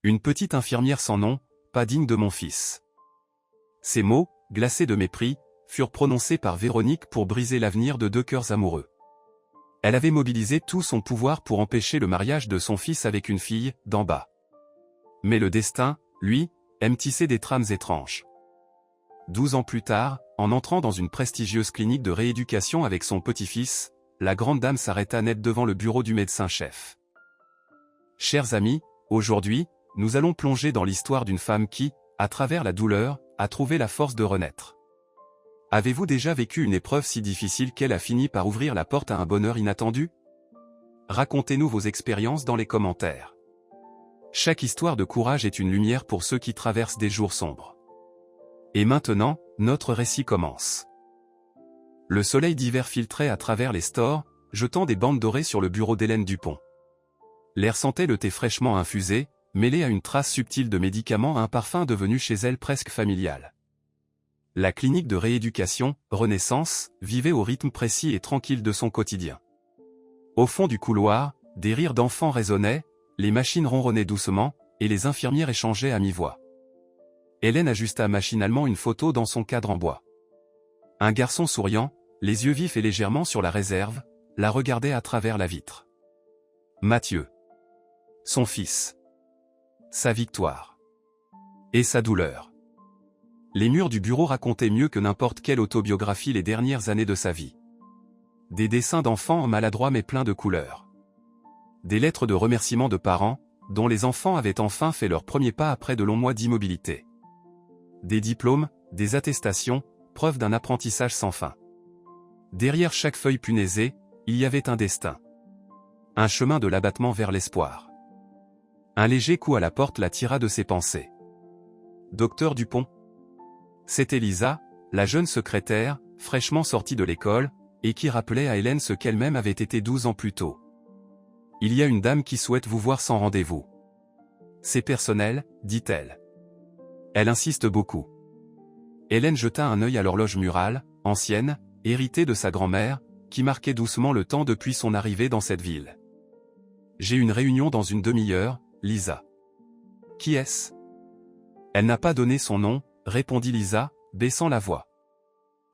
Une petite infirmière sans nom, pas digne de mon fils. Ces mots, glacés de mépris, furent prononcés par Véronique pour briser l'avenir de deux cœurs amoureux. Elle avait mobilisé tout son pouvoir pour empêcher le mariage de son fils avec une fille, d'en bas. Mais le destin, lui, aime tisser des trames étranges. 12 ans plus tard, en entrant dans une prestigieuse clinique de rééducation avec son petit-fils, la grande dame s'arrêta net devant le bureau du médecin-chef. Chers amis, aujourd'hui, nous allons plonger dans l'histoire d'une femme qui, à travers la douleur, a trouvé la force de renaître. Avez-vous déjà vécu une épreuve si difficile qu'elle a fini par ouvrir la porte à un bonheur inattendu? Racontez-nous vos expériences dans les commentaires. Chaque histoire de courage est une lumière pour ceux qui traversent des jours sombres. Et maintenant, notre récit commence. Le soleil d'hiver filtrait à travers les stores, jetant des bandes dorées sur le bureau d'Hélène Dupont. L'air sentait le thé fraîchement infusé, mêlé à une trace subtile de médicaments, un parfum devenu chez elle presque familial. La clinique de rééducation, Renaissance, vivait au rythme précis et tranquille de son quotidien. Au fond du couloir, des rires d'enfants résonnaient, les machines ronronnaient doucement, et les infirmières échangeaient à mi-voix. Hélène ajusta machinalement une photo dans son cadre en bois. Un garçon souriant, les yeux vifs et légèrement sur la réserve, la regardait à travers la vitre. Mathieu. Son fils. Sa victoire. Et sa douleur. Les murs du bureau racontaient mieux que n'importe quelle autobiographie les dernières années de sa vie. Des dessins d'enfants maladroits mais pleins de couleurs. Des lettres de remerciements de parents, dont les enfants avaient enfin fait leur premier pas après de longs mois d'immobilité. Des diplômes, des attestations, preuve d'un apprentissage sans fin. Derrière chaque feuille punaisée, il y avait un destin. Un chemin de l'abattement vers l'espoir. Un léger coup à la porte la tira de ses pensées. Docteur Dupont. C'était Lisa, la jeune secrétaire, fraîchement sortie de l'école, et qui rappelait à Hélène ce qu'elle-même avait été 12 ans plus tôt. Il y a une dame qui souhaite vous voir sans rendez-vous. C'est personnel, dit-elle. Elle insiste beaucoup. Hélène jeta un œil à l'horloge murale, ancienne, héritée de sa grand-mère, qui marquait doucement le temps depuis son arrivée dans cette ville. J'ai une réunion dans une demi-heure, Lisa. Qui est-ce? Elle n'a pas donné son nom, répondit Lisa, baissant la voix.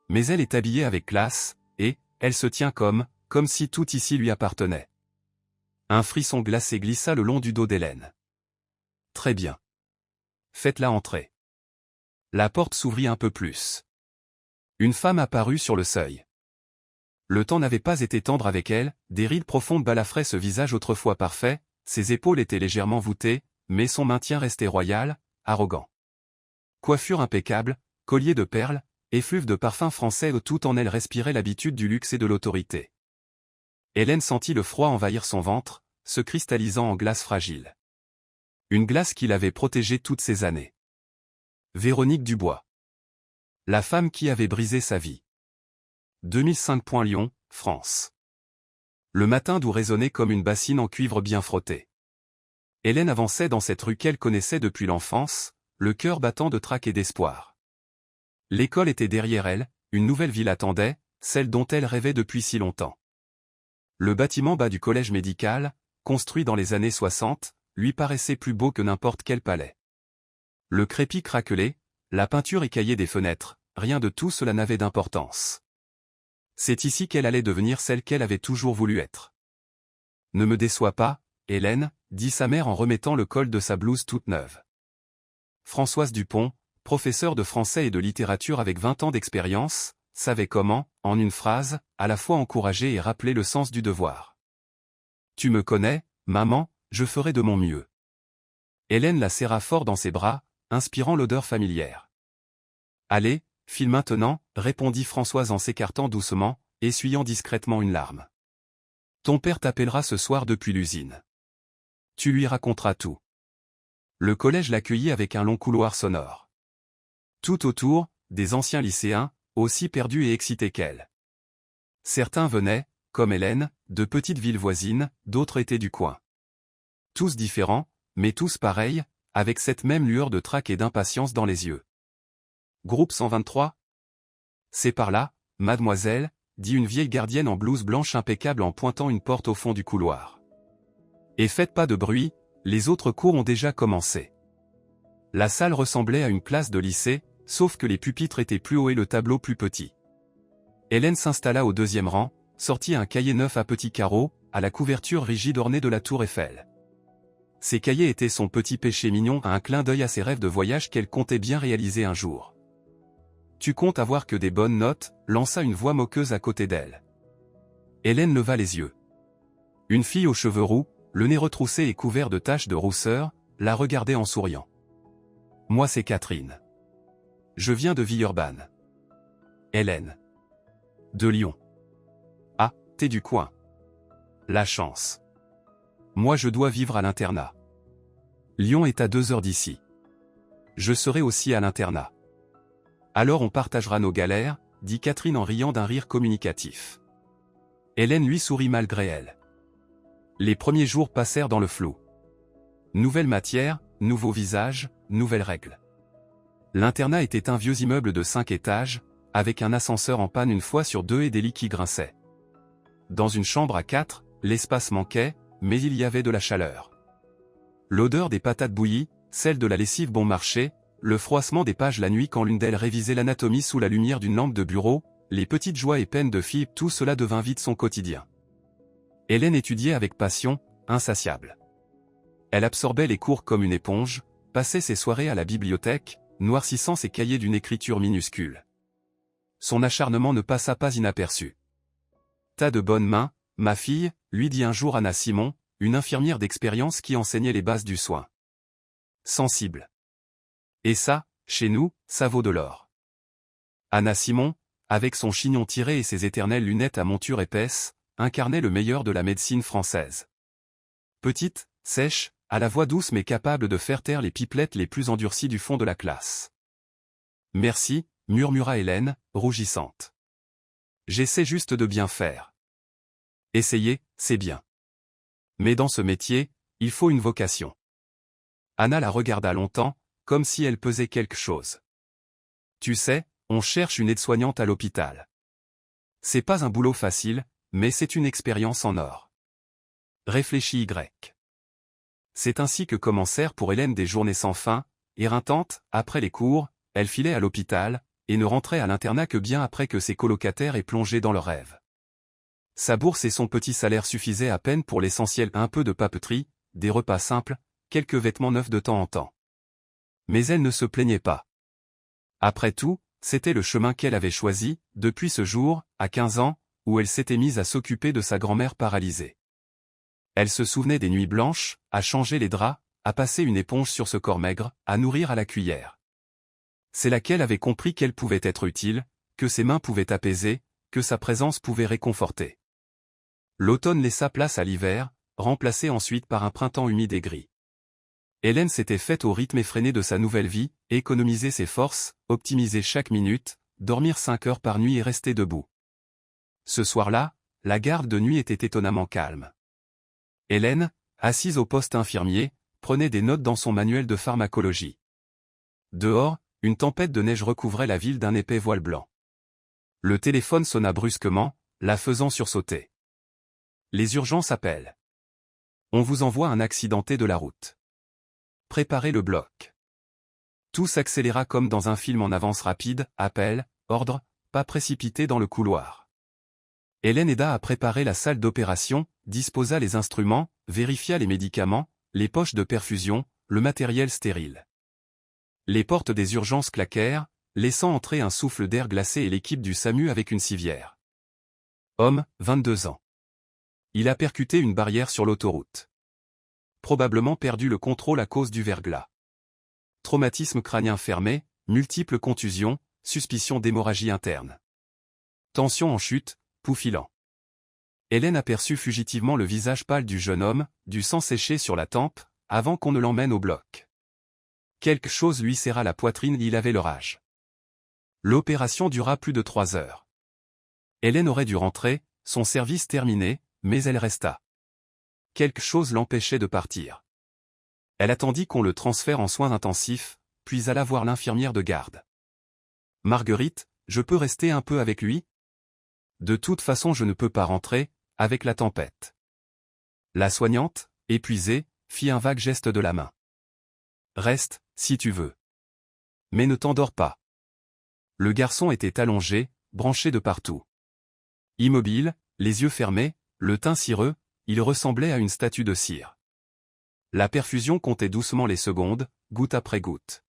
Mais elle est habillée avec classe, et, elle se tient comme si tout ici lui appartenait. Un frisson glacé glissa le long du dos d'Hélène. Très bien. Faites-la entrer. La porte s'ouvrit un peu plus. Une femme apparut sur le seuil. Le temps n'avait pas été tendre avec elle, des rides profondes balafraient ce visage autrefois parfait, ses épaules étaient légèrement voûtées, mais son maintien restait royal, arrogant. Coiffure impeccable, collier de perles, effluve de parfum français, tout en elle respirait l'habitude du luxe et de l'autorité. Hélène sentit le froid envahir son ventre, se cristallisant en glace fragile. Une glace qui l'avait protégée toutes ces années. Véronique Dubois. La femme qui avait brisé sa vie. 2005. Lyon, France. Le matin doux résonnait comme une bassine en cuivre bien frottée. Hélène avançait dans cette rue qu'elle connaissait depuis l'enfance, le cœur battant de trac et d'espoir. L'école était derrière elle, une nouvelle ville attendait, celle dont elle rêvait depuis si longtemps. Le bâtiment bas du collège médical, construit dans les années 60, lui paraissait plus beau que n'importe quel palais. Le crépi craquelait, la peinture écaillée des fenêtres, rien de tout cela n'avait d'importance. C'est ici qu'elle allait devenir celle qu'elle avait toujours voulu être. Ne me déçois pas, Hélène, dit sa mère en remettant le col de sa blouse toute neuve. Françoise Dupont, professeure de français et de littérature avec 20 ans d'expérience, savait comment, en une phrase, à la fois encourager et rappeler le sens du devoir. Tu me connais, maman, je ferai de mon mieux. Hélène la serra fort dans ses bras, inspirant l'odeur familière. Allez, file maintenant, répondit Françoise en s'écartant doucement, essuyant discrètement une larme. Ton père t'appellera ce soir depuis l'usine. Tu lui raconteras tout. Le collège l'accueillit avec un long couloir sonore. Tout autour, des anciens lycéens, aussi perdus et excités qu'elle. Certains venaient, comme Hélène, de petites villes voisines, d'autres étaient du coin. Tous différents, mais tous pareils, avec cette même lueur de trac et d'impatience dans les yeux. Groupe 123? C'est par là, mademoiselle, dit une vieille gardienne en blouse blanche impeccable en pointant une porte au fond du couloir. Et faites pas de bruit, les autres cours ont déjà commencé. La salle ressemblait à une classe de lycée, sauf que les pupitres étaient plus hauts et le tableau plus petit. Hélène s'installa au deuxième rang, sortit un cahier neuf à petits carreaux, à la couverture rigide ornée de la tour Eiffel. Ces cahiers étaient son petit péché mignon, un clin d'œil à ses rêves de voyage qu'elle comptait bien réaliser un jour. « Tu comptes avoir que des bonnes notes ?» lança une voix moqueuse à côté d'elle. Hélène leva les yeux. Une fille aux cheveux roux, le nez retroussé et couvert de taches de rousseur, la regardait en souriant. « Moi c'est Catherine. Je viens de Villeurbanne. »« Hélène. De Lyon. »« Ah, t'es du coin. »« La chance. Moi je dois vivre à l'internat. Lyon est à 2 heures d'ici. Je serai aussi à l'internat. »« Alors on partagera nos galères, » dit Catherine en riant d'un rire communicatif. Hélène lui sourit malgré elle. Les premiers jours passèrent dans le flou. Nouvelle matière, nouveaux visages, nouvelles règles. L'internat était un vieux immeuble de 5 étages, avec un ascenseur en panne une fois sur 2 et des lits qui grinçaient. Dans une chambre à 4, l'espace manquait, mais il y avait de la chaleur. L'odeur des patates bouillies, celle de la lessive bon marché, le froissement des pages la nuit quand l'une d'elles révisait l'anatomie sous la lumière d'une lampe de bureau, les petites joies et peines de Philippe, tout cela devint vite son quotidien. Hélène étudiait avec passion, insatiable. Elle absorbait les cours comme une éponge, passait ses soirées à la bibliothèque, noircissant ses cahiers d'une écriture minuscule. Son acharnement ne passa pas inaperçu. « T'as de bonnes mains, ma fille », lui dit un jour Anna Simon, une infirmière d'expérience qui enseignait les bases du soin. Sensible. Et ça, chez nous, ça vaut de l'or. Anna Simon, avec son chignon tiré et ses éternelles lunettes à monture épaisse, incarnait le meilleur de la médecine française. Petite, sèche, à la voix douce mais capable de faire taire les pipelettes les plus endurcies du fond de la classe. « Merci », murmura Hélène, rougissante. « J'essaie juste de bien faire. » Essayer, c'est bien. Mais dans ce métier, il faut une vocation. Anna la regarda longtemps, comme si elle pesait quelque chose. Tu sais, on cherche une aide-soignante à l'hôpital. C'est pas un boulot facile, mais c'est une expérience en or. Réfléchis Y. C'est ainsi que commencèrent pour Hélène des journées sans fin, éreintantes, après les cours, elle filait à l'hôpital, et ne rentrait à l'internat que bien après que ses colocataires aient plongé dans leurs rêves. Sa bourse et son petit salaire suffisaient à peine pour l'essentiel, un peu de papeterie, des repas simples, quelques vêtements neufs de temps en temps. Mais elle ne se plaignait pas. Après tout, c'était le chemin qu'elle avait choisi, depuis ce jour, à 15 ans, où elle s'était mise à s'occuper de sa grand-mère paralysée. Elle se souvenait des nuits blanches, à changer les draps, à passer une éponge sur ce corps maigre, à nourrir à la cuillère. C'est là qu'elle avait compris qu'elle pouvait être utile, que ses mains pouvaient apaiser, que sa présence pouvait réconforter. L'automne laissa place à l'hiver, remplacé ensuite par un printemps humide et gris. Hélène s'était faite au rythme effréné de sa nouvelle vie, économiser ses forces, optimiser chaque minute, dormir 5 heures par nuit et rester debout. Ce soir-là, la garde de nuit était étonnamment calme. Hélène, assise au poste infirmier, prenait des notes dans son manuel de pharmacologie. Dehors, une tempête de neige recouvrait la ville d'un épais voile blanc. Le téléphone sonna brusquement, la faisant sursauter. Les urgences appellent. On vous envoie un accidenté de la route. Préparez le bloc. Tout s'accéléra comme dans un film en avance rapide, appel, ordre, pas précipité dans le couloir. Hélène aida à préparer la salle d'opération, disposa les instruments, vérifia les médicaments, les poches de perfusion, le matériel stérile. Les portes des urgences claquèrent, laissant entrer un souffle d'air glacé et l'équipe du SAMU avec une civière. Homme, 22 ans. Il a percuté une barrière sur l'autoroute. Probablement perdu le contrôle à cause du verglas. Traumatisme crânien fermé, multiples contusions, suspicion d'hémorragie interne. Tension en chute, pouls filant. Hélène aperçut fugitivement le visage pâle du jeune homme, du sang séché sur la tempe, avant qu'on ne l'emmène au bloc. Quelque chose lui serra la poitrine, il avait le rage. L'opération dura plus de 3 heures. Hélène aurait dû rentrer, son service terminé, mais elle resta. Quelque chose l'empêchait de partir. Elle attendit qu'on le transfère en soins intensifs, puis alla voir l'infirmière de garde. « Marguerite, je peux rester un peu avec lui ? De toute façon je ne peux pas rentrer, avec la tempête. » La soignante, épuisée, fit un vague geste de la main. Reste, si tu veux. Mais ne t'endors pas. Le garçon était allongé, branché de partout. Immobile, les yeux fermés, le teint cireux, il ressemblait à une statue de cire. La perfusion comptait doucement les secondes, goutte après goutte.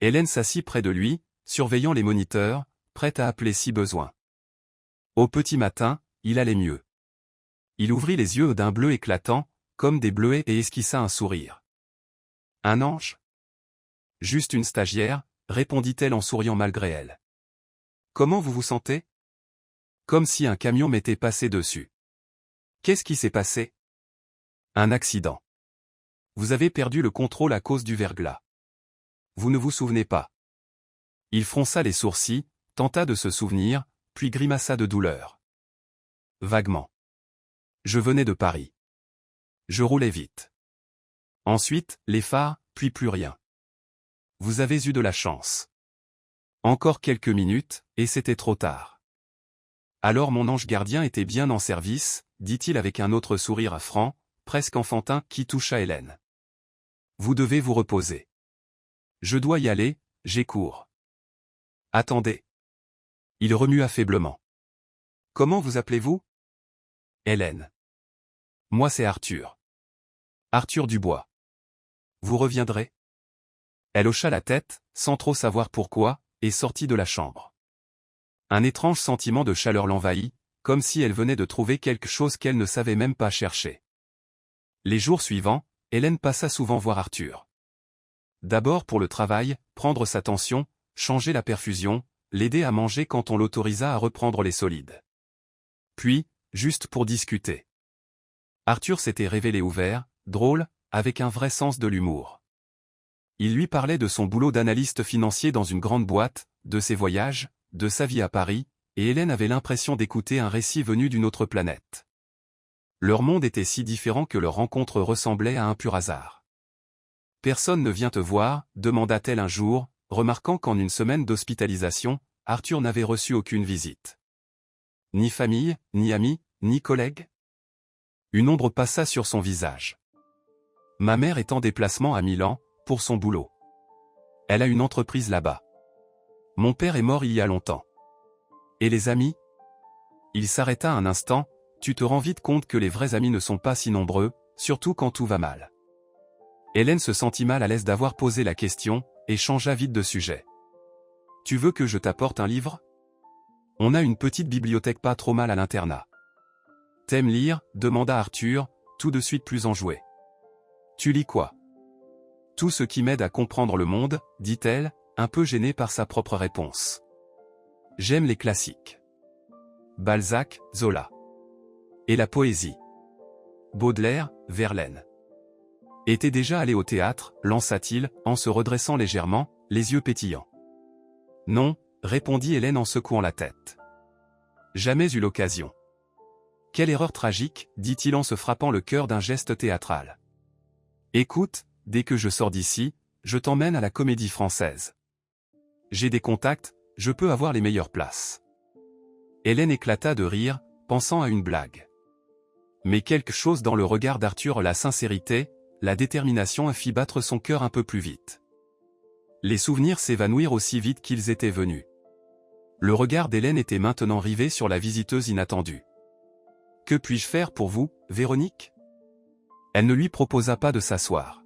Hélène s'assit près de lui, surveillant les moniteurs, prête à appeler si besoin. Au petit matin, il allait mieux. Il ouvrit les yeux d'un bleu éclatant, comme des bleuets, et esquissa un sourire. Un ange? Juste une stagiaire, répondit-elle en souriant malgré elle. Comment vous vous sentez? Comme si un camion m'était passé dessus. Qu'est-ce qui s'est passé? Un accident. Vous avez perdu le contrôle à cause du verglas. Vous ne vous souvenez pas. Il fronça les sourcils, tenta de se souvenir, puis grimaça de douleur. Vaguement. Je venais de Paris. Je roulais vite. Ensuite, les phares, puis plus rien. Vous avez eu de la chance. Encore quelques minutes, et c'était trop tard. Alors mon ange gardien était bien en service, dit-il avec un autre sourire franc, presque enfantin, qui toucha Hélène. Vous devez vous reposer. Je dois y aller, j'ai cours. Attendez. Il remua faiblement. Comment vous appelez-vous? Hélène. Moi c'est Arthur. Arthur Dubois. Vous reviendrez? Elle hocha la tête, sans trop savoir pourquoi, et sortit de la chambre. Un étrange sentiment de chaleur l'envahit, comme si elle venait de trouver quelque chose qu'elle ne savait même pas chercher. Les jours suivants, Hélène passa souvent voir Arthur. D'abord pour le travail, prendre sa tension, changer la perfusion, l'aider à manger quand on l'autorisa à reprendre les solides. Puis, juste pour discuter. Arthur s'était révélé ouvert, drôle, avec un vrai sens de l'humour. Il lui parlait de son boulot d'analyste financier dans une grande boîte, de ses voyages, de sa vie à Paris, et Hélène avait l'impression d'écouter un récit venu d'une autre planète. Leur monde était si différent que leur rencontre ressemblait à un pur hasard. « Personne ne vient te voir ?» demanda-t-elle un jour, remarquant qu'en une semaine d'hospitalisation, Arthur n'avait reçu aucune visite. Ni famille, ni amis, ni collègues. Une ombre passa sur son visage. Ma mère est en déplacement à Milan, pour son boulot. Elle a une entreprise là-bas. Mon père est mort il y a longtemps. Et les amis? Il s'arrêta un instant, tu te rends vite compte que les vrais amis ne sont pas si nombreux, surtout quand tout va mal. Hélène se sentit mal à l'aise d'avoir posé la question, et changea vite de sujet. Tu veux que je t'apporte un livre? On a une petite bibliothèque pas trop mal à l'internat. T'aimes lire? Demanda Arthur, tout de suite plus enjoué. Tu lis quoi? Tout ce qui m'aide à comprendre le monde, dit-elle, un peu gênée par sa propre réponse. J'aime les classiques. Balzac, Zola. Et la poésie. Baudelaire, Verlaine. Et t'es déjà allé au théâtre, lança-t-il, en se redressant légèrement, les yeux pétillants. Non, répondit Hélène en secouant la tête. Jamais eu l'occasion. Quelle erreur tragique, dit-il en se frappant le cœur d'un geste théâtral. Écoute, dès que je sors d'ici, je t'emmène à la Comédie Française. J'ai des contacts, je peux avoir les meilleures places. Hélène éclata de rire, pensant à une blague. Mais quelque chose dans le regard d'Arthur, la sincérité, la détermination fit battre son cœur un peu plus vite. Les souvenirs s'évanouirent aussi vite qu'ils étaient venus. Le regard d'Hélène était maintenant rivé sur la visiteuse inattendue. « Que puis-je faire pour vous, Véronique ?» Elle ne lui proposa pas de s'asseoir.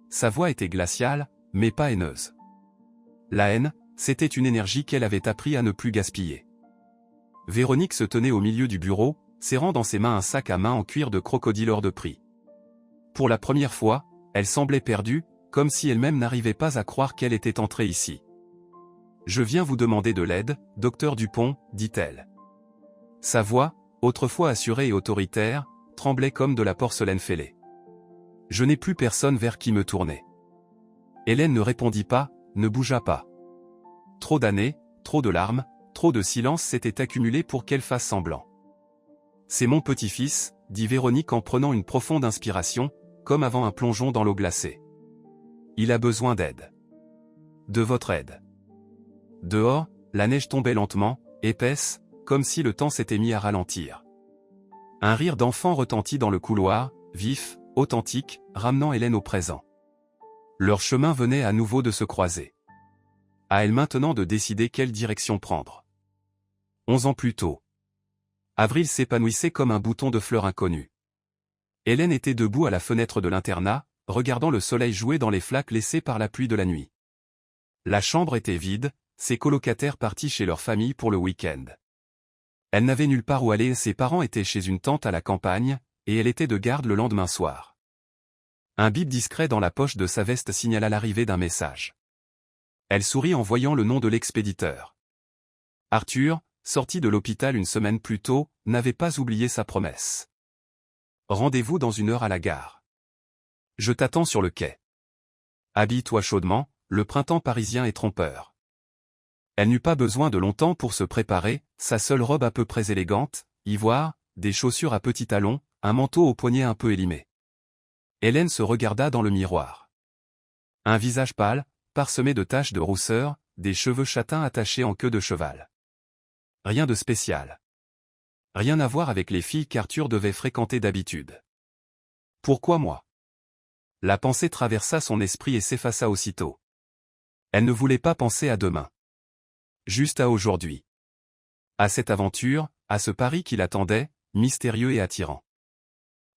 Sa voix était glaciale, mais pas haineuse. La haine, c'était une énergie qu'elle avait appris à ne plus gaspiller. Véronique se tenait au milieu du bureau, serrant dans ses mains un sac à main en cuir de crocodile hors de prix. Pour la première fois, elle semblait perdue, comme si elle-même n'arrivait pas à croire qu'elle était entrée ici. « Je viens vous demander de l'aide, docteur Dupont, » dit-elle. Sa voix, autrefois assurée et autoritaire, tremblait comme de la porcelaine fêlée. Je n'ai plus personne vers qui me tourner. Hélène ne répondit pas, ne bougea pas. Trop d'années, trop de larmes, trop de silence s'étaient accumulés pour qu'elle fasse semblant. C'est mon petit-fils, dit Véronique en prenant une profonde inspiration, comme avant un plongeon dans l'eau glacée. Il a besoin d'aide. De votre aide. Dehors, la neige tombait lentement, épaisse, comme si le temps s'était mis à ralentir. Un rire d'enfant retentit dans le couloir, vif, authentique, ramenant Hélène au présent. Leur chemin venait à nouveau de se croiser. À elle maintenant de décider quelle direction prendre. 11 ans plus tôt. Avril s'épanouissait comme un bouton de fleurs inconnu. Hélène était debout à la fenêtre de l'internat, regardant le soleil jouer dans les flaques laissées par la pluie de la nuit. La chambre était vide, ses colocataires partis chez leur famille pour le week-end. Elle n'avait nulle part où aller, ses parents étaient chez une tante à la campagne, et elle était de garde le lendemain soir. Un bip discret dans la poche de sa veste signala l'arrivée d'un message. Elle sourit en voyant le nom de l'expéditeur. Arthur, sorti de l'hôpital une semaine plus tôt, n'avait pas oublié sa promesse. Rendez-vous dans 1 heure à la gare. Je t'attends sur le quai. Habille-toi chaudement, le printemps parisien est trompeur. Elle n'eut pas besoin de longtemps pour se préparer, sa seule robe à peu près élégante, ivoire, des chaussures à petits talons, un manteau au poignet un peu élimé. Hélène se regarda dans le miroir. Un visage pâle, parsemé de taches de rousseur, des cheveux châtains attachés en queue de cheval. Rien de spécial. Rien à voir avec les filles qu'Arthur devait fréquenter d'habitude. Pourquoi moi? La pensée traversa son esprit et s'effaça aussitôt. Elle ne voulait pas penser à demain. Juste à aujourd'hui. À cette aventure, à ce Paris qui l'attendait, mystérieux et attirant.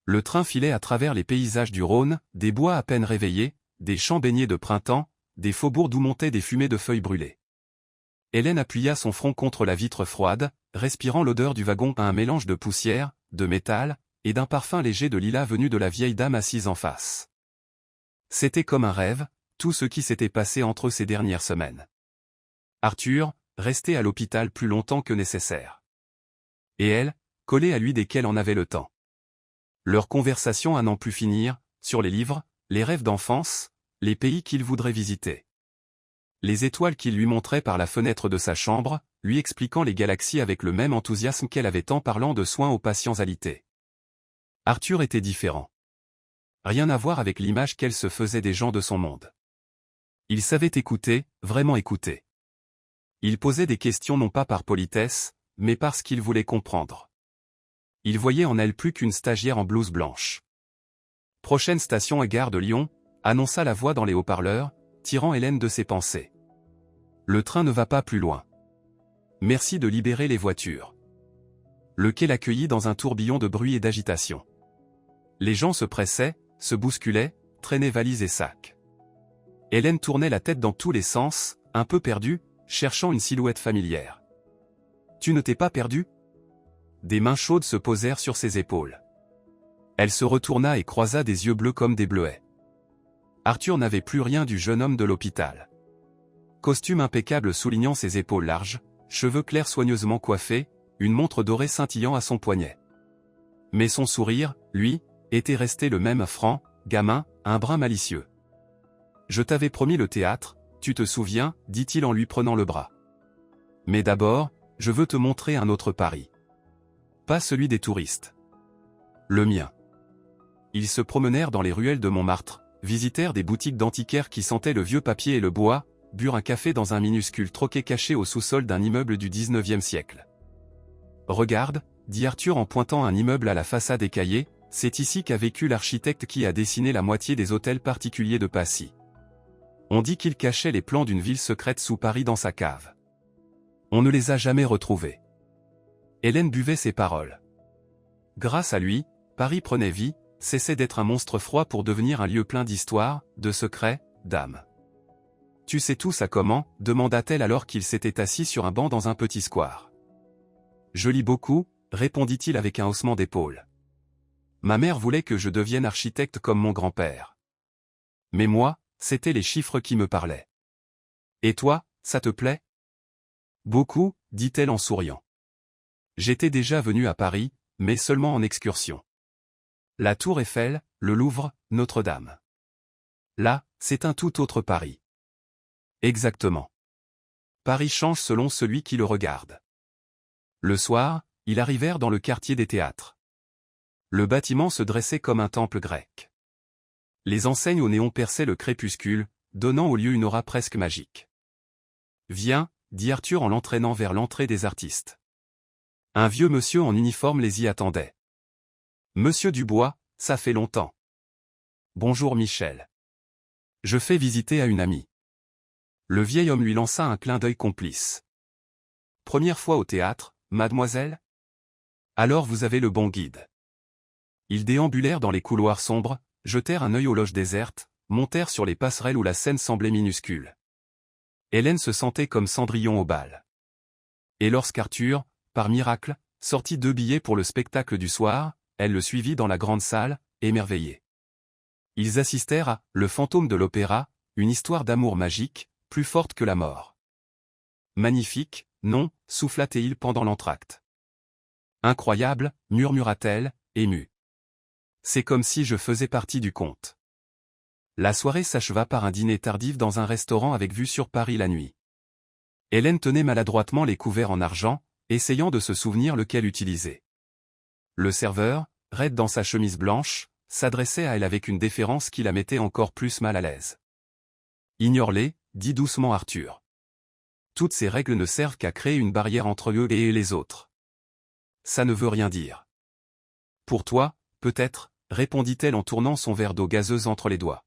Le train filait à travers les paysages du Rhône, des bois à peine réveillés, des champs baignés de printemps, des faubourgs d'où montaient des fumées de feuilles brûlées. Hélène appuya son front contre la vitre froide, respirant l'odeur du wagon à un mélange de poussière, de métal, et d'un parfum léger de lilas venu de la vieille dame assise en face. C'était comme un rêve, tout ce qui s'était passé entre eux ces dernières semaines. Arthur, resté à l'hôpital plus longtemps que nécessaire. Et elle, collée à lui dès qu'elle en avait le temps. Leur conversation à n'en plus finir, sur les livres, les rêves d'enfance, les pays qu'il voudrait visiter. Les étoiles qu'il lui montrait par la fenêtre de sa chambre, lui expliquant les galaxies avec le même enthousiasme qu'elle avait en parlant de soins aux patients alités. Arthur était différent. Rien à voir avec l'image qu'elle se faisait des gens de son monde. Il savait écouter, vraiment écouter. Il posait des questions non pas par politesse, mais parce qu'il voulait comprendre. Il voyait en elle plus qu'une stagiaire en blouse blanche. Prochaine station à gare de Lyon, annonça la voix dans les haut-parleurs, tirant Hélène de ses pensées. Le train ne va pas plus loin. Merci de libérer les voitures. Le quai l'accueillit dans un tourbillon de bruit et d'agitation. Les gens se pressaient, se bousculaient, traînaient valises et sacs. Hélène tournait la tête dans tous les sens, un peu perdue, cherchant une silhouette familière. Tu ne t'es pas perdu? Des mains chaudes se posèrent sur ses épaules. Elle se retourna et croisa des yeux bleus comme des bleuets. Arthur n'avait plus rien du jeune homme de l'hôpital. Costume impeccable soulignant ses épaules larges, cheveux clairs soigneusement coiffés, une montre dorée scintillant à son poignet. Mais son sourire, lui, était resté le même franc, gamin, un brin malicieux. Je t'avais promis le théâtre, tu te souviens, dit-il en lui prenant le bras. Mais d'abord, je veux te montrer un autre Paris. Pas celui des touristes. Le mien. Ils se promenèrent dans les ruelles de Montmartre, visitèrent des boutiques d'antiquaires qui sentaient le vieux papier et le bois, burent un café dans un minuscule troquet caché au sous-sol d'un immeuble du XIXe siècle. Regarde, dit Arthur en pointant un immeuble à la façade écaillée, c'est ici qu'a vécu l'architecte qui a dessiné la moitié des hôtels particuliers de Passy. On dit qu'il cachait les plans d'une ville secrète sous Paris dans sa cave. On ne les a jamais retrouvés. Hélène buvait ses paroles. Grâce à lui, Paris prenait vie, cessait d'être un monstre froid pour devenir un lieu plein d'histoires, de secrets, d'âmes. Tu sais tout ça comment? Demanda-t-elle alors qu'il s'était assis sur un banc dans un petit square. Je lis beaucoup, répondit-il avec un haussement d'épaule. Ma mère voulait que je devienne architecte comme mon grand-père. Mais moi, c'étaient les chiffres qui me parlaient. Et toi, ça te plaît? Beaucoup, dit-elle en souriant. J'étais déjà venu à Paris, mais seulement en excursion. La Tour Eiffel, le Louvre, Notre-Dame. Là, c'est un tout autre Paris. Exactement. Paris change selon celui qui le regarde. Le soir, ils arrivèrent dans le quartier des théâtres. Le bâtiment se dressait comme un temple grec. Les enseignes au néon perçaient le crépuscule, donnant au lieu une aura presque magique. Viens, dit Arthur en l'entraînant vers l'entrée des artistes. Un vieux monsieur en uniforme les y attendait. Monsieur Dubois, ça fait longtemps. bonjour Michel. Je fais visiter à une amie. Le vieil homme lui lança un clin d'œil complice. Première fois au théâtre, mademoiselle? Alors vous avez le bon guide. Ils déambulèrent dans les couloirs sombres, jetèrent un œil aux loges désertes, montèrent sur les passerelles où la scène semblait minuscule. Hélène se sentait comme Cendrillon au bal. Et lorsqu'Arthur, par miracle, sortit 2 billets pour le spectacle du soir, elle le suivit dans la grande salle, émerveillée. Ils assistèrent à « Le fantôme de l'opéra », une histoire d'amour magique, plus forte que la mort. Magnifique, non, souffla-t-il pendant l'entracte. Incroyable, murmura-t-elle, émue. C'est comme si je faisais partie du conte. La soirée s'acheva par un dîner tardif dans un restaurant avec vue sur Paris la nuit. Hélène tenait maladroitement les couverts en argent, essayant de se souvenir lequel utiliser. Le serveur, raide dans sa chemise blanche, s'adressait à elle avec une déférence qui la mettait encore plus mal à l'aise. « Ignore-les », dit doucement Arthur. Toutes ces règles ne servent qu'à créer une barrière entre eux et les autres. Ça ne veut rien dire. Pour toi, peut-être, répondit-elle en tournant son verre d'eau gazeuse entre les doigts.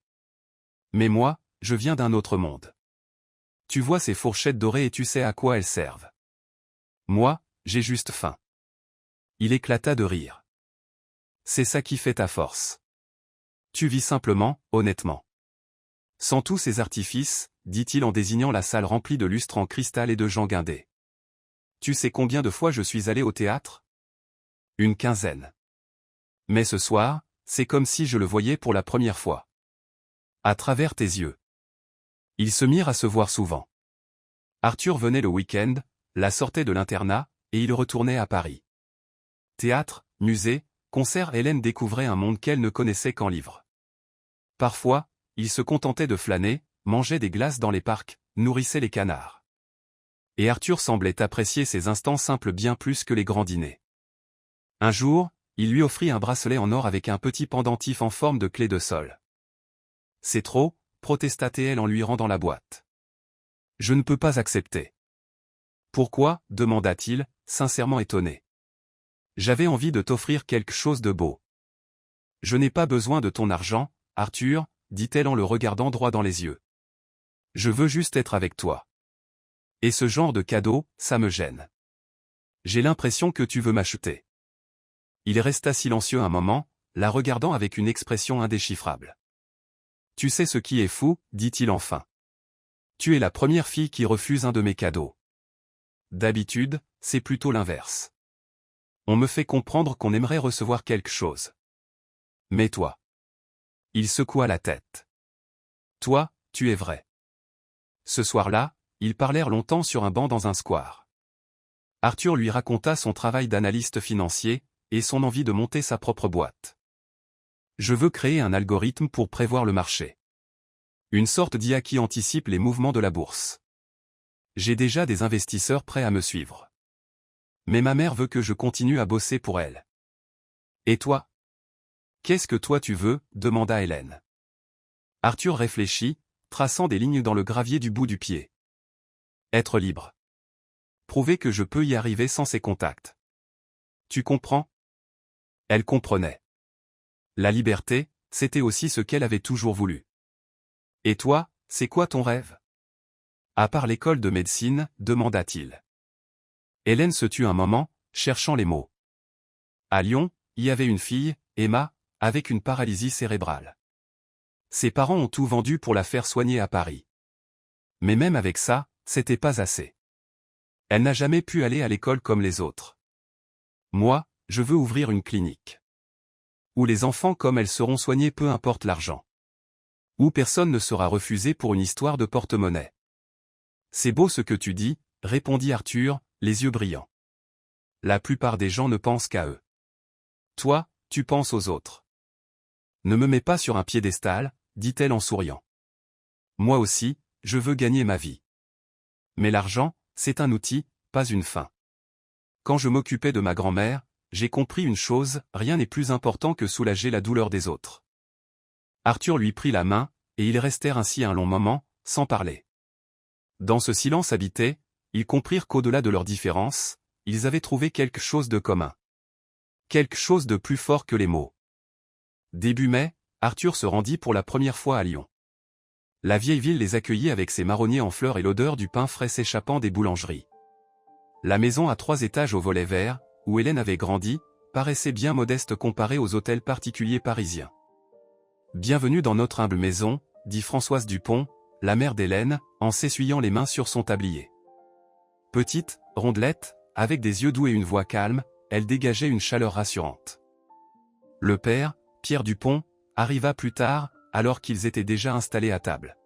Mais moi, je viens d'un autre monde. Tu vois ces fourchettes dorées et tu sais à quoi elles servent. Moi, j'ai juste faim. Il éclata de rire. C'est ça qui fait ta force. Tu vis simplement, honnêtement. Sans tous ces artifices, dit-il en désignant la salle remplie de lustres en cristal et de gens guindés. Tu sais combien de fois je suis allé au théâtre? Une quinzaine. Mais ce soir, c'est comme si je le voyais pour la première fois. À travers tes yeux. Ils se mirent à se voir souvent. Arthur venait le week-end, la sortait de l'internat, et il retournait à Paris. Théâtre, musée, concert, Hélène découvrait un monde qu'elle ne connaissait qu'en livres. Parfois, il se contentait de flâner, mangeait des glaces dans les parcs, nourrissait les canards. Et Arthur semblait apprécier ces instants simples bien plus que les grands dîners. Un jour, il lui offrit un bracelet en or avec un petit pendentif en forme de clé de sol. « C'est trop », protesta-t-elle en lui rendant la boîte. « Je ne peux pas accepter. »« Pourquoi » demanda-t-il, sincèrement étonné. « J'avais envie de t'offrir quelque chose de beau. »« Je n'ai pas besoin de ton argent, Arthur, » dit-elle en le regardant droit dans les yeux. « Je veux juste être avec toi. Et ce genre de cadeau, ça me gêne. J'ai l'impression que tu veux m'acheter. » Il resta silencieux un moment, la regardant avec une expression indéchiffrable. « Tu sais ce qui est fou, » dit-il enfin. « Tu es la première fille qui refuse un de mes cadeaux. D'habitude, c'est plutôt l'inverse. On me fait comprendre qu'on aimerait recevoir quelque chose. Mais toi. » Il secoua la tête. « Toi, tu es vrai. » Ce soir-là, ils parlèrent longtemps sur un banc dans un square. Arthur lui raconta son travail d'analyste financier, et son envie de monter sa propre boîte. « Je veux créer un algorithme pour prévoir le marché. Une sorte d'IA qui anticipe les mouvements de la bourse. J'ai déjà des investisseurs prêts à me suivre. Mais ma mère veut que je continue à bosser pour elle. Et toi? Qu'est-ce que toi tu veux? Demanda Hélène. Arthur réfléchit, traçant des lignes dans le gravier du bout du pied. Être libre. Prouver que je peux y arriver sans ces contacts. Tu comprends? Elle comprenait. La liberté, c'était aussi ce qu'elle avait toujours voulu. Et toi, c'est quoi ton rêve? À part l'école de médecine, demanda-t-il. Hélène se tut un moment, cherchant les mots. À Lyon, il y avait une fille, Emma, avec une paralysie cérébrale. Ses parents ont tout vendu pour la faire soigner à Paris. Mais même avec ça, c'était pas assez. Elle n'a jamais pu aller à l'école comme les autres. Moi, je veux ouvrir une clinique. Où les enfants comme elle seront soignés peu importe l'argent. Où personne ne sera refusé pour une histoire de porte-monnaie. C'est beau ce que tu dis, répondit Arthur, les yeux brillants. La plupart des gens ne pensent qu'à eux. Toi, tu penses aux autres. Ne me mets pas sur un piédestal, dit-elle en souriant. Moi aussi, je veux gagner ma vie. Mais l'argent, c'est un outil, pas une fin. Quand je m'occupais de ma grand-mère, j'ai compris une chose, rien n'est plus important que soulager la douleur des autres. Arthur lui prit la main, et ils restèrent ainsi un long moment, sans parler. Dans ce silence habité, ils comprirent qu'au-delà de leurs différences, ils avaient trouvé quelque chose de commun. Quelque chose de plus fort que les mots. Début mai, Arthur se rendit pour la première fois à Lyon. La vieille ville les accueillit avec ses marronniers en fleurs et l'odeur du pain frais s'échappant des boulangeries. La maison à 3 étages au volet vert, où Hélène avait grandi, paraissait bien modeste comparée aux hôtels particuliers parisiens. « Bienvenue dans notre humble maison », dit Françoise Dupont, la mère d'Hélène, en s'essuyant les mains sur son tablier. Petite, rondelette, avec des yeux doux et une voix calme, elle dégageait une chaleur rassurante. Le père, Pierre Dupont, arriva plus tard, alors qu'ils étaient déjà installés à table.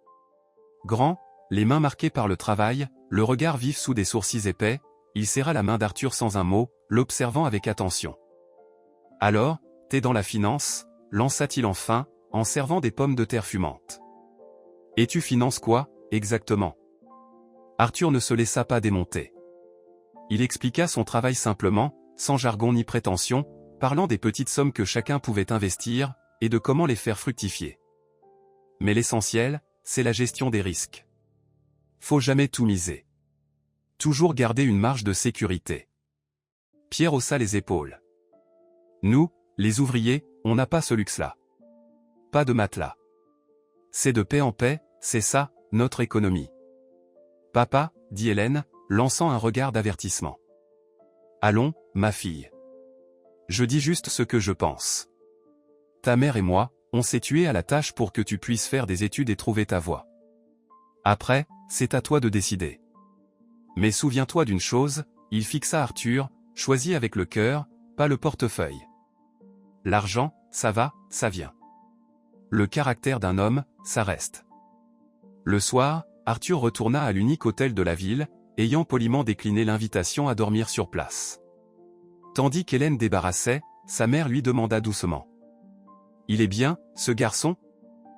Grand, les mains marquées par le travail, le regard vif sous des sourcils épais, il serra la main d'Arthur sans un mot, l'observant avec attention. « Alors, t'es dans la finance ?» lança-t-il enfin, en servant des pommes de terre fumantes. « Et tu finances quoi, exactement ?» Arthur ne se laissa pas démonter. Il expliqua son travail simplement, sans jargon ni prétention, parlant des petites sommes que chacun pouvait investir, et de comment les faire fructifier. Mais l'essentiel, c'est la gestion des risques. Faut jamais tout miser. Toujours garder une marge de sécurité. Pierre haussa les épaules. Nous, les ouvriers, on n'a pas ce luxe-là. Pas de matelas. C'est de paix en paix, c'est ça, notre économie. Papa, dit Hélène, lançant un regard d'avertissement. Allons, ma fille. Je dis juste ce que je pense. Ta mère et moi, on s'est tués à la tâche pour que tu puisses faire des études et trouver ta voie. Après, c'est à toi de décider. Mais souviens-toi d'une chose, il fixa Arthur, choisis avec le cœur, pas le portefeuille. L'argent, ça va, ça vient. Le caractère d'un homme, ça reste. Le soir, Arthur retourna à l'unique hôtel de la ville, ayant poliment décliné l'invitation à dormir sur place. Tandis qu'Hélène débarrassait, sa mère lui demanda doucement. « Il est bien, ce garçon ?»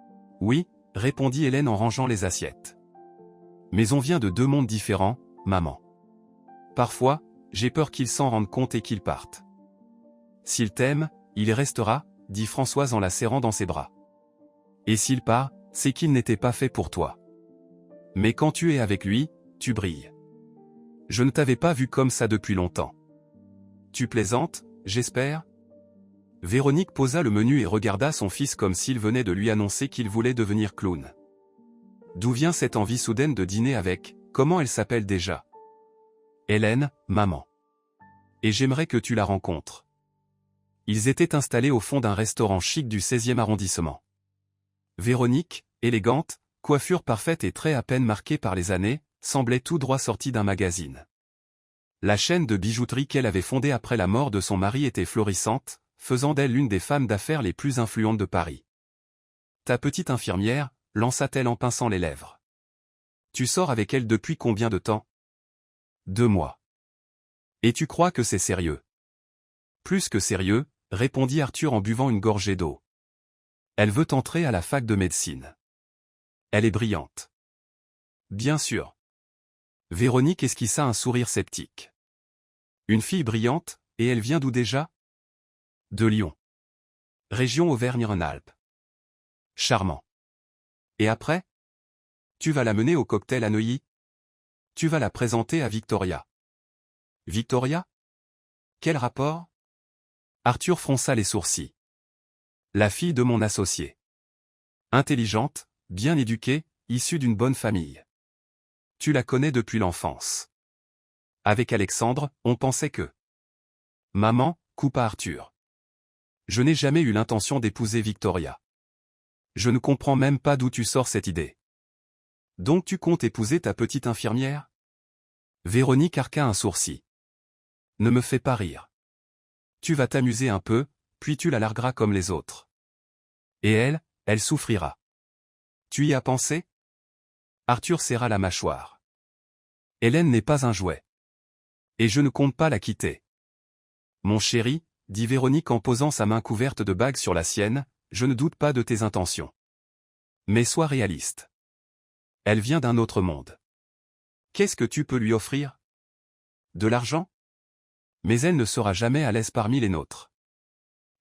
« Oui, » répondit Hélène en rangeant les assiettes. « Mais on vient de 2 mondes différents, maman. Parfois, j'ai peur qu'il s'en rende compte et qu'il parte. »« S'il t'aime, il y restera, » dit Françoise en la serrant dans ses bras. « Et s'il part, c'est qu'il n'était pas fait pour toi. Mais quand tu es avec lui, tu brilles. Je ne t'avais pas vu comme ça depuis longtemps. Tu plaisantes, j'espère ?» Véronique posa le menu et regarda son fils comme s'il venait de lui annoncer qu'il voulait devenir clown. D'où vient cette envie soudaine de dîner avec, comment elle s'appelle déjà? Hélène, maman. Et j'aimerais que tu la rencontres. Ils étaient installés au fond d'un restaurant chic du 16e arrondissement. Véronique, élégante, coiffure parfaite et traits à peine marqués par les années, semblait tout droit sortie d'un magazine. La chaîne de bijouterie qu'elle avait fondée après la mort de son mari était florissante, faisant d'elle l'une des femmes d'affaires les plus influentes de Paris. « Ta petite infirmière » lança-t-elle en pinçant les lèvres. « Tu sors avec elle depuis combien de temps ?»« 2 mois. »« Et tu crois que c'est sérieux ?»« Plus que sérieux, » répondit Arthur en buvant une gorgée d'eau. « Elle veut entrer à la fac de médecine. Elle est brillante. » « Bien sûr. » Véronique esquissa un sourire sceptique. « Une fille brillante, et elle vient d'où déjà ? » De Lyon. Région Auvergne-Rhône-Alpes. Charmant. Et après? Tu vas la mener au cocktail à Neuilly? Tu vas la présenter à Victoria. Victoria? Quel rapport? Arthur fronça les sourcils. La fille de mon associé. Intelligente, bien éduquée, issue d'une bonne famille. Tu la connais depuis l'enfance. Avec Alexandre, on pensait que... Maman, coupa Arthur. Je n'ai jamais eu l'intention d'épouser Victoria. Je ne comprends même pas d'où tu sors cette idée. Donc tu comptes épouser ta petite infirmière? Véronique arqua un sourcil. Ne me fais pas rire. Tu vas t'amuser un peu, puis tu la largueras comme les autres. Et elle souffrira. Tu y as pensé? Arthur serra la mâchoire. Hélène n'est pas un jouet. Et je ne compte pas la quitter. Mon chéri, dit Véronique en posant sa main couverte de bagues sur la sienne, je ne doute pas de tes intentions. Mais sois réaliste. Elle vient d'un autre monde. Qu'est-ce que tu peux lui offrir? De l'argent? Mais elle ne sera jamais à l'aise parmi les nôtres.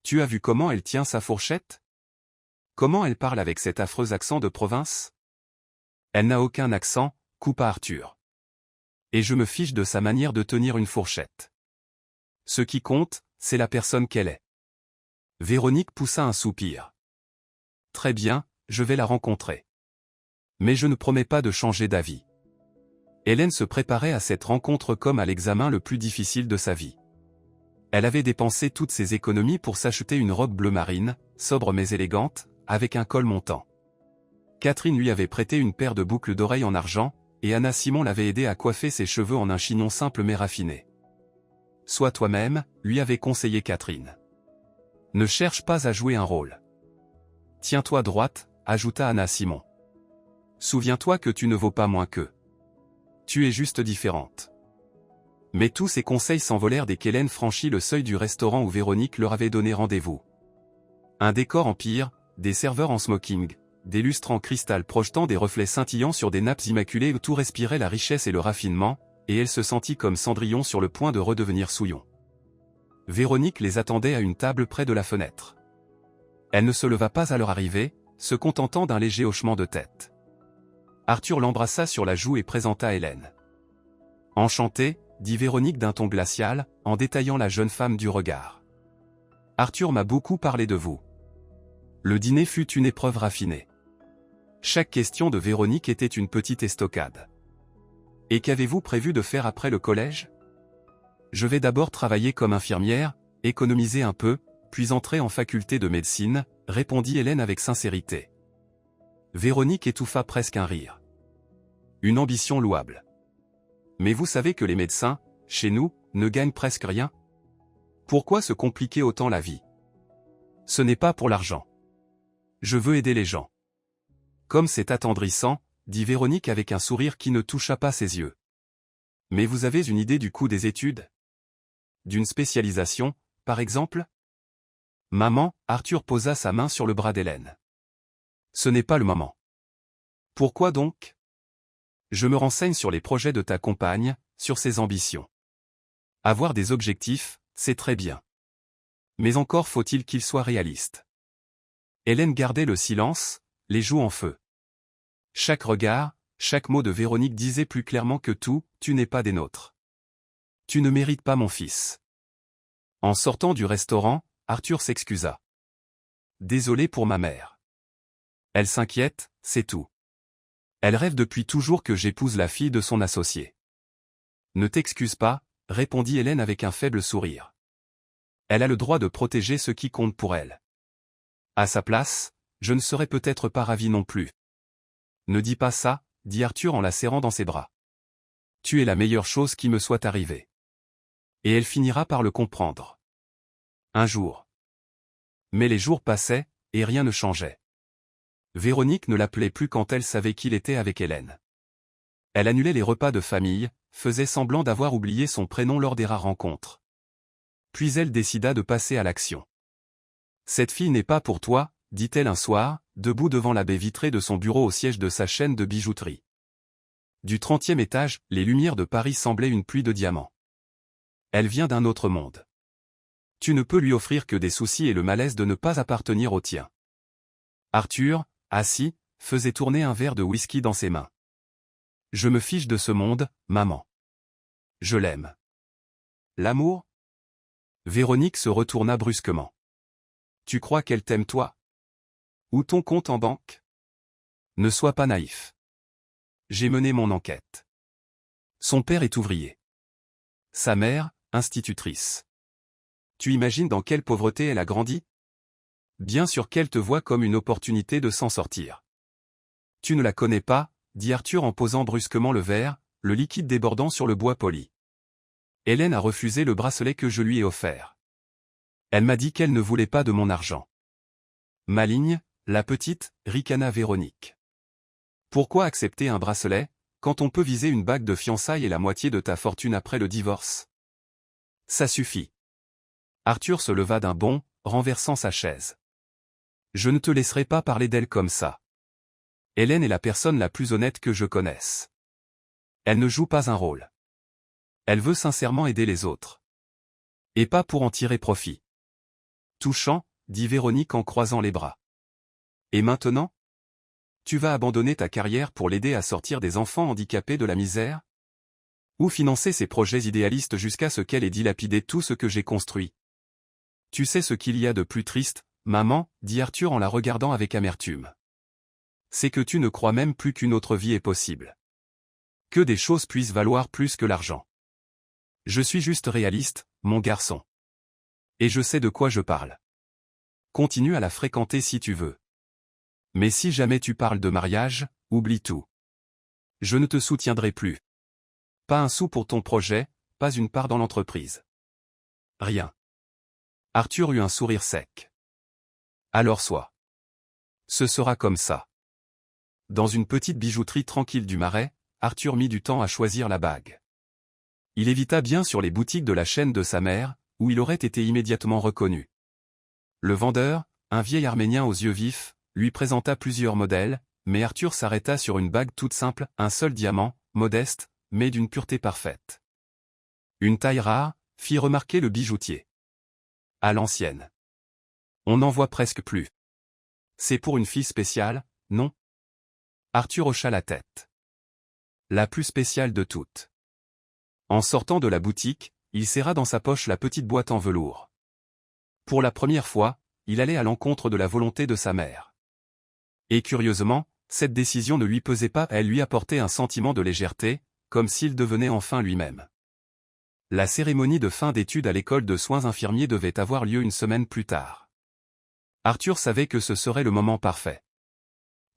Tu as vu comment elle tient sa fourchette? Comment elle parle avec cet affreux accent de province? Elle n'a aucun accent, coupa Arthur. Et je me fiche de sa manière de tenir une fourchette. Ce qui compte, c'est la personne qu'elle est. Véronique poussa un soupir. Très bien, je vais la rencontrer. Mais je ne promets pas de changer d'avis. Hélène se préparait à cette rencontre comme à l'examen le plus difficile de sa vie. Elle avait dépensé toutes ses économies pour s'acheter une robe bleu marine, sobre mais élégante, avec un col montant. Catherine lui avait prêté une paire de boucles d'oreilles en argent, et Anna Simon l'avait aidé à coiffer ses cheveux en un chignon simple mais raffiné. Sois toi-même, lui avait conseillé Catherine. Ne cherche pas à jouer un rôle. Tiens-toi droite, ajouta Anna Simon. Souviens-toi que tu ne vaux pas moins qu'eux. Tu es juste différente. Mais tous ces conseils s'envolèrent dès qu'Hélène franchit le seuil du restaurant où Véronique leur avait donné rendez-vous. Un décor en pierre, des serveurs en smoking, des lustres en cristal projetant des reflets scintillants sur des nappes immaculées où tout respirait la richesse et le raffinement, et elle se sentit comme Cendrillon sur le point de redevenir Souillon. Véronique les attendait à une table près de la fenêtre. Elle ne se leva pas à leur arrivée, se contentant d'un léger hochement de tête. Arthur l'embrassa sur la joue et présenta Hélène. Enchantée, dit Véronique d'un ton glacial, en détaillant la jeune femme du regard. Arthur m'a beaucoup parlé de vous. Le dîner fut une épreuve raffinée. Chaque question de Véronique était une petite estocade. Et qu'avez-vous prévu de faire après le collège? Je vais d'abord travailler comme infirmière, économiser un peu, puis entrer en faculté de médecine, répondit Hélène avec sincérité. Véronique étouffa presque un rire. Une ambition louable. Mais vous savez que les médecins, chez nous, ne gagnent presque rien? Pourquoi se compliquer autant la vie? Ce n'est pas pour l'argent. Je veux aider les gens. Comme c'est attendrissant, dit Véronique avec un sourire qui ne toucha pas ses yeux. Mais vous avez une idée du coût des études? D'une spécialisation, par exemple? Maman, Arthur posa sa main sur le bras d'Hélène. Ce n'est pas le moment. Pourquoi donc? Je me renseigne sur les projets de ta compagne, sur ses ambitions. Avoir des objectifs, c'est très bien. Mais encore faut-il qu'ils soient réalistes. Hélène gardait le silence, les joues en feu. Chaque regard, chaque mot de Véronique disait plus clairement que tout, tu n'es pas des nôtres. Tu ne mérites pas mon fils. En sortant du restaurant, Arthur s'excusa. Désolé pour ma mère. Elle s'inquiète, c'est tout. Elle rêve depuis toujours que j'épouse la fille de son associé. Ne t'excuse pas, répondit Hélène avec un faible sourire. Elle a le droit de protéger ce qui compte pour elle. À sa place, je ne serais peut-être pas ravi non plus. Ne dis pas ça, dit Arthur en la serrant dans ses bras. Tu es la meilleure chose qui me soit arrivée. Et elle finira par le comprendre. Un jour. Mais les jours passaient, et rien ne changeait. Véronique ne l'appelait plus quand elle savait qu'il était avec Hélène. Elle annulait les repas de famille, faisait semblant d'avoir oublié son prénom lors des rares rencontres. Puis elle décida de passer à l'action. Cette fille n'est pas pour toi, dit-elle un soir, debout devant la baie vitrée de son bureau au siège de sa chaîne de bijouterie. Du 30e étage, les lumières de Paris semblaient une pluie de diamants. Elle vient d'un autre monde. Tu ne peux lui offrir que des soucis et le malaise de ne pas appartenir au tien. Arthur, assis, faisait tourner un verre de whisky dans ses mains. Je me fiche de ce monde, maman. Je l'aime. L'amour? Véronique se retourna brusquement. Tu crois qu'elle t'aime toi? Ou ton compte en banque? Ne sois pas naïf. J'ai mené mon enquête. Son père est ouvrier. Sa mère, institutrice. Tu imagines dans quelle pauvreté elle a grandi? Bien sûr qu'elle te voit comme une opportunité de s'en sortir. Tu ne la connais pas, dit Arthur en posant brusquement le verre, le liquide débordant sur le bois poli. Hélène a refusé le bracelet que je lui ai offert. Elle m'a dit qu'elle ne voulait pas de mon argent. Maligne, la petite, ricana Véronique. Pourquoi accepter un bracelet, quand on peut viser une bague de fiançailles et la moitié de ta fortune après le divorce? Ça suffit. Arthur se leva d'un bond, renversant sa chaise. Je ne te laisserai pas parler d'elle comme ça. Hélène est la personne la plus honnête que je connaisse. Elle ne joue pas un rôle. Elle veut sincèrement aider les autres. Et pas pour en tirer profit. Touchant, dit Véronique en croisant les bras. Et maintenant? Tu vas abandonner ta carrière pour l'aider à sortir des enfants handicapés de la misère? Ou financer ses projets idéalistes jusqu'à ce qu'elle ait dilapidé tout ce que j'ai construit? Tu sais ce qu'il y a de plus triste, maman, dit Arthur en la regardant avec amertume. C'est que tu ne crois même plus qu'une autre vie est possible. Que des choses puissent valoir plus que l'argent. Je suis juste réaliste, mon garçon. Et je sais de quoi je parle. Continue à la fréquenter si tu veux. Mais si jamais tu parles de mariage, oublie tout. Je ne te soutiendrai plus. Pas un sou pour ton projet, pas une part dans l'entreprise. Rien. Arthur eut un sourire sec. Alors soit. Ce sera comme ça. Dans une petite bijouterie tranquille du Marais, Arthur mit du temps à choisir la bague. Il évita bien sûr les boutiques de la chaîne de sa mère, où il aurait été immédiatement reconnu. Le vendeur, un vieil Arménien aux yeux vifs, lui présenta plusieurs modèles, mais Arthur s'arrêta sur une bague toute simple, un seul diamant, modeste, mais d'une pureté parfaite. Une taille rare, fit remarquer le bijoutier. À l'ancienne. On n'en voit presque plus. C'est pour une fille spéciale, non? Arthur hocha la tête. La plus spéciale de toutes. En sortant de la boutique, il serra dans sa poche la petite boîte en velours. Pour la première fois, il allait à l'encontre de la volonté de sa mère. Et curieusement, cette décision ne lui pesait pas, elle lui apportait un sentiment de légèreté, comme s'il devenait enfin lui-même. La cérémonie de fin d'études à l'école de soins infirmiers devait avoir lieu une semaine plus tard. Arthur savait que ce serait le moment parfait.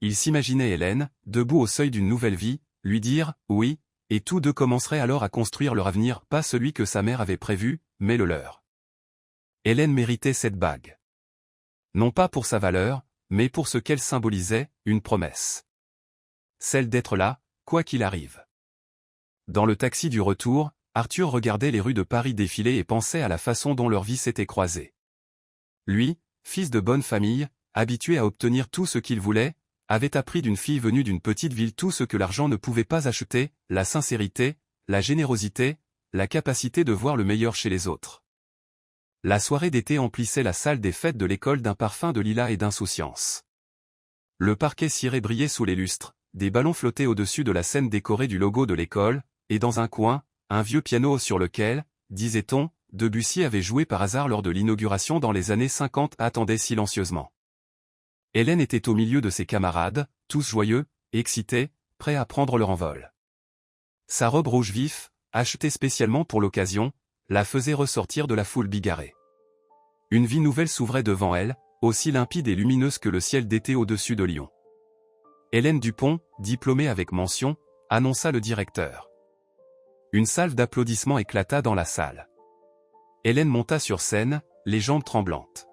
Il s'imaginait Hélène, debout au seuil d'une nouvelle vie, lui dire « oui », et tous deux commenceraient alors à construire leur avenir, pas celui que sa mère avait prévu, mais le leur. Hélène méritait cette bague. Non pas pour sa valeur, mais pour ce qu'elle symbolisait, une promesse. Celle d'être là, quoi qu'il arrive. Dans le taxi du retour, Arthur regardait les rues de Paris défiler et pensait à la façon dont leur vie s'était croisée. Lui, fils de bonne famille, habitué à obtenir tout ce qu'il voulait, avait appris d'une fille venue d'une petite ville tout ce que l'argent ne pouvait pas acheter, la sincérité, la générosité, la capacité de voir le meilleur chez les autres. La soirée d'été emplissait la salle des fêtes de l'école d'un parfum de lilas et d'insouciance. Le parquet ciré brillait sous les lustres, des ballons flottaient au-dessus de la scène décorée du logo de l'école, et dans un coin, un vieux piano sur lequel, disait-on, Debussy avait joué par hasard lors de l'inauguration dans les années 50 attendait silencieusement. Hélène était au milieu de ses camarades, tous joyeux, excités, prêts à prendre leur envol. Sa robe rouge vif, achetée spécialement pour l'occasion, la faisait ressortir de la foule bigarrée. Une vie nouvelle s'ouvrait devant elle, aussi limpide et lumineuse que le ciel d'été au-dessus de Lyon. Hélène Dupont, diplômée avec mention, annonça le directeur. Une salve d'applaudissements éclata dans la salle. Hélène monta sur scène, les jambes tremblantes.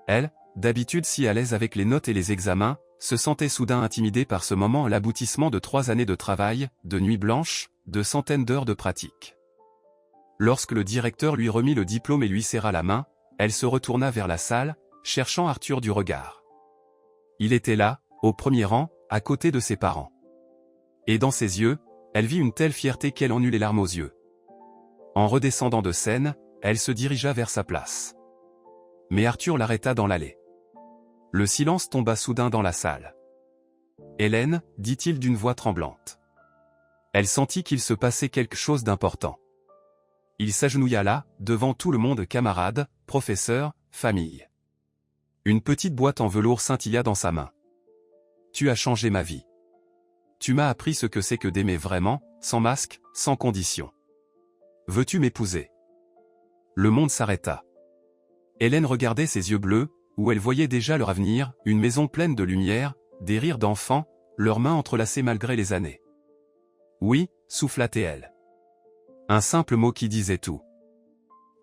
Elle, d'habitude si à l'aise avec les notes et les examens, se sentait soudain intimidée par ce moment, l'aboutissement de 3 années de travail, de nuits blanches, de centaines d'heures de pratique. Lorsque le directeur lui remit le diplôme et lui serra la main, elle se retourna vers la salle, cherchant Arthur du regard. Il était là, au premier rang, à côté de ses parents. Et dans ses yeux, elle vit une telle fierté qu'elle en eut les larmes aux yeux. En redescendant de scène, elle se dirigea vers sa place. Mais Arthur l'arrêta dans l'allée. Le silence tomba soudain dans la salle. « Hélène » dit-il d'une voix tremblante. Elle sentit qu'il se passait quelque chose d'important. Il s'agenouilla là, devant tout le monde, camarades, professeurs, famille. Une petite boîte en velours scintilla dans sa main. « Tu as changé ma vie. Tu m'as appris ce que c'est que d'aimer vraiment, sans masque, sans condition. Veux-tu m'épouser » Le monde s'arrêta. Hélène regardait ses yeux bleus, où elle voyait déjà leur avenir, une maison pleine de lumière, des rires d'enfants, leurs mains entrelacées malgré les années. « Oui » souffla-t-elle. Un simple mot qui disait tout.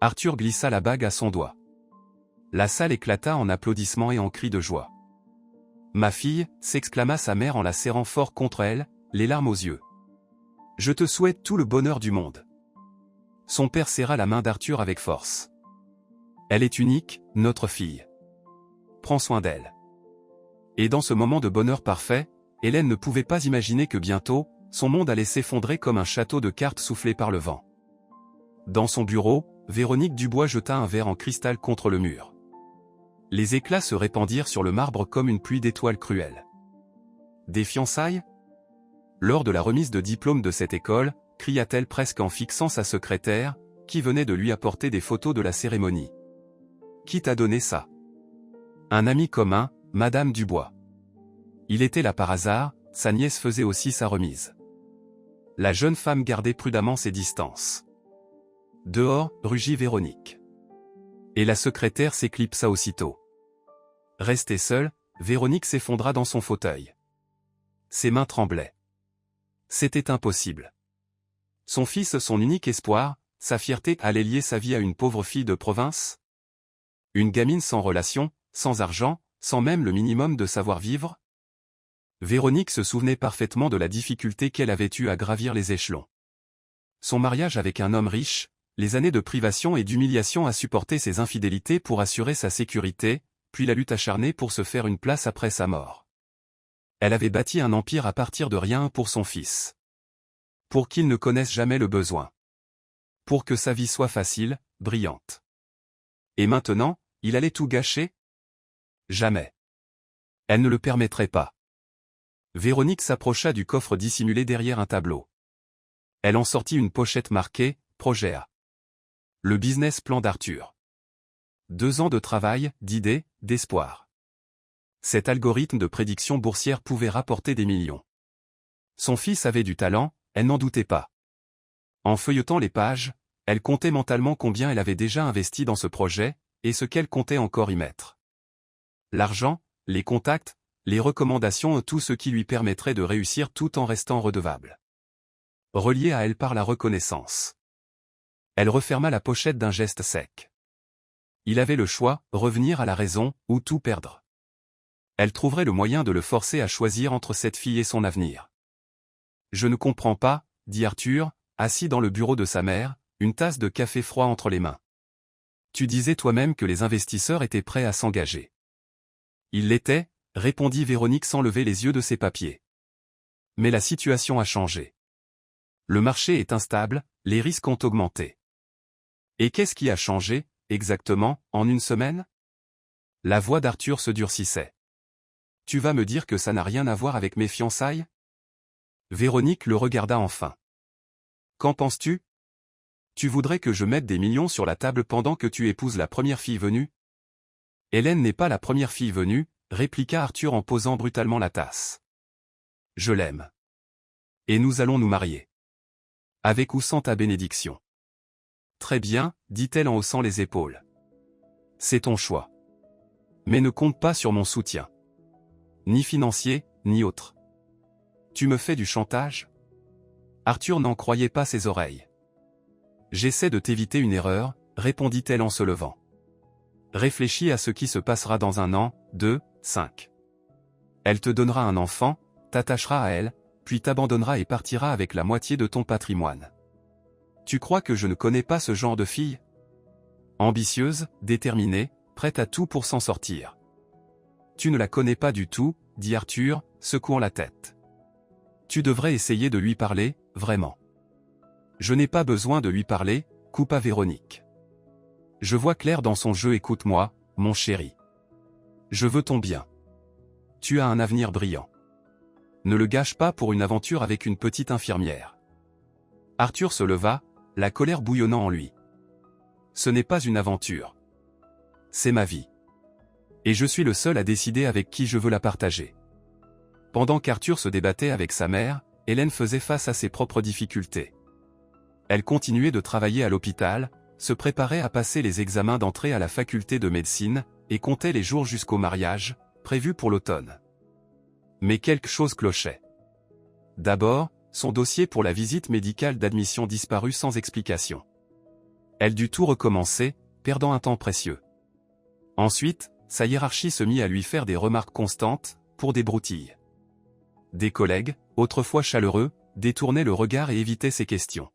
Arthur glissa la bague à son doigt. La salle éclata en applaudissements et en cris de joie. « Ma fille » s'exclama sa mère en la serrant fort contre elle, les larmes aux yeux. « Je te souhaite tout le bonheur du monde. » Son père serra la main d'Arthur avec force. « Elle est unique, notre fille. Prends soin d'elle. » Et dans ce moment de bonheur parfait, Hélène ne pouvait pas imaginer que bientôt, son monde allait s'effondrer comme un château de cartes soufflé par le vent. Dans son bureau, Véronique Dubois jeta un verre en cristal contre le mur. Les éclats se répandirent sur le marbre comme une pluie d'étoiles cruelles. Des fiançailles ? Lors de la remise de diplôme de cette école, cria-t-elle presque en fixant sa secrétaire, qui venait de lui apporter des photos de la cérémonie. « Qui t'a donné ça ? Un ami commun, Madame Dubois. Il était là par hasard, sa nièce faisait aussi sa remise. La jeune femme gardait prudemment ses distances. Dehors, rugit Véronique. Et la secrétaire s'éclipsa aussitôt. Restée seule, Véronique s'effondra dans son fauteuil. Ses mains tremblaient. C'était impossible. Son fils, son unique espoir, sa fierté, allait lier sa vie à une pauvre fille de province? Une gamine sans relation, sans argent, sans même le minimum de savoir-vivre? Véronique se souvenait parfaitement de la difficulté qu'elle avait eue à gravir les échelons. Son mariage avec un homme riche, les années de privation et d'humiliation à supporter ses infidélités pour assurer sa sécurité, puis la lutte acharnée pour se faire une place après sa mort. Elle avait bâti un empire à partir de rien pour son fils. Pour qu'il ne connaisse jamais le besoin. Pour que sa vie soit facile, brillante. Et maintenant, il allait tout gâcher? Jamais. Elle ne le permettrait pas. Véronique s'approcha du coffre dissimulé derrière un tableau. Elle en sortit une pochette marquée « Projet A ». Le business plan d'Arthur. 2 ans de travail, d'idées, d'espoir. Cet algorithme de prédiction boursière pouvait rapporter des millions. Son fils avait du talent, elle n'en doutait pas. En feuilletant les pages, elle comptait mentalement combien elle avait déjà investi dans ce projet, et ce qu'elle comptait encore y mettre. L'argent, les contacts, les recommandations, tout ce qui lui permettrait de réussir tout en restant redevable. Relié à elle par la reconnaissance. Elle referma la pochette d'un geste sec. Il avait le choix, revenir à la raison, ou tout perdre. Elle trouverait le moyen de le forcer à choisir entre cette fille et son avenir. « Je ne comprends pas », dit Arthur, assis dans le bureau de sa mère, une tasse de café froid entre les mains. « Tu disais toi-même que les investisseurs étaient prêts à s'engager. » « Ils l'étaient, » répondit Véronique sans lever les yeux de ses papiers. « Mais la situation a changé. Le marché est instable, les risques ont augmenté. » « Et qu'est-ce qui a changé, exactement, en une semaine ?» La voix d'Arthur se durcissait. « Tu vas me dire que ça n'a rien à voir avec mes fiançailles ?» Véronique le regarda enfin. « Qu'en penses-tu ? Tu voudrais que je mette des millions sur la table pendant que tu épouses la première fille venue ? » « Hélène n'est pas la première fille venue, » répliqua Arthur en posant brutalement la tasse. « Je l'aime. Et nous allons nous marier. Avec ou sans ta bénédiction. » « Très bien, » dit-elle en haussant les épaules. « C'est ton choix. Mais ne compte pas sur mon soutien. Ni financier, ni autre. Tu me fais du chantage ? » Arthur n'en croyait pas ses oreilles. « J'essaie de t'éviter une erreur, » répondit-elle en se levant. « Réfléchis à ce qui se passera dans 1 an, 2, 5. Elle te donnera un enfant, t'attacheras à elle, puis t'abandonnera et partira avec la moitié de ton patrimoine. Tu crois que je ne connais pas ce genre de fille ? Ambitieuse, déterminée, prête à tout pour s'en sortir. Tu ne la connais pas du tout, dit Arthur, secouant la tête. Tu devrais essayer de lui parler, vraiment. Je n'ai pas besoin de lui parler, coupa Véronique. Je vois clair dans son jeu, écoute-moi, mon chéri. Je veux ton bien. Tu as un avenir brillant. Ne le gâche pas pour une aventure avec une petite infirmière. Arthur se leva, la colère bouillonnant en lui. Ce n'est pas une aventure. C'est ma vie. Et je suis le seul à décider avec qui je veux la partager. Pendant qu'Arthur se débattait avec sa mère, Hélène faisait face à ses propres difficultés. Elle continuait de travailler à l'hôpital, se préparait à passer les examens d'entrée à la faculté de médecine, et comptait les jours jusqu'au mariage, prévu pour l'automne. Mais quelque chose clochait. D'abord, son dossier pour la visite médicale d'admission disparut sans explication. Elle dut tout recommencer, perdant un temps précieux. Ensuite, sa hiérarchie se mit à lui faire des remarques constantes, pour des broutilles. Des collègues, autrefois chaleureux, détournaient le regard et évitaient ses questions.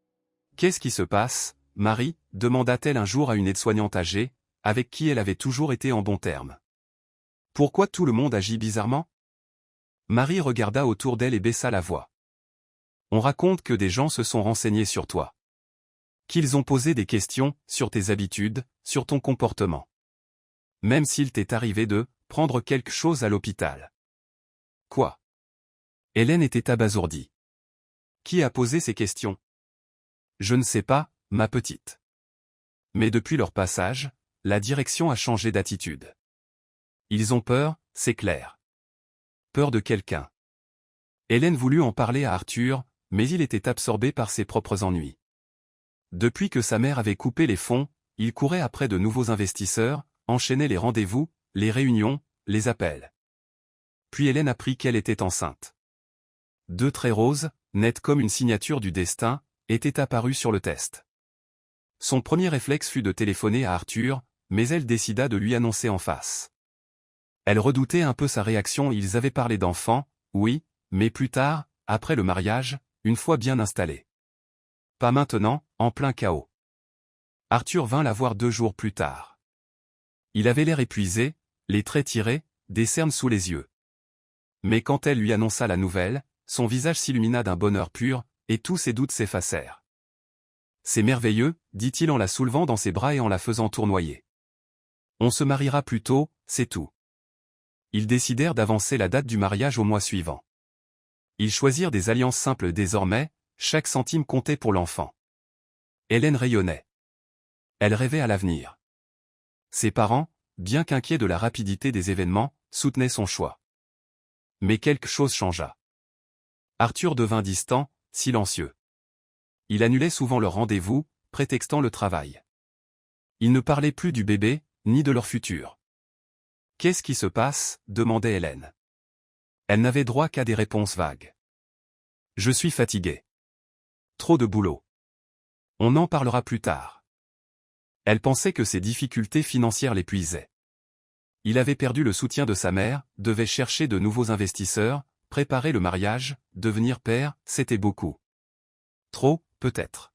« Qu'est-ce qui se passe, Marie ?» demanda-t-elle un jour à une aide-soignante âgée, avec qui elle avait toujours été en bons termes. « Pourquoi tout le monde agit bizarrement ?» Marie regarda autour d'elle et baissa la voix. « On raconte que des gens se sont renseignés sur toi. Qu'ils ont posé des questions, sur tes habitudes, sur ton comportement. Même s'il t'est arrivé de prendre quelque chose à l'hôpital. » Quoi ? Hélène était abasourdie. Qui a posé ces questions ? Je ne sais pas, ma petite. Mais depuis leur passage, la direction a changé d'attitude. Ils ont peur, c'est clair. Peur de quelqu'un. Hélène voulut en parler à Arthur, mais il était absorbé par ses propres ennuis. Depuis que sa mère avait coupé les fonds, il courait après de nouveaux investisseurs, enchaînait les rendez-vous, les réunions, les appels. Puis Hélène apprit qu'elle était enceinte. 2 traits roses, nets comme une signature du destin, étaient apparus sur le test. Son premier réflexe fut de téléphoner à Arthur, mais elle décida de lui annoncer en face. Elle redoutait un peu sa réaction. Ils avaient parlé d'enfants, oui, mais plus tard, après le mariage, une fois bien installé. Pas maintenant, en plein chaos. Arthur vint la voir 2 jours plus tard. Il avait l'air épuisé, les traits tirés, des cernes sous les yeux. Mais quand elle lui annonça la nouvelle, son visage s'illumina d'un bonheur pur, et tous ses doutes s'effacèrent. C'est merveilleux, dit-il en la soulevant dans ses bras et en la faisant tournoyer. On se mariera plus tôt, c'est tout. Ils décidèrent d'avancer la date du mariage au mois suivant. Ils choisirent des alliances simples désormais, chaque centime comptait pour l'enfant. Hélène rayonnait. Elle rêvait à l'avenir. Ses parents, bien qu'inquiets de la rapidité des événements, soutenaient son choix. Mais quelque chose changea. Arthur devint distant, silencieux. Il annulait souvent leurs rendez-vous, prétextant le travail. Il ne parlait plus du bébé, ni de leur futur. « Qu'est-ce qui se passe » demandait Hélène. Elle n'avait droit qu'à des réponses vagues. « Je suis fatiguée. Trop de boulot. On en parlera plus tard. » Elle pensait que ses difficultés financières l'épuisaient. Il avait perdu le soutien de sa mère, devait chercher de nouveaux investisseurs, préparer le mariage, devenir père, c'était beaucoup. Trop, peut-être.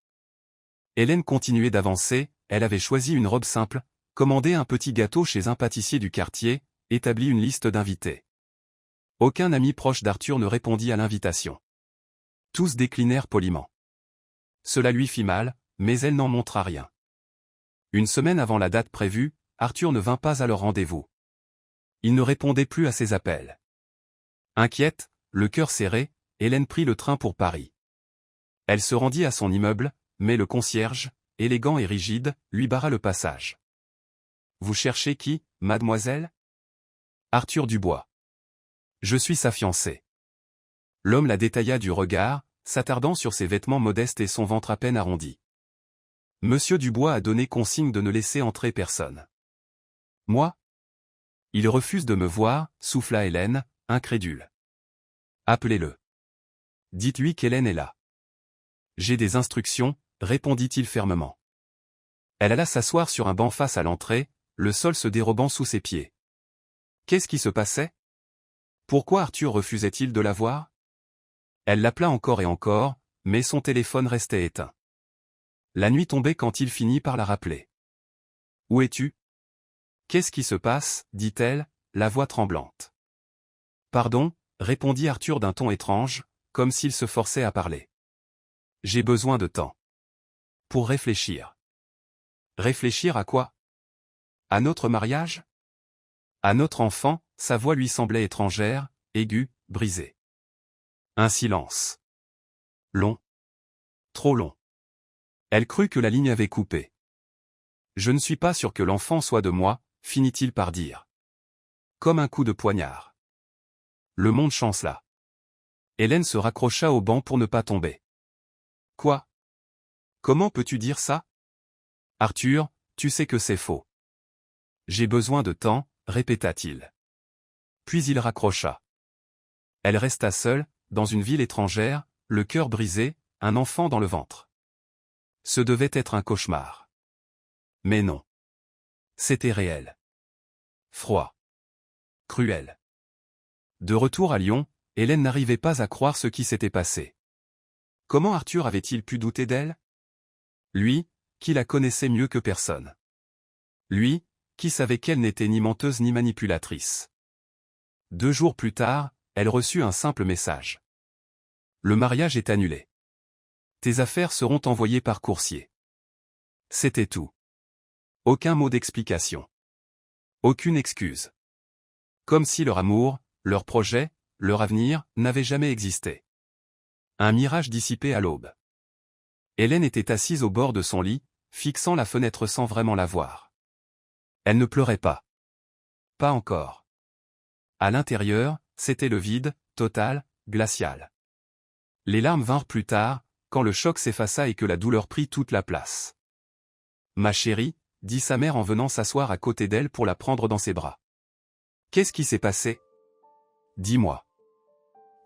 Hélène continuait d'avancer, elle avait choisi une robe simple, commandé un petit gâteau chez un pâtissier du quartier, établi une liste d'invités. Aucun ami proche d'Arthur ne répondit à l'invitation. Tous déclinèrent poliment. Cela lui fit mal, mais elle n'en montra rien. Une semaine avant la date prévue, Arthur ne vint pas à leur rendez-vous. Il ne répondait plus à ses appels. Inquiète, le cœur serré, Hélène prit le train pour Paris. Elle se rendit à son immeuble, mais le concierge, élégant et rigide, lui barra le passage. « Vous cherchez qui, mademoiselle ?»« Arthur Dubois. Je suis sa fiancée. » L'homme la détailla du regard, s'attardant sur ses vêtements modestes et son ventre à peine arrondi. « Monsieur Dubois a donné consigne de ne laisser entrer personne. »« Moi ? Il refuse de me voir, » souffla Hélène, incrédule. « Appelez-le. Dites-lui qu'Hélène est là. »« J'ai des instructions, » répondit-il fermement. Elle alla s'asseoir sur un banc face à l'entrée, le sol se dérobant sous ses pieds. Qu'est-ce qui se passait? Pourquoi Arthur refusait-il de la voir? Elle l'appela encore et encore, mais son téléphone restait éteint. La nuit tombait quand il finit par la rappeler. « Où es-tu? Qu'est-ce qui se passe » dit-elle, la voix tremblante. « Pardon » répondit Arthur d'un ton étrange, comme s'il se forçait à parler. « J'ai besoin de temps. Pour réfléchir. » Réfléchir à quoi? À notre mariage? À notre enfant? Sa voix lui semblait étrangère, aiguë, brisée. Un silence. Long. Trop long. Elle crut que la ligne avait coupé. Je ne suis pas sûr que l'enfant soit de moi, finit-il par dire. Comme un coup de poignard. Le monde chancela. Hélène se raccrocha au banc pour ne pas tomber. Quoi? Comment peux-tu dire ça? Arthur, tu sais que c'est faux. J'ai besoin de temps, répéta-t-il. Puis il raccrocha. Elle resta seule, dans une ville étrangère, le cœur brisé, un enfant dans le ventre. Ce devait être un cauchemar. Mais non. C'était réel. Froid. Cruel. De retour à Lyon, Hélène n'arrivait pas à croire ce qui s'était passé. Comment Arthur avait-il pu douter d'elle? Lui, qui la connaissait mieux que personne. Lui, qui savait qu'elle n'était ni menteuse ni manipulatrice. 2 jours plus tard, elle reçut un simple message. Le mariage est annulé. Tes affaires seront envoyées par coursier. C'était tout. Aucun mot d'explication. Aucune excuse. Comme si leur amour, leur projet, leur avenir, n'avaient jamais existé. Un mirage dissipé à l'aube. Hélène était assise au bord de son lit, fixant la fenêtre sans vraiment la voir. Elle ne pleurait pas. Pas encore. À l'intérieur, c'était le vide, total, glacial. Les larmes vinrent plus tard, quand le choc s'effaça et que la douleur prit toute la place. « Ma chérie », dit sa mère en venant s'asseoir à côté d'elle pour la prendre dans ses bras. « Qu'est-ce qui s'est passé ? Dis-moi. »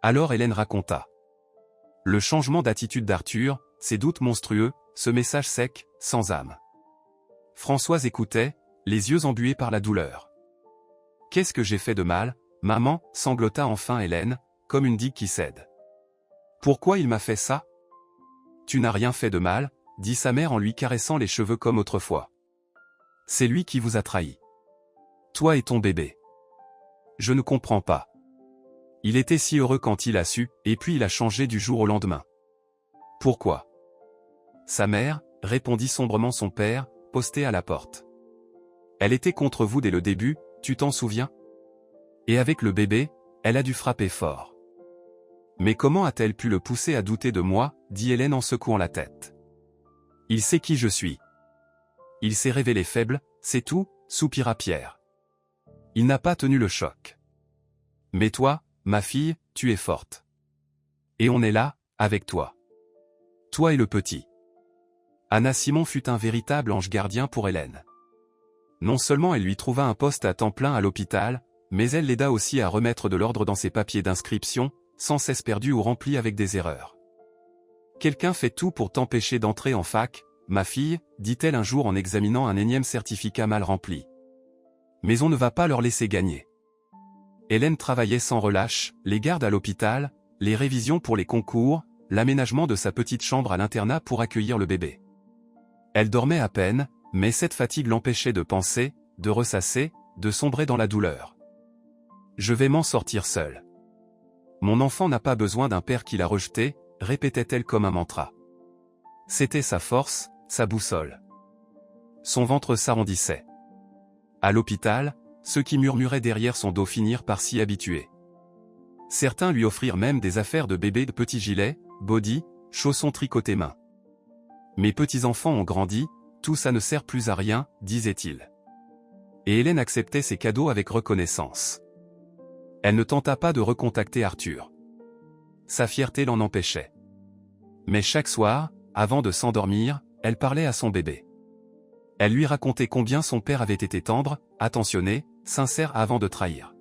Alors Hélène raconta. Le changement d'attitude d'Arthur, ses doutes monstrueux, ce message sec, sans âme. Françoise écoutait, les yeux embués par la douleur. « Qu'est-ce que j'ai fait de mal, maman ?» sanglota enfin Hélène, comme une digue qui cède. « Pourquoi il m'a fait ça ? » « Tu n'as rien fait de mal, » dit sa mère en lui caressant les cheveux comme autrefois. « C'est lui qui vous a trahi. Toi et ton bébé. Je ne comprends pas. Il était si heureux quand il a su, et puis il a changé du jour au lendemain. Pourquoi ? » Sa mère, répondit sombrement son père, posté à la porte. « Elle était contre vous dès le début, tu t'en souviens ? Et avec le bébé, elle a dû frapper fort. Mais comment a-t-elle pu le pousser à douter de moi ?» dit Hélène en secouant la tête. « Il sait qui je suis. Il s'est révélé faible, c'est tout, » soupira Pierre. « Il n'a pas tenu le choc. Mais toi, ma fille, tu es forte. Et on est là, avec toi. Toi et le petit. » Anna Simon fut un véritable ange gardien pour Hélène. Non seulement elle lui trouva un poste à temps plein à l'hôpital, mais elle l'aida aussi à remettre de l'ordre dans ses papiers d'inscription, sans cesse perdus ou remplis avec des erreurs. « Quelqu'un fait tout pour t'empêcher d'entrer en fac, ma fille, » dit-elle un jour en examinant un énième certificat mal rempli. « Mais on ne va pas leur laisser gagner. » Hélène travaillait sans relâche, les gardes à l'hôpital, les révisions pour les concours, l'aménagement de sa petite chambre à l'internat pour accueillir le bébé. Elle dormait à peine, mais cette fatigue l'empêchait de penser, de ressasser, de sombrer dans la douleur. « Je vais m'en sortir seule. Mon enfant n'a pas besoin d'un père qui l'a rejeté, » répétait-elle comme un mantra. C'était sa force, sa boussole. Son ventre s'arrondissait. À l'hôpital, ceux qui murmuraient derrière son dos finirent par s'y habituer. Certains lui offrirent même des affaires de bébé, de petits gilets, body, chaussons tricotés main. « Mes petits-enfants ont grandi, tout ça ne sert plus à rien, » disait-il. Et Hélène acceptait ces cadeaux avec reconnaissance. Elle ne tenta pas de recontacter Arthur. Sa fierté l'en empêchait. Mais chaque soir, avant de s'endormir, elle parlait à son bébé. Elle lui racontait combien son père avait été tendre, attentionné, sincère avant de trahir.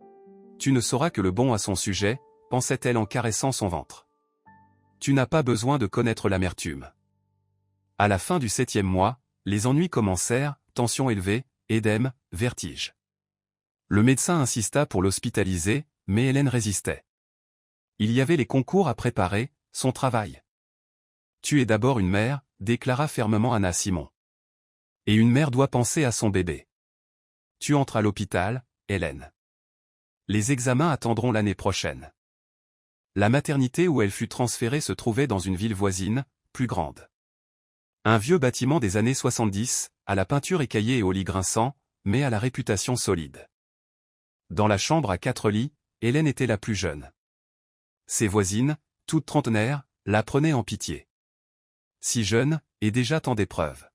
« Tu ne sauras que le bon à son sujet, » pensait-elle en caressant son ventre. « Tu n'as pas besoin de connaître l'amertume. » À la fin du 7e mois, les ennuis commencèrent, tension élevée, édème, vertige. Le médecin insista pour l'hospitaliser, mais Hélène résistait. Il y avait les concours à préparer, son travail. « Tu es d'abord une mère », déclara fermement Anna Simon. « Et une mère doit penser à son bébé. Tu entres à l'hôpital, Hélène. Les examens attendront l'année prochaine. » La maternité où elle fut transférée se trouvait dans une ville voisine, plus grande. Un vieux bâtiment des années 70, à la peinture écaillée et au lit grinçant, mais à la réputation solide. Dans la chambre à 4 lits, Hélène était la plus jeune. Ses voisines, toutes trentenaires, la prenaient en pitié. Si jeune, et déjà tant d'épreuves.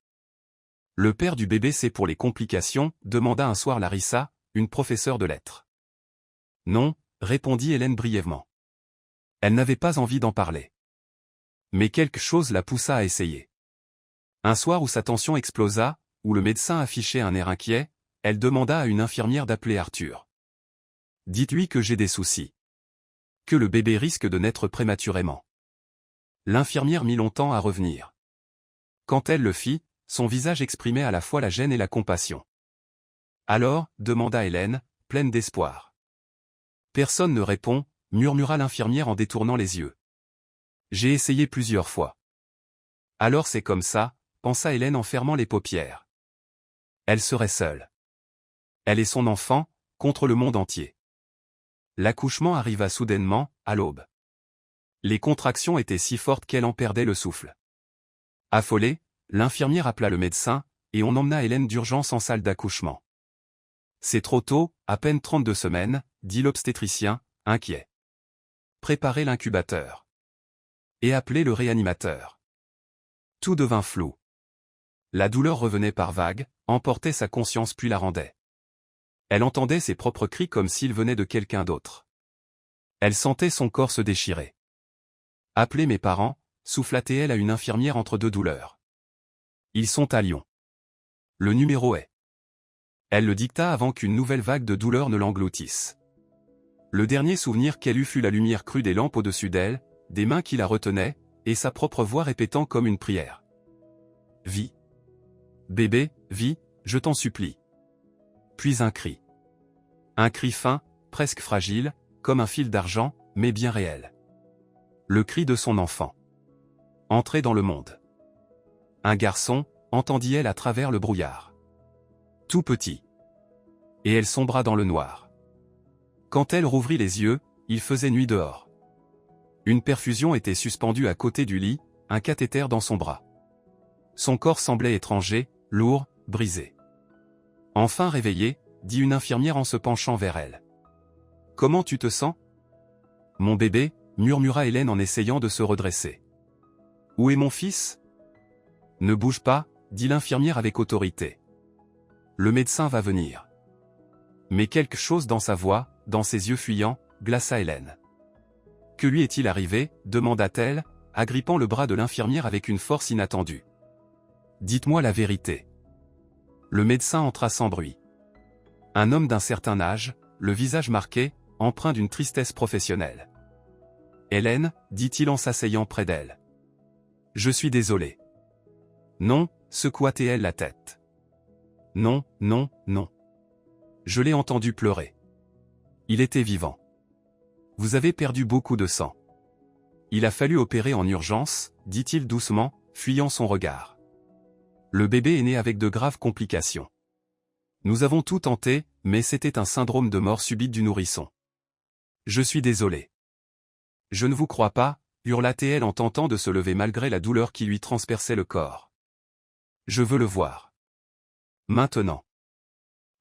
« Le père du bébé c'est pour les complications ?» demanda un soir Larissa, une professeure de lettres. « Non », répondit Hélène brièvement. Elle n'avait pas envie d'en parler. Mais quelque chose la poussa à essayer. Un soir où sa tension explosa, où le médecin affichait un air inquiet, elle demanda à une infirmière d'appeler Arthur. « Dites-lui que j'ai des soucis. Que le bébé risque de naître prématurément. » L'infirmière mit longtemps à revenir. Quand elle le fit, son visage exprimait à la fois la gêne et la compassion. « Alors ?» demanda Hélène, pleine d'espoir. « Personne ne répond » murmura l'infirmière en détournant les yeux. « J'ai essayé plusieurs fois. » « Alors c'est comme ça » pensa Hélène en fermant les paupières. Elle serait seule. Elle et son enfant, contre le monde entier. L'accouchement arriva soudainement, à l'aube. Les contractions étaient si fortes qu'elle en perdait le souffle. Affolée, l'infirmière appela le médecin, et on emmena Hélène d'urgence en salle d'accouchement. « C'est trop tôt, à peine 32 semaines, » dit l'obstétricien, inquiet. « Préparez l'incubateur. Et appelez le réanimateur. » Tout devint flou. La douleur revenait par vagues, emportait sa conscience puis la rendait. Elle entendait ses propres cris comme s'ils venaient de quelqu'un d'autre. Elle sentait son corps se déchirer. « Appelez mes parents », souffla-t-elle à une infirmière entre deux douleurs. « Ils sont à Lyon. Le numéro est… » Elle le dicta avant qu'une nouvelle vague de douleur ne l'engloutisse. Le dernier souvenir qu'elle eut fut la lumière crue des lampes au-dessus d'elle, des mains qui la retenaient, et sa propre voix répétant comme une prière. « Vis. Bébé, vis, je t'en supplie. » Puis un cri. Un cri fin, presque fragile, comme un fil d'argent, mais bien réel. Le cri de son enfant. Entré dans le monde. Un garçon, entendit-elle à travers le brouillard. Tout petit. Et elle sombra dans le noir. Quand elle rouvrit les yeux, il faisait nuit dehors. Une perfusion était suspendue à côté du lit, un cathéter dans son bras. Son corps semblait étranger, lourd, brisé. Enfin réveillée, dit une infirmière en se penchant vers elle. « Comment tu te sens ?»« Mon bébé » murmura Hélène en essayant de se redresser. « Où est mon fils ?»« Ne bouge pas » dit l'infirmière avec autorité. « Le médecin va venir. » Mais quelque chose dans sa voix, dans ses yeux fuyants, glaça Hélène. « Que lui est-il arrivé ?» demanda-t-elle, agrippant le bras de l'infirmière avec une force inattendue. « Dites-moi la vérité. » Le médecin entra sans bruit. Un homme d'un certain âge, le visage marqué, empreint d'une tristesse professionnelle. « Hélène, dit-il en s'asseyant près d'elle. Je suis désolé. »« Non » secoua-t-elle la tête. « Non, non, non. Je l'ai entendu pleurer. Il était vivant. Vous avez perdu beaucoup de sang. Il a fallu opérer en urgence, dit-il doucement, fuyant son regard. Le bébé est né avec de graves complications. Nous avons tout tenté, mais c'était un syndrome de mort subite du nourrisson. Je suis désolé. Je ne vous crois pas, hurla-t-elle en tentant de se lever malgré la douleur qui lui transperçait le corps. Je veux le voir. Maintenant.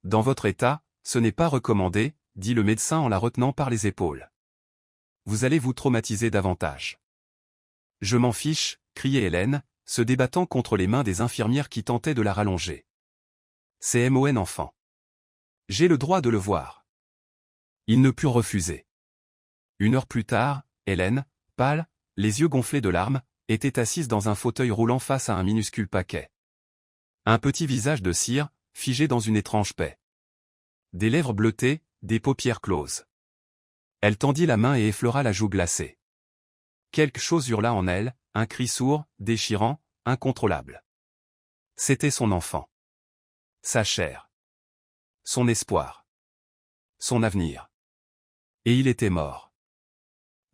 Dans votre état, ce n'est pas recommandé, dit le médecin en la retenant par les épaules. Vous allez vous traumatiser davantage. Je m'en fiche, criait Hélène, se débattant contre les mains des infirmières qui tentaient de la rallonger. C'est mon enfant. J'ai le droit de le voir. Il ne put refuser. 1 heure plus tard, Hélène, pâle, les yeux gonflés de larmes, était assise dans un fauteuil roulant face à un minuscule paquet. Un petit visage de cire, figé dans une étrange paix. Des lèvres bleutées, des paupières closes. Elle tendit la main et effleura la joue glacée. Quelque chose hurla en elle, un cri sourd, déchirant, incontrôlable. C'était son enfant. Sa chair. Son espoir. Son avenir. Et il était mort.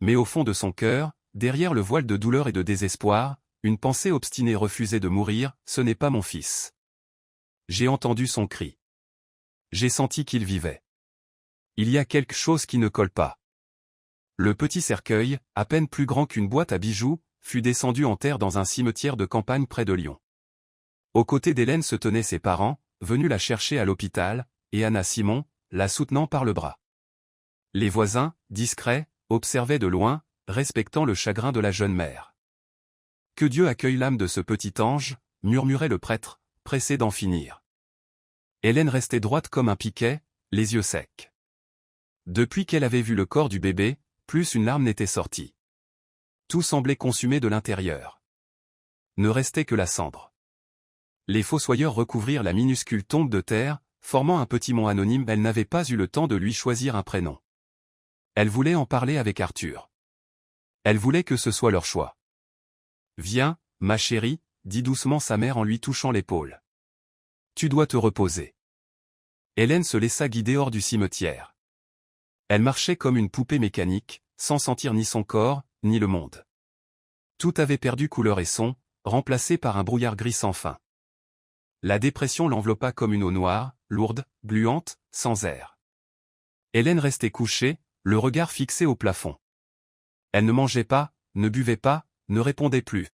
Mais au fond de son cœur, derrière le voile de douleur et de désespoir, une pensée obstinée refusait de mourir, ce n'est pas mon fils. J'ai entendu son cri. J'ai senti qu'il vivait. Il y a quelque chose qui ne colle pas. Le petit cercueil, à peine plus grand qu'une boîte à bijoux, fut descendu en terre dans un cimetière de campagne près de Lyon. Aux côtés d'Hélène se tenaient ses parents, venus la chercher à l'hôpital, et Anna Simon, la soutenant par le bras. Les voisins, discrets, observaient de loin, respectant le chagrin de la jeune mère. « Que Dieu accueille l'âme de ce petit ange », murmurait le prêtre, pressé d'en finir. Hélène restait droite comme un piquet, les yeux secs. Depuis qu'elle avait vu le corps du bébé, plus une larme n'était sortie. Tout semblait consumé de l'intérieur. Ne restait que la cendre. Les fossoyeurs recouvrirent la minuscule tombe de terre, formant un petit mont anonyme. Elle n'avait pas eu le temps de lui choisir un prénom. Elle voulait en parler avec Arthur. Elle voulait que ce soit leur choix. « Viens, ma chérie », dit doucement sa mère en lui touchant l'épaule. « Tu dois te reposer. » Hélène se laissa guider hors du cimetière. Elle marchait comme une poupée mécanique, sans sentir ni son corps, ni le monde. Tout avait perdu couleur et son, remplacé par un brouillard gris sans fin. La dépression l'enveloppa comme une eau noire, lourde, gluante, sans air. Hélène restait couchée, le regard fixé au plafond. Elle ne mangeait pas, ne buvait pas, ne répondait plus.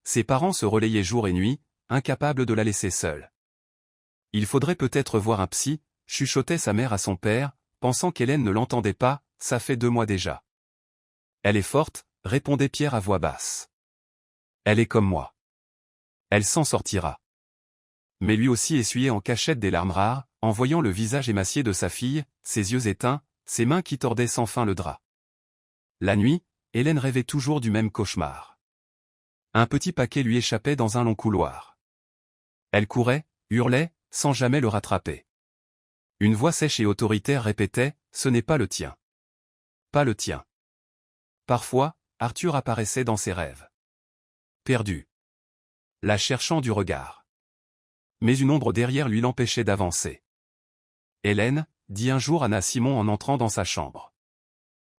Ses parents se relayaient jour et nuit, incapables de la laisser seule. « Il faudrait peut-être voir un psy », chuchotait sa mère à son père, pensant qu'Hélène ne l'entendait pas, « ça fait 2 mois déjà. »« Elle est forte », répondait Pierre à voix basse. « Elle est comme moi. Elle s'en sortira. » mais lui aussi essuyait en cachette des larmes rares, en voyant le visage émacié de sa fille, ses yeux éteints, ses mains qui tordaient sans fin le drap. La nuit, Hélène rêvait toujours du même cauchemar. Un petit paquet lui échappait dans un long couloir. Elle courait, hurlait, sans jamais le rattraper. Une voix sèche et autoritaire répétait « Ce n'est pas le tien. Pas le tien. » Parfois, Arthur apparaissait dans ses rêves. Perdu. La cherchant du regard. Mais une ombre derrière lui l'empêchait d'avancer. « Hélène » dit un jour Anna Simon en entrant dans sa chambre.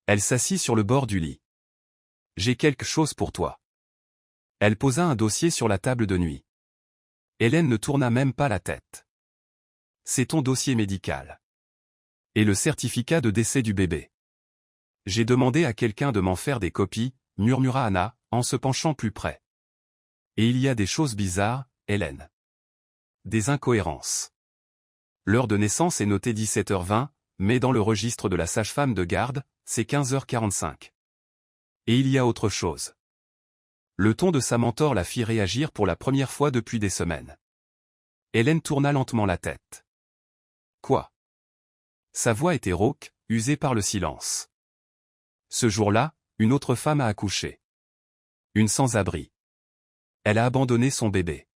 Elle s'assit sur le bord du lit. « J'ai quelque chose pour toi. » Elle posa un dossier sur la table de nuit. Hélène ne tourna même pas la tête. « C'est ton dossier médical. Et le certificat de décès du bébé. J'ai demandé à quelqu'un de m'en faire des copies, » murmura Anna, en se penchant plus près. « Et il y a des choses bizarres, Hélène. Des incohérences. L'heure de naissance est notée 17h20, mais dans le registre de la sage-femme de garde, c'est 15h45. Et il y a autre chose. » Le ton de sa mentor la fit réagir pour la première fois depuis des semaines. Hélène tourna lentement la tête. Quoi? Sa voix était rauque, usée par le silence. Ce jour-là, une autre femme a accouché. Une sans-abri. Elle a abandonné son bébé.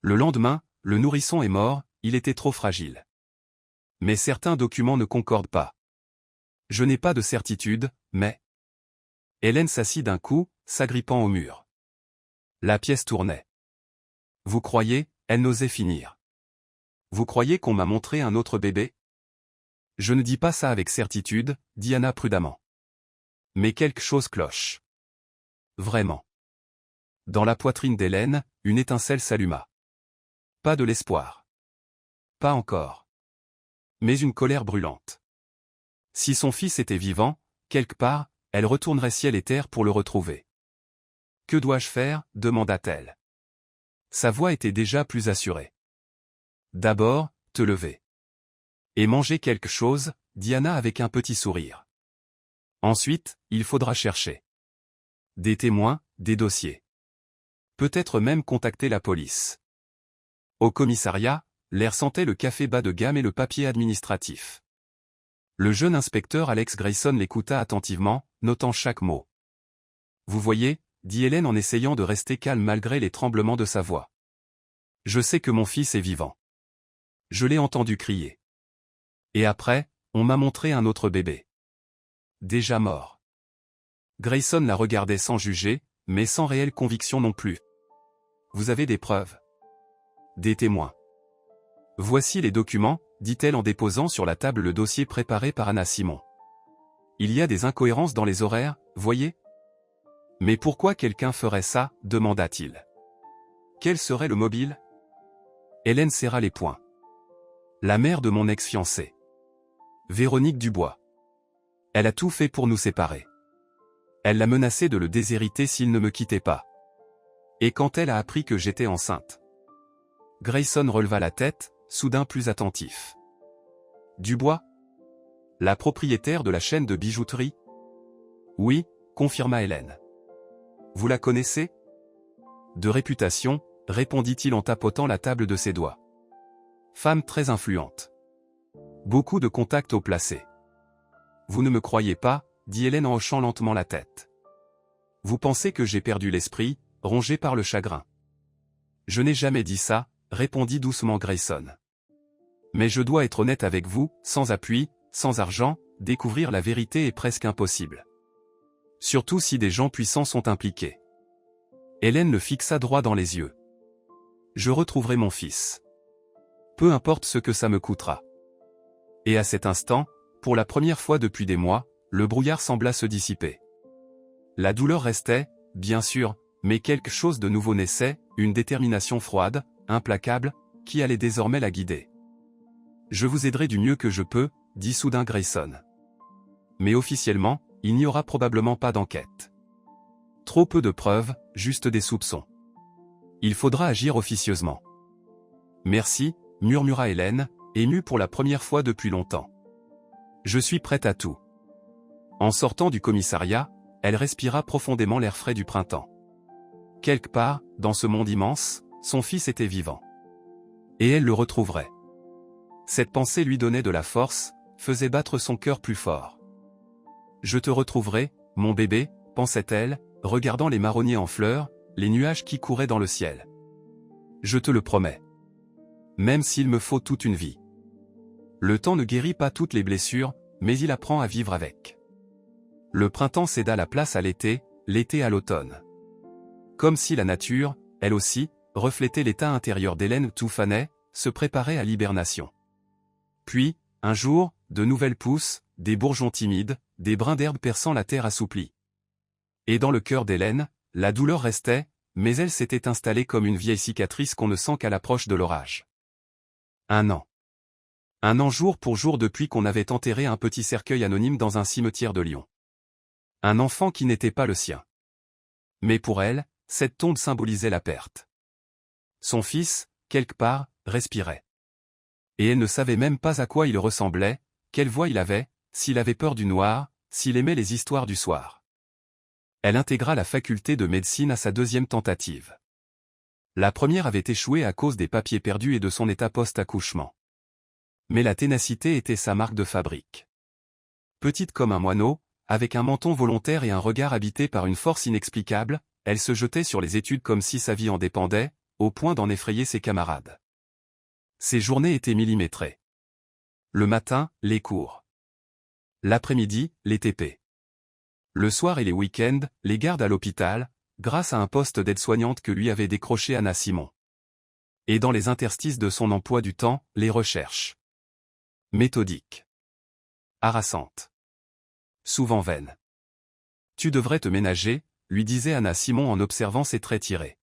Le lendemain, le nourrisson est mort, il était trop fragile. Mais certains documents ne concordent pas. Je n'ai pas de certitude, mais... Hélène s'assit d'un coup, s'agrippant au mur. La pièce tournait. Vous croyez, elle n'osait finir. Vous croyez qu'on m'a montré un autre bébé? Je ne dis pas ça avec certitude, dit Anna prudemment. Mais quelque chose cloche. Vraiment. Dans la poitrine d'Hélène, une étincelle s'alluma. Pas de l'espoir. Pas encore. Mais une colère brûlante. Si son fils était vivant, quelque part, elle retournerait ciel et terre pour le retrouver. Que dois-je faire? Demanda-t-elle. Sa voix était déjà plus assurée. D'abord, te lever. Et manger quelque chose, dit Anna avec un petit sourire. Ensuite, il faudra chercher. Des témoins, des dossiers. Peut-être même contacter la police. Au commissariat, l'air sentait le café bas de gamme et le papier administratif. Le jeune inspecteur Alex Grayson l'écouta attentivement, notant chaque mot. Vous voyez, dit Hélène en essayant de rester calme malgré les tremblements de sa voix. Je sais que mon fils est vivant. Je l'ai entendu crier. Et après, on m'a montré un autre bébé. Déjà mort. Grayson la regardait sans juger, mais sans réelle conviction non plus. Vous avez des preuves? Des témoins. Voici les documents, dit-elle en déposant sur la table le dossier préparé par Anna Simon. Il y a des incohérences dans les horaires, voyez? Mais pourquoi quelqu'un ferait ça? Demanda-t-il. Quel serait le mobile? Hélène serra les poings. La mère de mon ex-fiancé. Véronique Dubois. Elle a tout fait pour nous séparer. Elle l'a menacé de le déshériter s'il ne me quittait pas. Et quand elle a appris que j'étais enceinte. Grayson releva la tête, soudain plus attentif. Dubois? La propriétaire de la chaîne de bijouterie? Oui, confirma Hélène. Vous la connaissez? De réputation, répondit-il en tapotant la table de ses doigts. Femme très influente. Beaucoup de contacts haut placés. Vous ne me croyez pas, dit Hélène en hochant lentement la tête. Vous pensez que j'ai perdu l'esprit, rongé par le chagrin. Je n'ai jamais dit ça, répondit doucement Grayson. Mais je dois être honnête avec vous, sans appui, sans argent, découvrir la vérité est presque impossible. Surtout si des gens puissants sont impliqués. Hélène le fixa droit dans les yeux. Je retrouverai mon fils. Peu importe ce que ça me coûtera. Et à cet instant, pour la première fois depuis des mois, le brouillard sembla se dissiper. La douleur restait, bien sûr, mais quelque chose de nouveau naissait, une détermination froide, implacable, qui allait désormais la guider. Je vous aiderai du mieux que je peux, dit soudain Grayson. Mais officiellement, il n'y aura probablement pas d'enquête. Trop peu de preuves, juste des soupçons. Il faudra agir officieusement. Merci, murmura Hélène, émue pour la première fois depuis longtemps. Je suis prête à tout. En sortant du commissariat, elle respira profondément l'air frais du printemps. Quelque part, dans ce monde immense, son fils était vivant. Et elle le retrouverait. Cette pensée lui donnait de la force, faisait battre son cœur plus fort. Je te retrouverai, mon bébé, pensait-elle, regardant les marronniers en fleurs, les nuages qui couraient dans le ciel. Je te le promets. Même s'il me faut toute une vie. Le temps ne guérit pas toutes les blessures, mais il apprend à vivre avec. Le printemps céda la place à l'été, l'été à l'automne. Comme si la nature, elle aussi, reflétait l'état intérieur d'Hélène tout fanait, se préparait à l'hibernation. Puis, un jour, de nouvelles pousses, des bourgeons timides, des brins d'herbe perçant la terre assouplie. Et dans le cœur d'Hélène, la douleur restait, mais elle s'était installée comme une vieille cicatrice qu'on ne sent qu'à l'approche de l'orage. 1 an. 1 an jour pour jour depuis qu'on avait enterré un petit cercueil anonyme dans un cimetière de Lyon. Un enfant qui n'était pas le sien. Mais pour elle, cette tombe symbolisait la perte. Son fils, quelque part, respirait. Et elle ne savait même pas à quoi il ressemblait, quelle voix il avait, s'il avait peur du noir, s'il aimait les histoires du soir. Elle intégra la faculté de médecine à sa deuxième tentative. La première avait échoué à cause des papiers perdus et de son état post-accouchement. Mais la ténacité était sa marque de fabrique. Petite comme un moineau, avec un menton volontaire et un regard habité par une force inexplicable, elle se jetait sur les études comme si sa vie en dépendait, au point d'en effrayer ses camarades. Ses journées étaient millimétrées. Le matin, les cours. L'après-midi, les TP. Le soir et les week-ends, les gardes à l'hôpital, grâce à un poste d'aide-soignante que lui avait décroché Anna Simon. Et dans les interstices de son emploi du temps, les recherches. Méthodiques. Harassantes. Souvent vaines. Tu devrais te ménager, lui disait Anna Simon en observant ses traits tirés.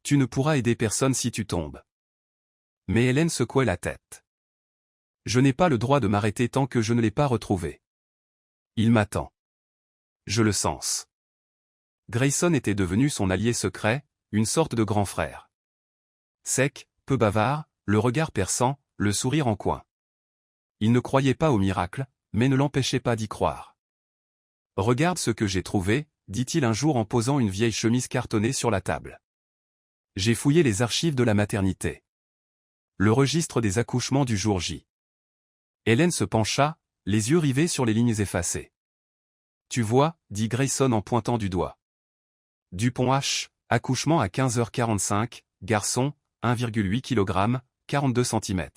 Tu ne pourras aider personne si tu tombes. Mais Hélène secouait la tête. Je n'ai pas le droit de m'arrêter tant que je ne l'ai pas retrouvé. Il m'attend. Je le sens. Grayson était devenu son allié secret, une sorte de grand frère. Sec, peu bavard, le regard perçant, le sourire en coin. Il ne croyait pas au miracle, mais ne l'empêchait pas d'y croire. Regarde ce que j'ai trouvé, dit-il un jour en posant une vieille chemise cartonnée sur la table. J'ai fouillé les archives de la maternité. Le registre des accouchements du jour J. Hélène se pencha, les yeux rivés sur les lignes effacées. Tu vois, dit Grayson en pointant du doigt. Dupont H, accouchement à 15h45, garçon, 1,8 kg, 42 cm.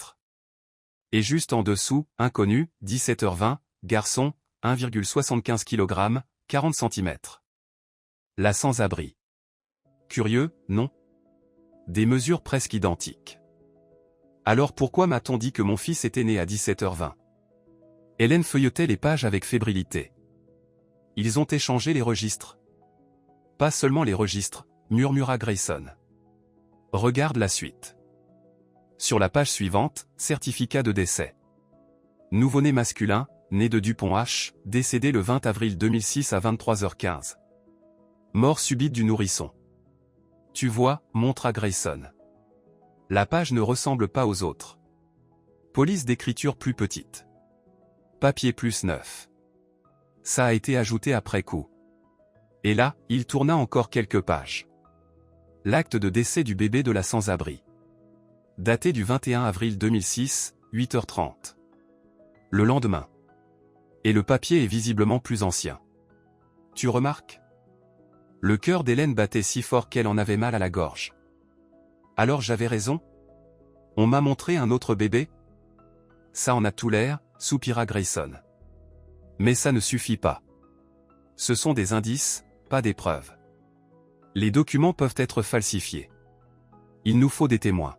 Et juste en dessous, inconnu, 17h20, garçon, 1,75 kg, 40 cm. La sans-abri. Curieux, non? Des mesures presque identiques. Alors pourquoi m'a-t-on dit que mon fils était né à 17h20? Hélène feuilletait les pages avec fébrilité. Ils ont échangé les registres. Pas seulement les registres, murmura Grayson. Regarde la suite. Sur la page suivante, certificat de décès. Nouveau-né masculin, né de Dupont H, décédé le 20 avril 2006 à 23h15. Mort subite du nourrisson. Tu vois, montra Grayson. La page ne ressemble pas aux autres. Police d'écriture plus petite. Papier plus neuf. Ça a été ajouté après coup. Et là, il tourna encore quelques pages. L'acte de décès du bébé de la sans-abri. Daté du 21 avril 2006, 8h30. Le lendemain. Et le papier est visiblement plus ancien. Tu remarques? Le cœur d'Hélène battait si fort qu'elle en avait mal à la gorge. Alors j'avais raison? On m'a montré un autre bébé? Ça en a tout l'air, soupira Grayson. Mais ça ne suffit pas. Ce sont des indices, pas des preuves. Les documents peuvent être falsifiés. Il nous faut des témoins.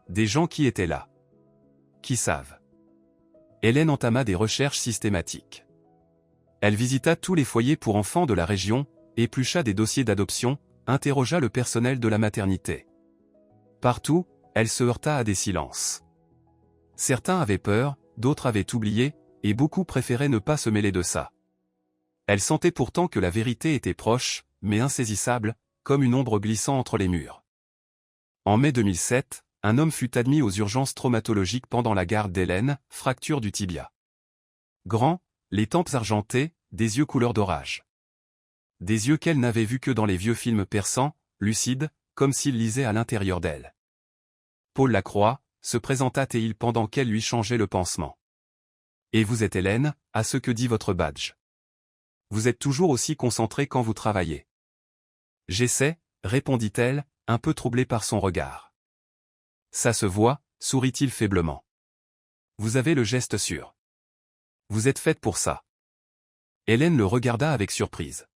Des gens qui étaient là. Qui savent. Hélène entama des recherches systématiques. Elle visita tous les foyers pour enfants de la région, éplucha des dossiers d'adoption, interrogea le personnel de la maternité. Partout, elle se heurta à des silences. Certains avaient peur, d'autres avaient oublié, et beaucoup préféraient ne pas se mêler de ça. Elle sentait pourtant que la vérité était proche, mais insaisissable, comme une ombre glissant entre les murs. En mai 2007, un homme fut admis aux urgences traumatologiques pendant la garde d'Hélène, fracture du tibia. Grand, les tempes argentées, des yeux couleur d'orage. Des yeux qu'elle n'avait vus que dans les vieux films perçants, lucides, comme s'ils lisaient à l'intérieur d'elle. Paul Lacroix, se présenta-t-il pendant qu'elle lui changeait le pansement. Et vous êtes Hélène, à ce que dit votre badge. Vous êtes toujours aussi concentrée quand vous travaillez. J'essaie, répondit-elle, un peu troublée par son regard. Ça se voit, sourit-il faiblement. Vous avez le geste sûr. Vous êtes faite pour ça. Hélène le regarda avec surprise.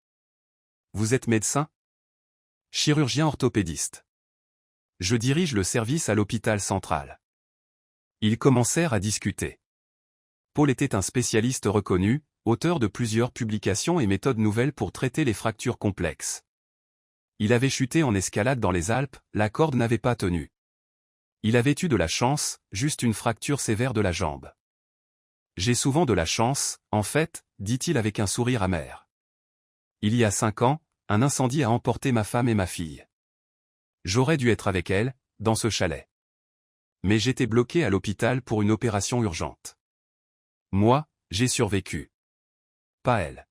Vous êtes médecin? Chirurgien orthopédiste. Je dirige le service à l'hôpital central. Ils commencèrent à discuter. Paul était un spécialiste reconnu, auteur de plusieurs publications et méthodes nouvelles pour traiter les fractures complexes. Il avait chuté en escalade dans les Alpes, la corde n'avait pas tenu. Il avait eu de la chance, juste une fracture sévère de la jambe. J'ai souvent de la chance, en fait, dit-il avec un sourire amer. Il y a 5 ans, un incendie a emporté ma femme et ma fille. J'aurais dû être avec elle, dans ce chalet. Mais j'étais bloqué à l'hôpital pour une opération urgente. Moi, j'ai survécu. Pas elle.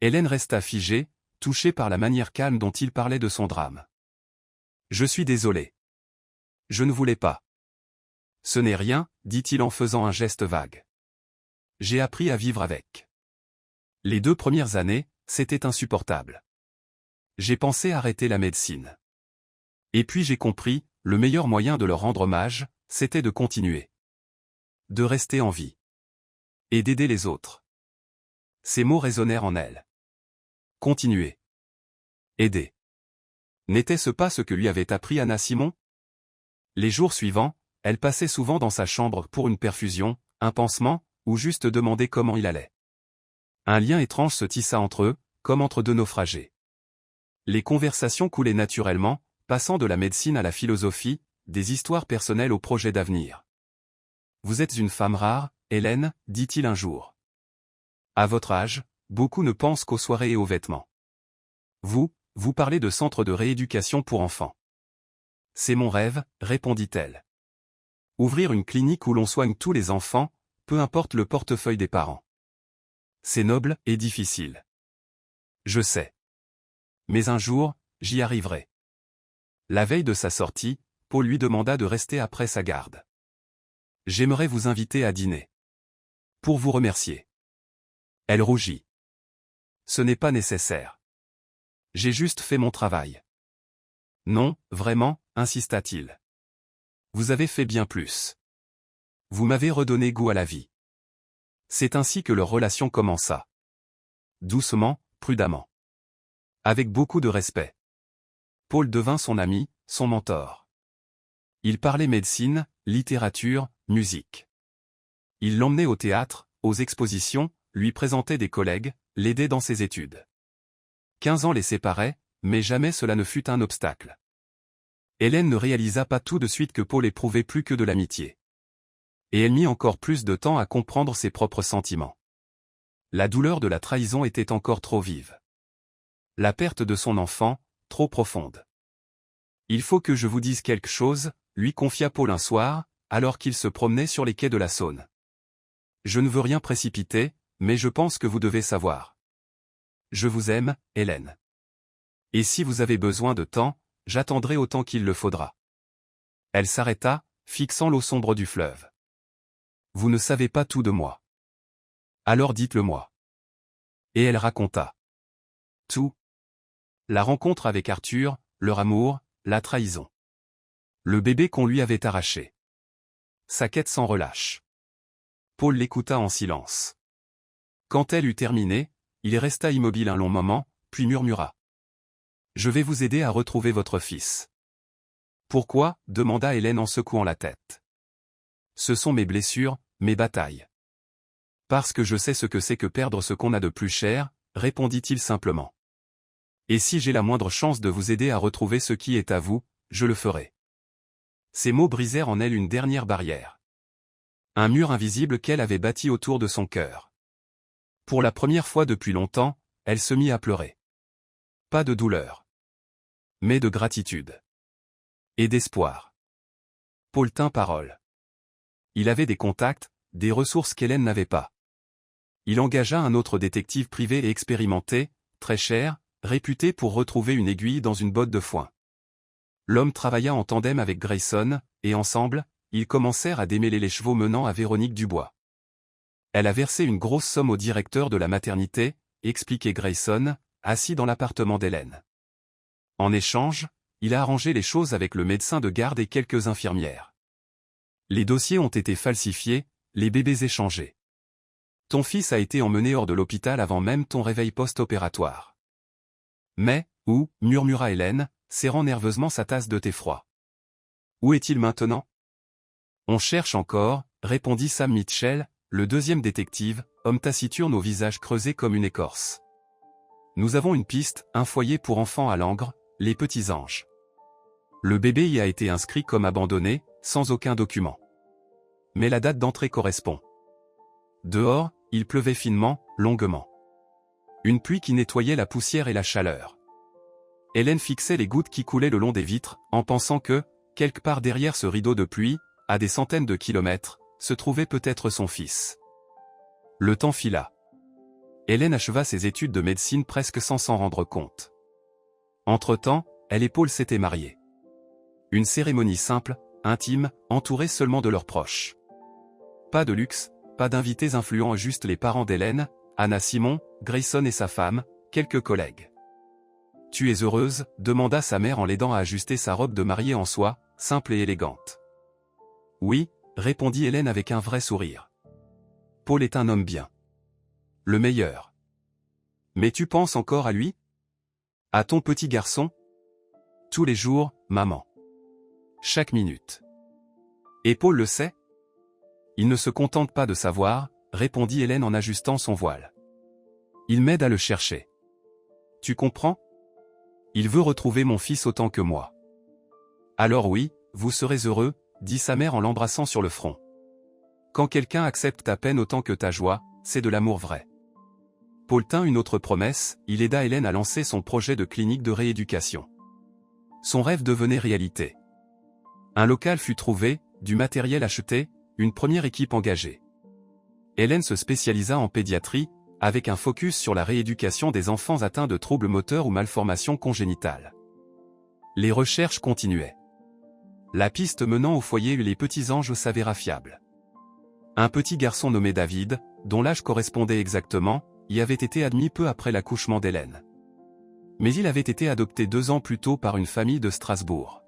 Hélène resta figée, touchée par la manière calme dont il parlait de son drame. Je suis désolé. Je ne voulais pas. Ce n'est rien, dit-il en faisant un geste vague. J'ai appris à vivre avec. Les 2 premières années, c'était insupportable. J'ai pensé arrêter la médecine. Et puis j'ai compris, le meilleur moyen de leur rendre hommage, c'était de continuer. De rester en vie. Et d'aider les autres. Ces mots résonnèrent en elle. Continuer. Aider. N'était-ce pas ce que lui avait appris Anna Simon? Les jours suivants, elle passait souvent dans sa chambre pour une perfusion, un pansement, ou juste demander comment il allait. Un lien étrange se tissa entre eux, comme entre 2 naufragés. Les conversations coulaient naturellement, passant de la médecine à la philosophie, des histoires personnelles aux projets d'avenir. Vous êtes une femme rare, Hélène, dit-il un jour. À votre âge, beaucoup ne pensent qu'aux soirées et aux vêtements. Vous parlez de centre de rééducation pour enfants. C'est mon rêve, répondit-elle. Ouvrir une clinique où l'on soigne tous les enfants, peu importe le portefeuille des parents. C'est noble et difficile. Je sais. Mais un jour, j'y arriverai. La veille de sa sortie, Paul lui demanda de rester après sa garde. J'aimerais vous inviter à dîner. Pour vous remercier. Elle rougit. Ce n'est pas nécessaire. J'ai juste fait mon travail. Non, vraiment, insista-t-il. Vous avez fait bien plus. Vous m'avez redonné goût à la vie. C'est ainsi que leur relation commença. Doucement, prudemment. Avec beaucoup de respect. Paul devint son ami, son mentor. Il parlait médecine, littérature, musique. Il l'emmenait au théâtre, aux expositions, lui présentait des collègues, l'aidait dans ses études. 15 ans les séparaient, mais jamais cela ne fut un obstacle. Hélène ne réalisa pas tout de suite que Paul éprouvait plus que de l'amitié. Et elle mit encore plus de temps à comprendre ses propres sentiments. La douleur de la trahison était encore trop vive. La perte de son enfant, trop profonde. Il faut que je vous dise quelque chose, lui confia Paul un soir, alors qu'il se promenait sur les quais de la Saône. Je ne veux rien précipiter, mais je pense que vous devez savoir. Je vous aime, Hélène. Et si vous avez besoin de temps, j'attendrai autant qu'il le faudra. Elle s'arrêta, fixant l'eau sombre du fleuve. Vous ne savez pas tout de moi. Alors dites-le-moi. Et elle raconta. Tout. La rencontre avec Arthur, leur amour, la trahison. Le bébé qu'on lui avait arraché. Sa quête sans relâche. Paul l'écouta en silence. Quand elle eut terminé, il resta immobile un long moment, puis murmura. Je vais vous aider à retrouver votre fils. Pourquoi? Demanda Hélène en secouant la tête. Ce sont mes blessures, mes batailles. Parce que je sais ce que c'est que perdre ce qu'on a de plus cher, répondit-il simplement. Et si j'ai la moindre chance de vous aider à retrouver ce qui est à vous, je le ferai. Ces mots brisèrent en elle une dernière barrière. Un mur invisible qu'elle avait bâti autour de son cœur. Pour la première fois depuis longtemps, elle se mit à pleurer. Pas de douleur. Mais de gratitude. Et d'espoir. Paul tint parole. Il avait des contacts, des ressources qu'Hélène n'avait pas. Il engagea un autre détective privé et expérimenté, très cher, réputé pour retrouver une aiguille dans une botte de foin. L'homme travailla en tandem avec Grayson, et ensemble, ils commencèrent à démêler les chevaux menant à Véronique Dubois. Elle a versé une grosse somme au directeur de la maternité, expliquait Grayson, assis dans l'appartement d'Hélène. En échange, il a arrangé les choses avec le médecin de garde et quelques infirmières. Les dossiers ont été falsifiés, les bébés échangés. Ton fils a été emmené hors de l'hôpital avant même ton réveil post-opératoire. Mais, où, murmura Hélène, serrant nerveusement sa tasse de thé froid. Où est-il maintenant? On cherche encore, répondit Sam Mitchell, le deuxième détective, homme taciturne au visage creusé comme une écorce. Nous avons une piste, un foyer pour enfants à Langres, les Petits Anges. Le bébé y a été inscrit comme abandonné, sans aucun document. Mais la date d'entrée correspond. Dehors, il pleuvait finement, longuement. Une pluie qui nettoyait la poussière et la chaleur. Hélène fixait les gouttes qui coulaient le long des vitres, en pensant que, quelque part derrière ce rideau de pluie, à des centaines de kilomètres, se trouvait peut-être son fils. Le temps fila. Hélène acheva ses études de médecine presque sans s'en rendre compte. Entre-temps, elle et Paul s'étaient mariés. Une cérémonie simple, intime, entourée seulement de leurs proches. Pas de luxe, pas d'invités influents, juste les parents d'Hélène, Anna Simon, Grayson et sa femme, quelques collègues. « Tu es heureuse ?» demanda sa mère en l'aidant à ajuster sa robe de mariée en soie, simple et élégante. « Oui », répondit Hélène avec un vrai sourire. « Paul est un homme bien. Le meilleur. Mais tu penses encore à lui? À ton petit garçon? Tous les jours, maman. Chaque minute. Et Paul le sait? Il ne se contente pas de savoir, répondit Hélène en ajustant son voile. Il m'aide à le chercher. Tu comprends? Il veut retrouver mon fils autant que moi. Alors oui, vous serez heureux, dit sa mère en l'embrassant sur le front. Quand quelqu'un accepte ta peine autant que ta joie, c'est de l'amour vrai. Paul tint une autre promesse, il aida Hélène à lancer son projet de clinique de rééducation. Son rêve devenait réalité. Un local fut trouvé, du matériel acheté, une première équipe engagée. Hélène se spécialisa en pédiatrie, avec un focus sur la rééducation des enfants atteints de troubles moteurs ou malformations congénitales. Les recherches continuaient. La piste menant au foyer Les Petits Anges s'avéra fiable. Un petit garçon nommé David, dont l'âge correspondait exactement, y avait été admis peu après l'accouchement d'Hélène. Mais il avait été adopté 2 ans plus tôt par une famille de Strasbourg.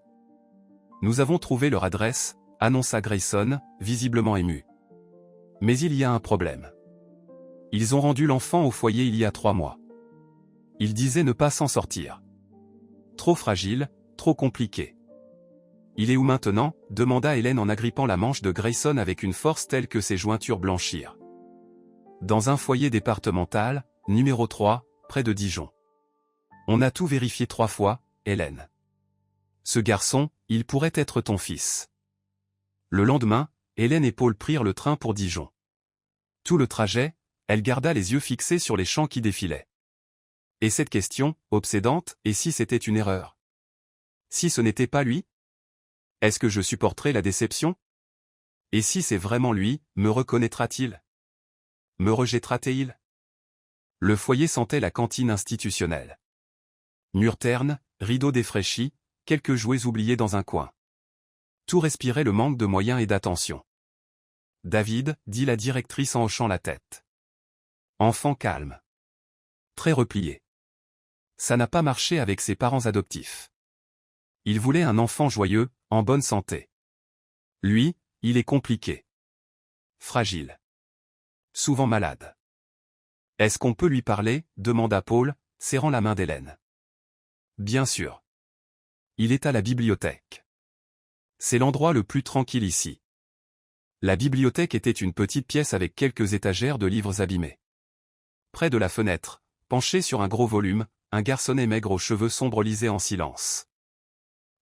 Nous avons trouvé leur adresse, annonça Grayson, visiblement ému. Mais il y a un problème. Ils ont rendu l'enfant au foyer il y a 3 mois. Ils disaient ne pas s'en sortir. Trop fragile, trop compliqué. Il est où maintenant? Demanda Hélène en agrippant la manche de Grayson avec une force telle que ses jointures blanchirent. Dans un foyer départemental, numéro 3, près de Dijon. On a tout vérifié 3 fois, Hélène. Ce garçon, il pourrait être ton fils. Le lendemain, Hélène et Paul prirent le train pour Dijon. Tout le trajet, elle garda les yeux fixés sur les champs qui défilaient. Et cette question, obsédante, et si c'était une erreur? Si ce n'était pas lui? Est-ce que je supporterais la déception? Et si c'est vraiment lui, me reconnaîtra-t-il? Me rejettera-t-il? Le foyer sentait la cantine institutionnelle. Murs ternes, rideaux défraîchis, quelques jouets oubliés dans un coin. Tout respirait le manque de moyens et d'attention. David, dit la directrice en hochant la tête. Enfant calme. Très replié. Ça n'a pas marché avec ses parents adoptifs. Il voulait un enfant joyeux, en bonne santé. Lui, il est compliqué. Fragile. Souvent malade. Est-ce qu'on peut lui parler? Demanda Paul, serrant la main d'Hélène. Bien sûr. Il est à la bibliothèque. C'est l'endroit le plus tranquille ici. La bibliothèque était une petite pièce avec quelques étagères de livres abîmés. Près de la fenêtre, penché sur un gros volume, un garçonnet maigre aux cheveux sombres lisait en silence.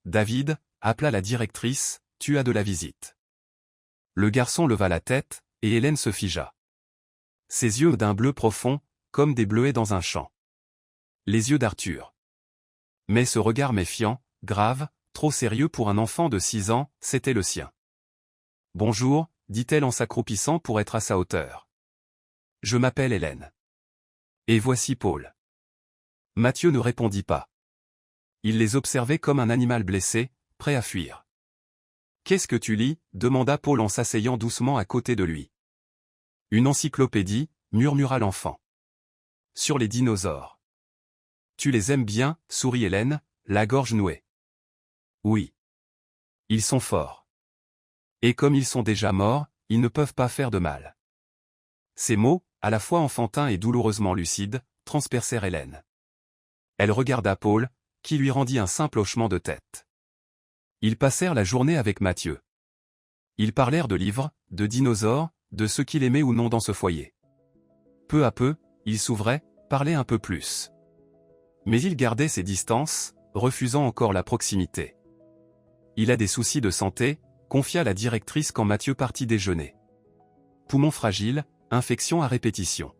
David, appela la directrice, tu as de la visite. Le garçon leva la tête, et Hélène se figea. Ses yeux d'un bleu profond, comme des bleuets dans un champ. Les yeux d'Arthur. Mais ce regard méfiant, grave, trop sérieux pour un enfant de 6 ans, c'était le sien. Bonjour, dit-elle en s'accroupissant pour être à sa hauteur. Je m'appelle Hélène. Et voici Paul. Mathieu ne répondit pas. Il les observait comme un animal blessé, prêt à fuir. Qu'est-ce que tu lis ? Demanda Paul en s'asseyant doucement à côté de lui. Une encyclopédie, murmura l'enfant. Sur les dinosaures. Tu les aimes bien, sourit Hélène, la gorge nouée. Oui. Ils sont forts. Et comme ils sont déjà morts, ils ne peuvent pas faire de mal. Ces mots, à la fois enfantins et douloureusement lucides, transpercèrent Hélène. Elle regarda Paul, qui lui rendit un simple hochement de tête. Ils passèrent la journée avec Mathieu. Ils parlèrent de livres, de dinosaures, de ce qu'il aimait ou non dans ce foyer. Peu à peu, il s'ouvrait, parlait un peu plus. Mais il gardait ses distances, refusant encore la proximité. Il a des soucis de santé, confia la directrice quand Mathieu partit déjeuner. Poumons fragiles, infections à répétition.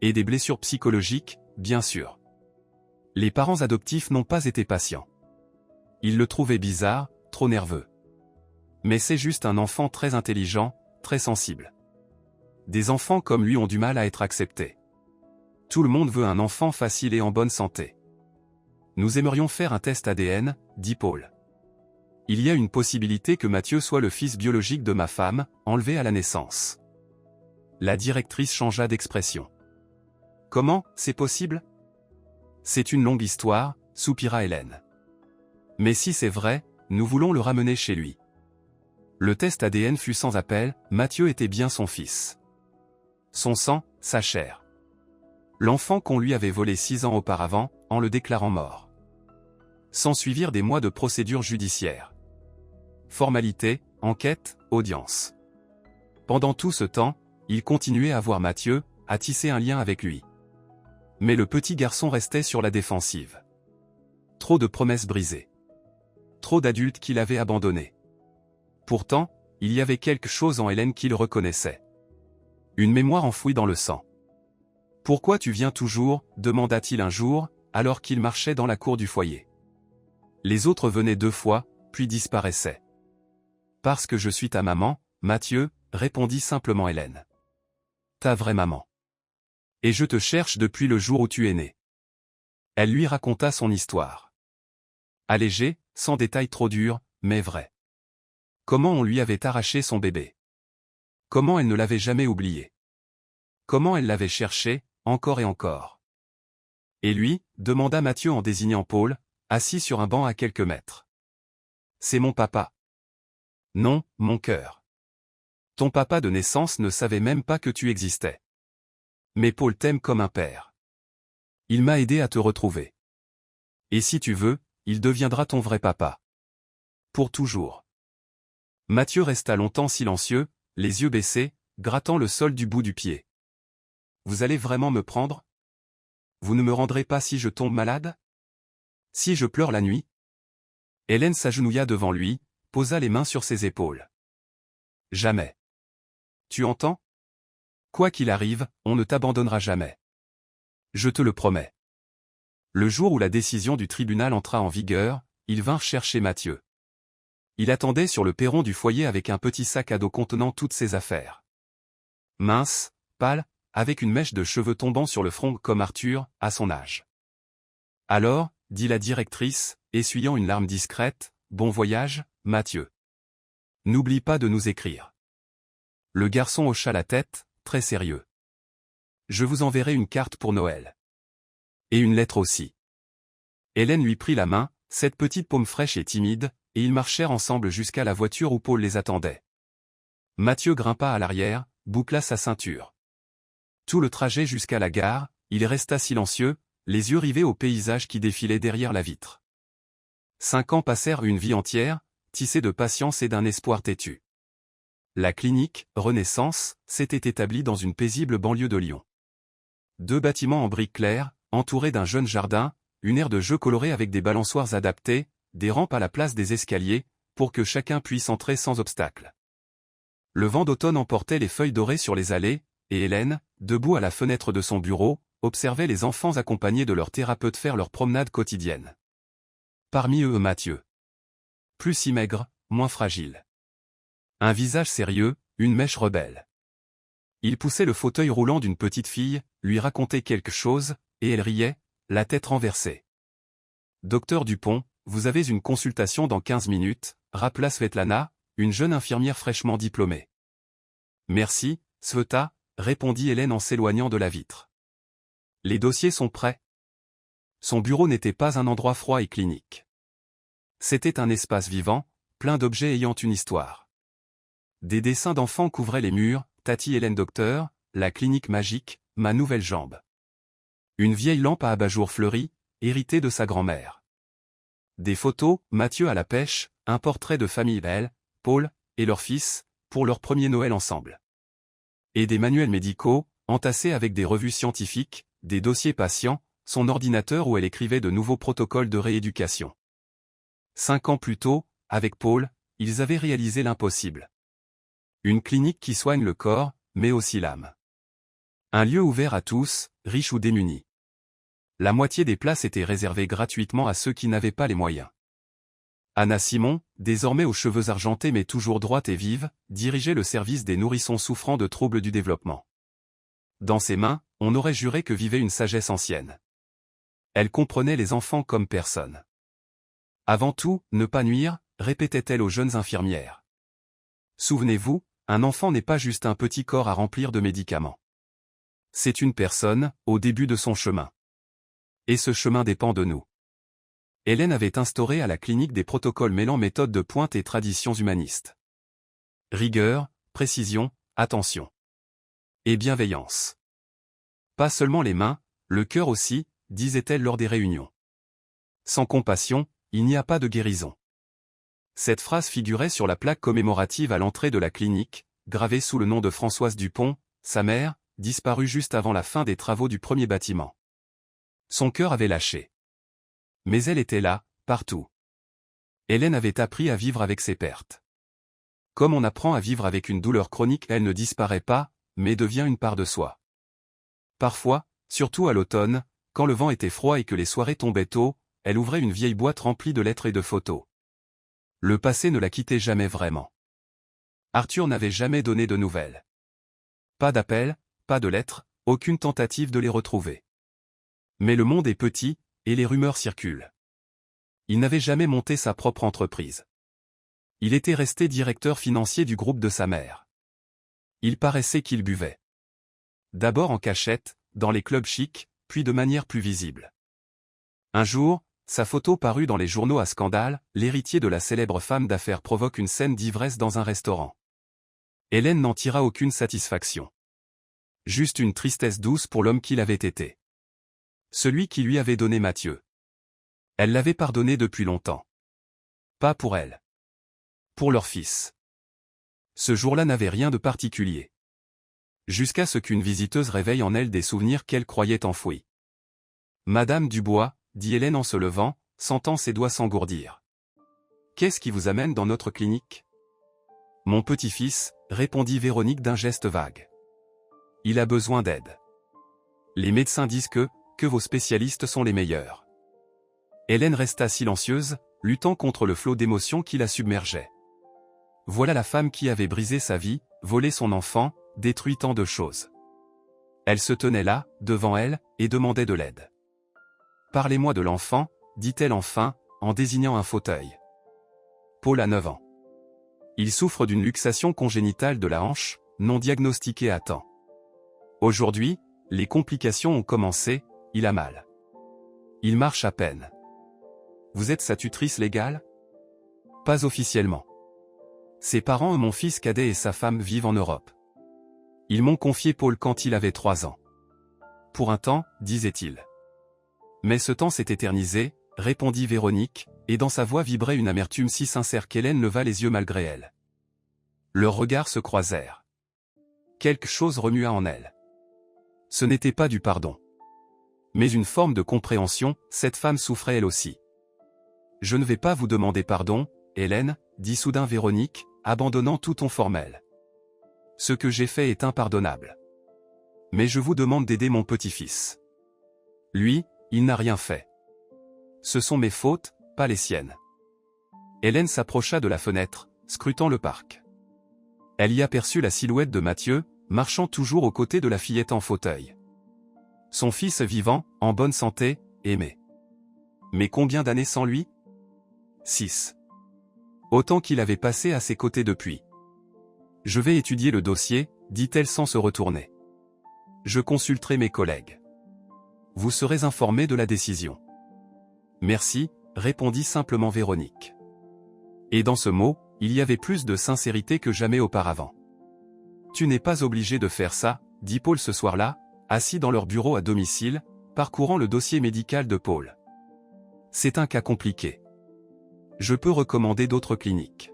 Et des blessures psychologiques, bien sûr. Les parents adoptifs n'ont pas été patients. Ils le trouvaient bizarre, trop nerveux. Mais c'est juste un enfant très intelligent, très sensible. Des enfants comme lui ont du mal à être acceptés. Tout le monde veut un enfant facile et en bonne santé. Nous aimerions faire un test ADN, dit Paul. Il y a une possibilité que Mathieu soit le fils biologique de ma femme, enlevé à la naissance. La directrice changea d'expression. Comment, c'est possible ? C'est une longue histoire, soupira Hélène. Mais si c'est vrai, nous voulons le ramener chez lui. Le test ADN fut sans appel, Mathieu était bien son fils. Son sang, sa chair. L'enfant qu'on lui avait volé 6 ans auparavant, en le déclarant mort. S'ensuivirent des mois de procédure judiciaire. Formalités, enquête, audience. Pendant tout ce temps, il continuait à voir Mathieu, à tisser un lien avec lui. Mais le petit garçon restait sur la défensive. Trop de promesses brisées. Trop d'adultes qu'il avait abandonnés. Pourtant, il y avait quelque chose en Hélène qu'il reconnaissait. Une mémoire enfouie dans le sang. « Pourquoi tu viens toujours ?» demanda-t-il un jour, alors qu'il marchait dans la cour du foyer. Les autres venaient 2 fois, puis disparaissaient. « Parce que je suis ta maman, Mathieu, » répondit simplement Hélène. « Ta vraie maman. Et je te cherche depuis le jour où tu es né. » Elle lui raconta son histoire. Allégée, sans détails trop durs, mais vrai. Comment on lui avait arraché son bébé. Comment elle ne l'avait jamais oublié. Comment elle l'avait cherché, encore et encore. Et lui, demanda Mathieu en désignant Paul, assis sur un banc à quelques mètres. C'est mon papa. Non, mon cœur. Ton papa de naissance ne savait même pas que tu existais. Mais Paul t'aime comme un père. Il m'a aidé à te retrouver. Et si tu veux, il deviendra ton vrai papa. Pour toujours. Mathieu resta longtemps silencieux, les yeux baissés, grattant le sol du bout du pied. Vous allez vraiment me prendre ? Vous ne me rendrez pas si je tombe malade ? Si je pleure la nuit ? Hélène s'agenouilla devant lui, posa les mains sur ses épaules. Jamais. Tu entends ? Quoi qu'il arrive, on ne t'abandonnera jamais. Je te le promets. Le jour où la décision du tribunal entra en vigueur, ils vinrent chercher Mathieu. Il attendait sur le perron du foyer avec un petit sac à dos contenant toutes ses affaires. Mince, pâle, avec une mèche de cheveux tombant sur le front comme Arthur, à son âge. Alors, dit la directrice, essuyant une larme discrète, bon voyage, Mathieu. N'oublie pas de nous écrire. Le garçon hocha la tête, très sérieux. Je vous enverrai une carte pour Noël. Et une lettre aussi. Hélène lui prit la main, cette petite paume fraîche et timide, et ils marchèrent ensemble jusqu'à la voiture où Paul les attendait. Mathieu grimpa à l'arrière, boucla sa ceinture. Tout le trajet jusqu'à la gare, il resta silencieux, les yeux rivés au paysage qui défilait derrière la vitre. 5 ans passèrent une vie entière, tissée de patience et d'un espoir têtu. La clinique, Renaissance, s'était établie dans une paisible banlieue de Lyon. 2 bâtiments en briques claires, entourés d'un jeune jardin, une aire de jeu colorée avec des balançoires adaptés, des rampes à la place des escaliers, pour que chacun puisse entrer sans obstacle. Le vent d'automne emportait les feuilles dorées sur les allées, et Hélène, debout à la fenêtre de son bureau, observait les enfants accompagnés de leur thérapeute faire leur promenade quotidienne. Parmi eux Mathieu. Plus si maigre, moins fragile. Un visage sérieux, une mèche rebelle. Il poussait le fauteuil roulant d'une petite fille, lui racontait quelque chose, et elle riait, la tête renversée. Docteur Dupont, vous avez une consultation dans 15 minutes, rappela Svetlana, une jeune infirmière fraîchement diplômée. Merci, Sveta, répondit Hélène en s'éloignant de la vitre. Les dossiers sont prêts. Son bureau n'était pas un endroit froid et clinique. C'était un espace vivant, plein d'objets ayant une histoire. Des dessins d'enfants couvraient les murs, Tati Hélène Docteur, la clinique magique, ma nouvelle jambe. Une vieille lampe à abat-jour fleurie, héritée de sa grand-mère. Des photos, Mathieu à la pêche, un portrait de famille elle, Paul, et leur fils, pour leur premier Noël ensemble. Et des manuels médicaux, entassés avec des revues scientifiques, des dossiers patients, son ordinateur où elle écrivait de nouveaux protocoles de rééducation. 5 ans plus tôt, avec Paul, ils avaient réalisé l'impossible. Une clinique qui soigne le corps, mais aussi l'âme. Un lieu ouvert à tous, riches ou démunis. La moitié des places étaient réservées gratuitement à ceux qui n'avaient pas les moyens. Anna Simon, désormais aux cheveux argentés mais toujours droite et vive, dirigeait le service des nourrissons souffrant de troubles du développement. Dans ses mains, on aurait juré que vivait une sagesse ancienne. Elle comprenait les enfants comme personne. Avant tout, ne pas nuire, répétait-elle aux jeunes infirmières. Souvenez-vous, un enfant n'est pas juste un petit corps à remplir de médicaments. C'est une personne, au début de son chemin. Et ce chemin dépend de nous. Hélène avait instauré à la clinique des protocoles mêlant méthodes de pointe et traditions humanistes. Rigueur, précision, attention. Et bienveillance. Pas seulement les mains, le cœur aussi, disait-elle lors des réunions. Sans compassion, il n'y a pas de guérison. Cette phrase figurait sur la plaque commémorative à l'entrée de la clinique, gravée sous le nom de Françoise Dupont, sa mère, disparue juste avant la fin des travaux du premier bâtiment. Son cœur avait lâché. Mais elle était là, partout. Hélène avait appris à vivre avec ses pertes. Comme on apprend à vivre avec une douleur chronique, elle ne disparaît pas, mais devient une part de soi. Parfois, surtout à l'automne, quand le vent était froid et que les soirées tombaient tôt, elle ouvrait une vieille boîte remplie de lettres et de photos. Le passé ne la quittait jamais vraiment. Arthur n'avait jamais donné de nouvelles. Pas d'appel, pas de lettres, aucune tentative de les retrouver. Mais le monde est petit, et les rumeurs circulent. Il n'avait jamais monté sa propre entreprise. Il était resté directeur financier du groupe de sa mère. Il paraissait qu'il buvait. D'abord en cachette, dans les clubs chics, puis de manière plus visible. Un jour, sa photo parut dans les journaux à scandale, l'héritier de la célèbre femme d'affaires provoque une scène d'ivresse dans un restaurant. Hélène n'en tira aucune satisfaction. Juste une tristesse douce pour l'homme qu'il avait été. Celui qui lui avait donné Mathieu. Elle l'avait pardonné depuis longtemps. Pas pour elle. Pour leur fils. Ce jour-là n'avait rien de particulier. Jusqu'à ce qu'une visiteuse réveille en elle des souvenirs qu'elle croyait enfouis. Madame Dubois, dit Hélène en se levant, sentant ses doigts s'engourdir. Qu'est-ce qui vous amène dans notre clinique? Mon petit-fils, répondit Véronique d'un geste vague. Il a besoin d'aide. Les médecins disent que vos spécialistes sont les meilleurs. Hélène resta silencieuse, luttant contre le flot d'émotions qui la submergeait. Voilà la femme qui avait brisé sa vie, volé son enfant, détruit tant de choses. Elle se tenait là, devant elle, et demandait de l'aide. Parlez-moi de l'enfant, dit-elle enfin, en désignant un fauteuil. Paul a 9 ans. Il souffre d'une luxation congénitale de la hanche, non diagnostiquée à temps. Aujourd'hui, les complications ont commencé, il a mal. Il marche à peine. Vous êtes sa tutrice légale? Pas officiellement. Ses parents et mon fils cadet et sa femme vivent en Europe. Ils m'ont confié Paul quand il avait 3 ans. Pour un temps, disait-il. Mais ce temps s'est éternisé, répondit Véronique, et dans sa voix vibrait une amertume si sincère qu'Hélène leva les yeux malgré elle. Leurs regards se croisèrent. Quelque chose remua en elle. Ce n'était pas du pardon. Mais une forme de compréhension, cette femme souffrait elle aussi. Je ne vais pas vous demander pardon, Hélène, dit soudain Véronique, abandonnant tout ton formel. Ce que j'ai fait est impardonnable. Mais je vous demande d'aider mon petit-fils. Lui, il n'a rien fait. Ce sont mes fautes, pas les siennes. Hélène s'approcha de la fenêtre, scrutant le parc. Elle y aperçut la silhouette de Mathieu, marchant toujours aux côtés de la fillette en fauteuil. Son fils vivant, en bonne santé, aimé. Mais combien d'années sans lui? 6. Autant qu'il avait passé à ses côtés depuis. Je vais étudier le dossier, dit-elle sans se retourner. Je consulterai mes collègues. Vous serez informé de la décision. Merci, répondit simplement Véronique. Et dans ce mot, il y avait plus de sincérité que jamais auparavant. Tu n'es pas obligé de faire ça, dit Paul ce soir-là, assis dans leur bureau à domicile, parcourant le dossier médical de Paul. C'est un cas compliqué. Je peux recommander d'autres cliniques.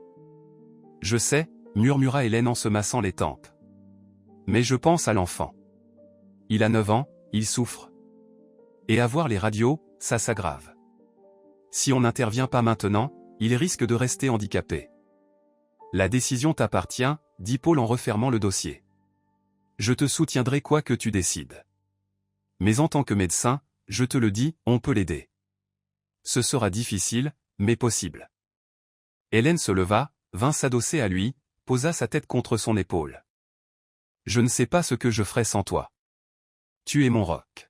Je sais, murmura Hélène en se massant les tempes. Mais je pense à l'enfant. Il a 9 ans, il souffre. Et à voir les radios, ça s'aggrave. Si on n'intervient pas maintenant, il risque de rester handicapé. La décision t'appartient, dit Paul en refermant le dossier. Je te soutiendrai quoi que tu décides. Mais en tant que médecin, je te le dis, on peut l'aider. Ce sera difficile, mais possible. Hélène se leva, vint s'adosser à lui, posa sa tête contre son épaule. Je ne sais pas ce que je ferais sans toi. Tu es mon roc.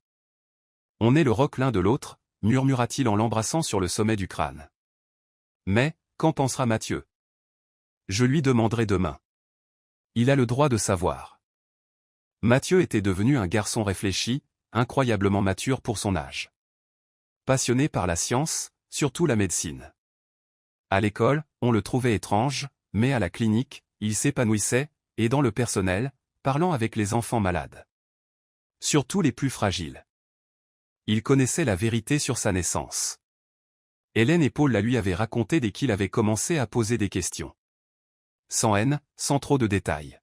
On est le roc l'un de l'autre, murmura-t-il en l'embrassant sur le sommet du crâne. Mais, qu'en pensera Mathieu? Je lui demanderai demain. Il a le droit de savoir. Mathieu était devenu un garçon réfléchi, incroyablement mature pour son âge. Passionné par la science, surtout la médecine. À l'école, on le trouvait étrange, mais à la clinique, il s'épanouissait, aidant le personnel, parlant avec les enfants malades. Surtout les plus fragiles. Il connaissait la vérité sur sa naissance. Hélène et Paul la lui avaient raconté dès qu'il avait commencé à poser des questions. Sans haine, sans trop de détails.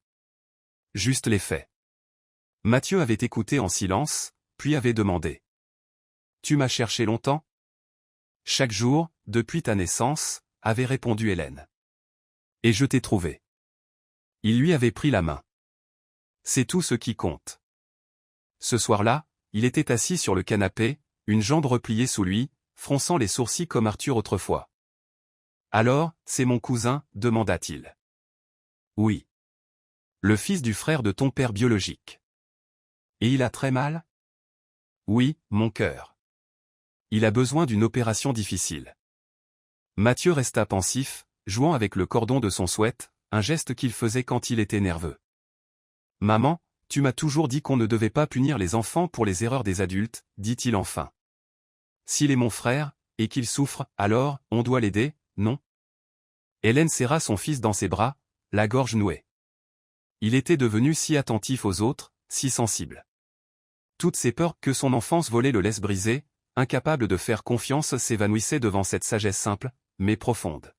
Juste les faits. Mathieu avait écouté en silence, puis avait demandé. Tu m'as cherché longtemps? Chaque jour, depuis ta naissance, avait répondu Hélène. Et je t'ai trouvé. Il lui avait pris la main. C'est tout ce qui compte. Ce soir-là, il était assis sur le canapé, une jambe repliée sous lui, fronçant les sourcils comme Arthur autrefois. Alors, c'est mon cousin, demanda-t-il. Oui. Le fils du frère de ton père biologique. Et il a très mal? Oui, mon cœur. Il a besoin d'une opération difficile. Mathieu resta pensif, jouant avec le cordon de son sweat, un geste qu'il faisait quand il était nerveux. Maman, tu m'as toujours dit qu'on ne devait pas punir les enfants pour les erreurs des adultes, dit-il enfin. S'il est mon frère, et qu'il souffre, alors, on doit l'aider, non? Hélène serra son fils dans ses bras, la gorge nouée. Il était devenu si attentif aux autres, si sensible. Toutes ses peurs que son enfance volait le laisse briser, incapable de faire confiance s'évanouissaient devant cette sagesse simple, mais profonde.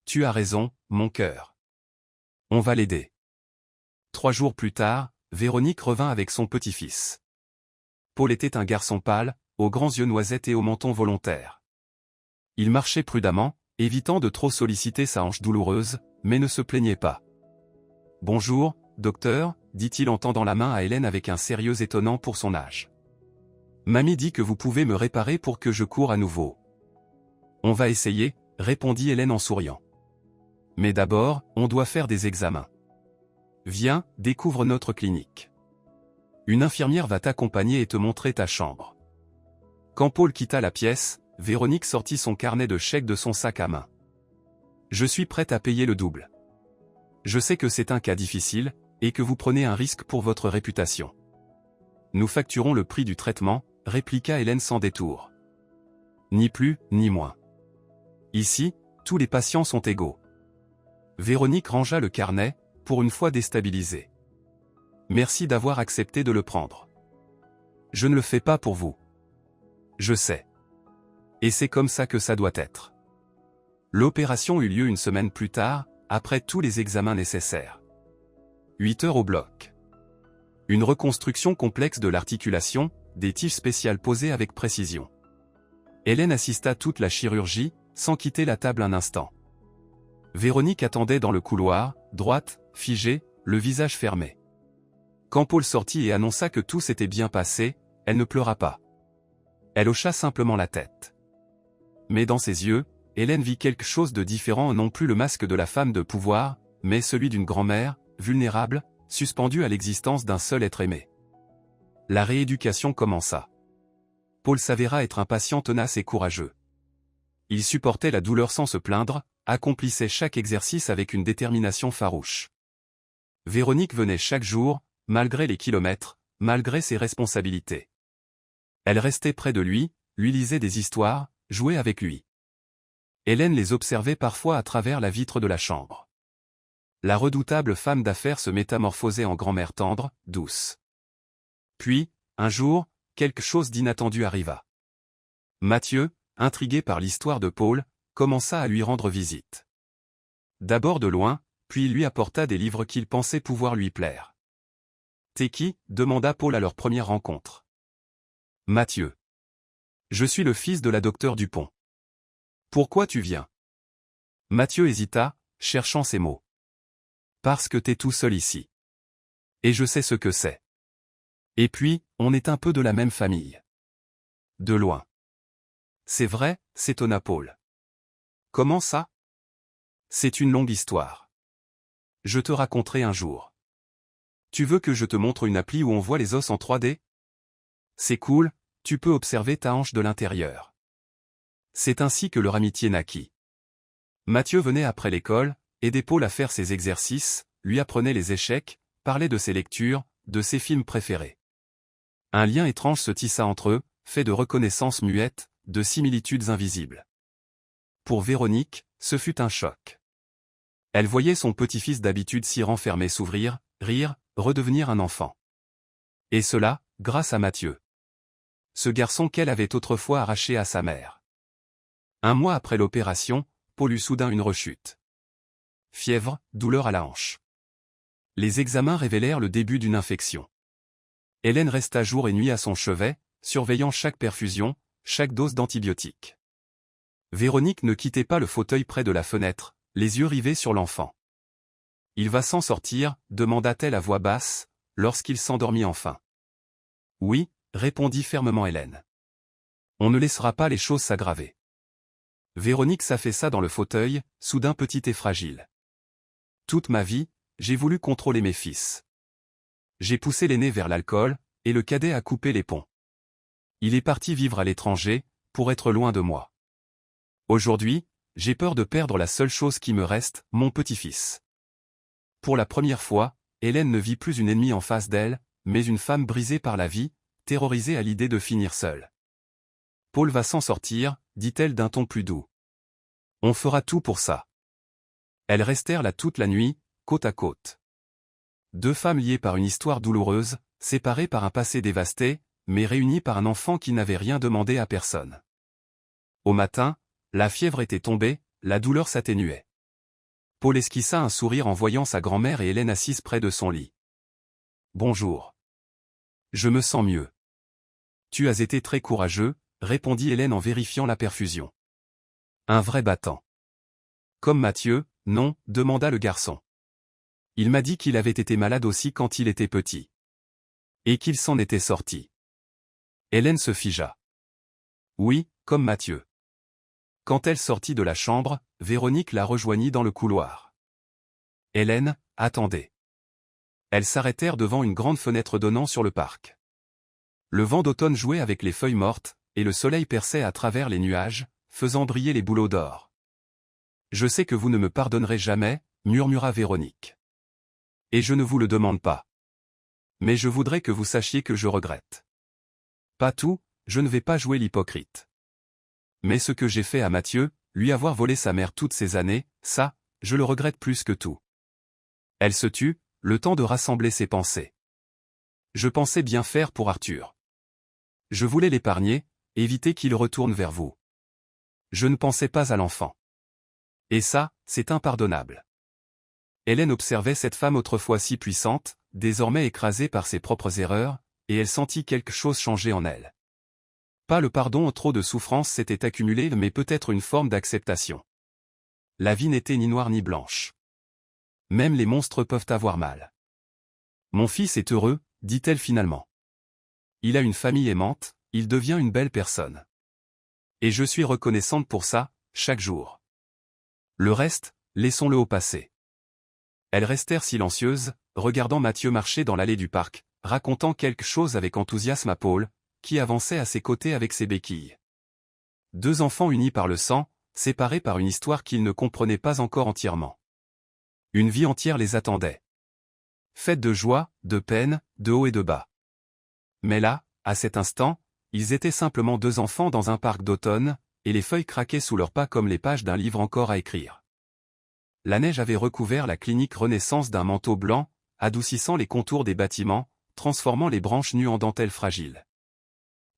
Tu as raison, mon cœur. On va l'aider. 3 jours plus tard, Véronique revint avec son petit-fils. Paul était un garçon pâle, aux grands yeux noisettes et au menton volontaire. Il marchait prudemment, évitant de trop solliciter sa hanche douloureuse, mais ne se plaignait pas. « Bonjour, docteur », dit-il en tendant la main à Hélène avec un sérieux étonnant pour son âge. « Mamie dit que vous pouvez me réparer pour que je cours à nouveau. »« On va essayer », répondit Hélène en souriant. « Mais d'abord, on doit faire des examens. Viens, découvre notre clinique. Une infirmière va t'accompagner et te montrer ta chambre. » Quand Paul quitta la pièce, Véronique sortit son carnet de chèques de son sac à main. « Je suis prête à payer le double. Je sais que c'est un cas difficile, et que vous prenez un risque pour votre réputation. Nous facturons le prix du traitement, répliqua Hélène sans détour. Ni plus, ni moins. Ici, tous les patients sont égaux. Véronique rangea le carnet, pour une fois déstabilisée. Merci d'avoir accepté de le prendre. Je ne le fais pas pour vous. Je sais. Et c'est comme ça que ça doit être. L'opération eut lieu une semaine plus tard, après tous les examens nécessaires. 8 heures au bloc. Une reconstruction complexe de l'articulation, des tiges spéciales posées avec précision. Hélène assista toute la chirurgie, sans quitter la table un instant. Véronique attendait dans le couloir, droite, figée, le visage fermé. Quand Paul sortit et annonça que tout s'était bien passé, elle ne pleura pas. Elle hocha simplement la tête. Mais dans ses yeux, Hélène vit quelque chose de différent, non plus le masque de la femme de pouvoir, mais celui d'une grand-mère, vulnérable, suspendue à l'existence d'un seul être aimé. La rééducation commença. Paul s'avéra être un patient tenace et courageux. il supportait la douleur sans se plaindre, accomplissait chaque exercice avec une détermination farouche. Véronique venait chaque jour, malgré les kilomètres, malgré ses responsabilités. Elle restait près de lui lisait des histoires, jouait avec lui. Hélène les observait parfois à travers la vitre de la chambre. La redoutable femme d'affaires se métamorphosait en grand-mère tendre, douce. Puis, un jour, quelque chose d'inattendu arriva. Mathieu, intrigué par l'histoire de Paul, commença à lui rendre visite. D'abord de loin, puis il lui apporta des livres qu'il pensait pouvoir lui plaire. « T'es qui » demanda Paul à leur première rencontre. « Mathieu. Je suis le fils de la docteure Dupont. Pourquoi tu viens ?» Mathieu hésita, cherchant ses mots. « Parce que t'es tout seul ici. Et je sais ce que c'est. Et puis, on est un peu de la même famille. » De loin. « C'est vrai » s'étonna Paul. « Comment ça ?» ? C'est une longue histoire. Je te raconterai un jour. Tu veux que je te montre une appli où on voit les os en 3D ? C'est cool, tu peux observer ta hanche de l'intérieur. C'est ainsi que leur amitié naquit. Mathieu venait après l'école, aidait Paul à faire ses exercices, lui apprenait les échecs, parlait de ses lectures, de ses films préférés. Un lien étrange se tissa entre eux, fait de reconnaissances muettes, de similitudes invisibles. Pour Véronique, ce fut un choc. Elle voyait son petit-fils d'habitude s'y renfermer s'ouvrir, rire, redevenir un enfant. Et cela, grâce à Mathieu. Ce garçon qu'elle avait autrefois arraché à sa mère. Un mois après l'opération, Paul eut soudain une rechute. Fièvre, douleur à la hanche. Les examens révélèrent le début d'une infection. Hélène resta jour et nuit à son chevet, surveillant chaque perfusion, chaque dose d'antibiotiques. Véronique ne quittait pas le fauteuil près de la fenêtre, les yeux rivés sur l'enfant. « Il va s'en sortir » demanda-t-elle à voix basse, lorsqu'il s'endormit enfin. « Oui » répondit fermement Hélène. « On ne laissera pas les choses s'aggraver. » Véronique s'affaissa dans le fauteuil, soudain petite et fragile. « Toute ma vie, j'ai voulu contrôler mes fils. J'ai poussé l'aîné vers l'alcool, et le cadet a coupé les ponts. Il est parti vivre à l'étranger, pour être loin de moi. Aujourd'hui, j'ai peur de perdre la seule chose qui me reste, mon petit-fils. » Pour la première fois, Hélène ne vit plus une ennemie en face d'elle, mais une femme brisée par la vie, terrorisée à l'idée de finir seule. « Paul va s'en sortir » dit-elle d'un ton plus doux. « On fera tout pour ça. » Elles restèrent là toute la nuit, côte à côte. Deux femmes liées par une histoire douloureuse, séparées par un passé dévasté, mais réunies par un enfant qui n'avait rien demandé à personne. Au matin, la fièvre était tombée, la douleur s'atténuait. Paul esquissa un sourire en voyant sa grand-mère et Hélène assises près de son lit. « Bonjour. Je me sens mieux. »« Tu as été très courageux » répondit Hélène en vérifiant la perfusion. « Un vrai battant. »« Comme Mathieu, non » demanda le garçon. « Il m'a dit qu'il avait été malade aussi quand il était petit. Et qu'il s'en était sorti. » Hélène se figea. « Oui, comme Mathieu. » Quand elle sortit de la chambre, Véronique la rejoignit dans le couloir. « Hélène, attendez. » Elles s'arrêtèrent devant une grande fenêtre donnant sur le parc. Le vent d'automne jouait avec les feuilles mortes, et le soleil perçait à travers les nuages, faisant briller les bouleaux d'or. « Je sais que vous ne me pardonnerez jamais » murmura Véronique. « Et je ne vous le demande pas. Mais je voudrais que vous sachiez que je regrette. Pas tout, je ne vais pas jouer l'hypocrite. Mais ce que j'ai fait à Mathieu, lui avoir volé sa mère toutes ces années, ça, je le regrette plus que tout. » Elle se tut, le temps de rassembler ses pensées. « Je pensais bien faire pour Arthur. Je voulais l'épargner, éviter qu'il retourne vers vous. Je ne pensais pas à l'enfant. Et ça, c'est impardonnable. » Hélène observait cette femme autrefois si puissante, désormais écrasée par ses propres erreurs, et elle sentit quelque chose changer en elle. Pas le pardon, trop de souffrance s'était accumulée, mais peut-être une forme d'acceptation. La vie n'était ni noire ni blanche. Même les monstres peuvent avoir mal. « Mon fils est heureux » dit-elle finalement. « Il a une famille aimante, il devient une belle personne. Et je suis reconnaissante pour ça, chaque jour. Le reste, laissons-le au passé. » Elles restèrent silencieuses, regardant Mathieu marcher dans l'allée du parc, racontant quelque chose avec enthousiasme à Paul, qui avançait à ses côtés avec ses béquilles. Deux enfants unis par le sang, séparés par une histoire qu'ils ne comprenaient pas encore entièrement. Une vie entière les attendait. Faite de joie, de peine, de haut et de bas. Mais là, à cet instant, ils étaient simplement deux enfants dans un parc d'automne, et les feuilles craquaient sous leurs pas comme les pages d'un livre encore à écrire. La neige avait recouvert la clinique Renaissance d'un manteau blanc, adoucissant les contours des bâtiments, transformant les branches nues en dentelle fragile.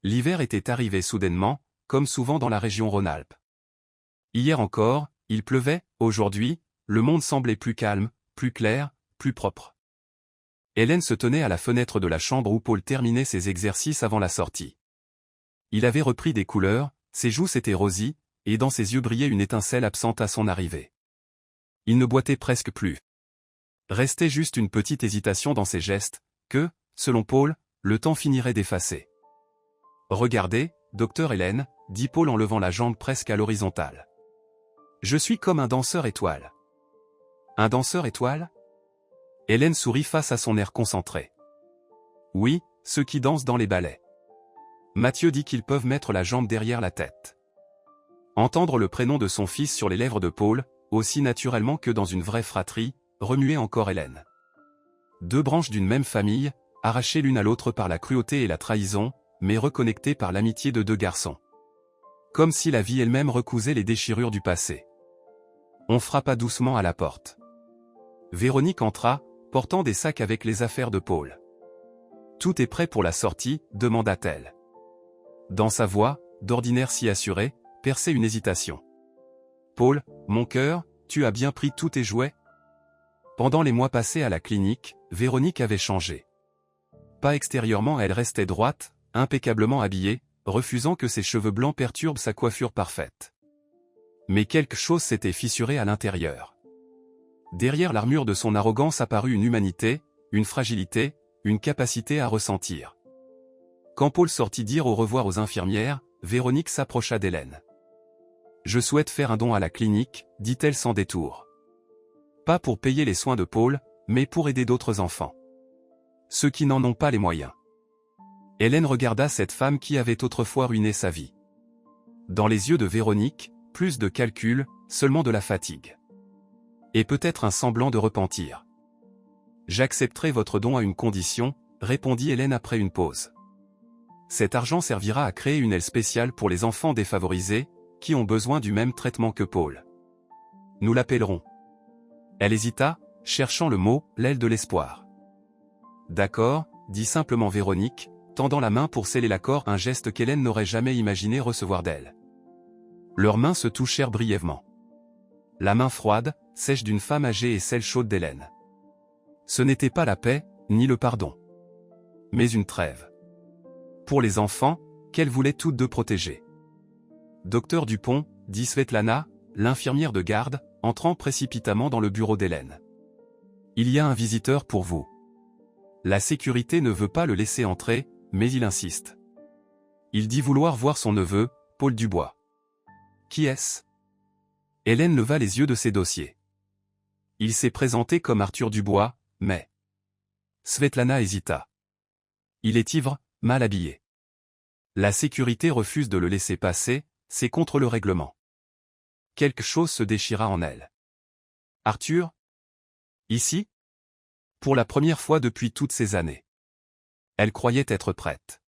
L'hiver était arrivé soudainement, comme souvent dans la région Rhône-Alpes. Hier encore, il pleuvait, aujourd'hui, le monde semblait plus calme, plus clair, plus propre. Hélène se tenait à la fenêtre de la chambre où Paul terminait ses exercices avant la sortie. Il avait repris des couleurs, ses joues s'étaient rosies, et dans ses yeux brillait une étincelle absente à son arrivée. Il ne boitait presque plus. Restait juste une petite hésitation dans ses gestes, que, selon Paul, le temps finirait d'effacer. « Regardez, docteur Hélène, » dit Paul en levant la jambe presque à l'horizontale. « Je suis comme un danseur étoile. » Un danseur étoile ? Hélène sourit face à son air concentré. Oui, ceux qui dansent dans les ballets. Mathieu dit qu'ils peuvent mettre la jambe derrière la tête. Entendre le prénom de son fils sur les lèvres de Paul, aussi naturellement que dans une vraie fratrie, remuait encore Hélène. Deux branches d'une même famille, arrachées l'une à l'autre par la cruauté et la trahison, mais reconnectées par l'amitié de deux garçons. Comme si la vie elle-même recousait les déchirures du passé. On frappa doucement à la porte. Véronique entra, portant des sacs avec les affaires de Paul. « Tout est prêt pour la sortie ?» demanda-t-elle. Dans sa voix, d'ordinaire si assurée, perçait une hésitation. « Paul, mon cœur, tu as bien pris tous tes jouets ?» Pendant les mois passés à la clinique, Véronique avait changé. Pas extérieurement, elle restait droite, impeccablement habillée, refusant que ses cheveux blancs perturbent sa coiffure parfaite. Mais quelque chose s'était fissuré à l'intérieur. Derrière l'armure de son arrogance apparut une humanité, une fragilité, une capacité à ressentir. Quand Paul sortit dire au revoir aux infirmières, Véronique s'approcha d'Hélène. « Je souhaite faire un don à la clinique, » dit-elle sans détour. Pas pour payer les soins de Paul, mais pour aider d'autres enfants. Ceux qui n'en ont pas les moyens. Hélène regarda cette femme qui avait autrefois ruiné sa vie. Dans les yeux de Véronique, plus de calcul, seulement de la fatigue. Et peut-être un semblant de repentir. « J'accepterai votre don à une condition, » répondit Hélène après une pause. « Cet argent servira à créer une aile spéciale pour les enfants défavorisés, qui ont besoin du même traitement que Paul. Nous l'appellerons. » Elle hésita, cherchant le mot « l'aile de l'espoir ». « D'accord », dit simplement Véronique, tendant la main pour sceller l'accord, un geste qu'Hélène n'aurait jamais imaginé recevoir d'elle. Leurs mains se touchèrent brièvement. La main froide, sèche d'une femme âgée et celle chaude d'Hélène. Ce n'était pas la paix, ni le pardon. Mais une trêve. Pour les enfants, qu'elles voulaient toutes deux protéger. « Docteur Dupont » dit Svetlana, l'infirmière de garde, entrant précipitamment dans le bureau d'Hélène. « Il y a un visiteur pour vous. » La sécurité ne veut pas le laisser entrer, mais il insiste. Il dit vouloir voir son neveu, Paul Dubois. « Qui est-ce » Hélène leva les yeux de ses dossiers. Il s'est présenté comme Arthur Dubois, mais... Svetlana hésita. Il est ivre, mal habillé. La sécurité refuse de le laisser passer, c'est contre le règlement. Quelque chose se déchira en elle. Arthur ? Ici ? Pour la première fois depuis toutes ces années. Elle croyait être prête.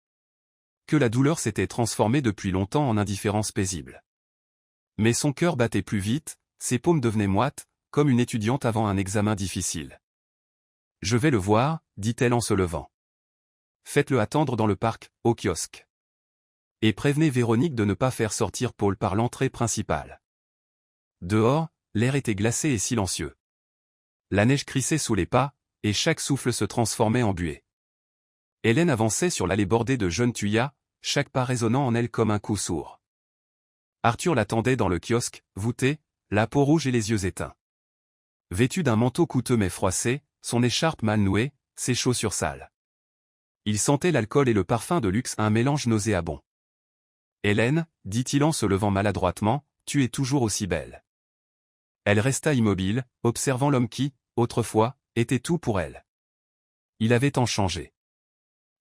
Que la douleur s'était transformée depuis longtemps en indifférence paisible. Mais son cœur battait plus vite, ses paumes devenaient moites, comme une étudiante avant un examen difficile. « Je vais le voir », dit-elle en se levant. « Faites-le attendre dans le parc, au kiosque. Et prévenez Véronique de ne pas faire sortir Paul par l'entrée principale. » Dehors, l'air était glacé et silencieux. La neige crissait sous les pas, et chaque souffle se transformait en buée. Hélène avançait sur l'allée bordée de jeunes tuyas, chaque pas résonnant en elle comme un coup sourd. Arthur l'attendait dans le kiosque, voûté, la peau rouge et les yeux éteints. Vêtu d'un manteau coûteux mais froissé, son écharpe mal nouée, ses chaussures sales. Il sentait l'alcool et le parfum de luxe, un mélange nauséabond. « Hélène, » dit-il en se levant maladroitement, « tu es toujours aussi belle. » Elle resta immobile, observant l'homme qui, autrefois, était tout pour elle. Il avait tant changé.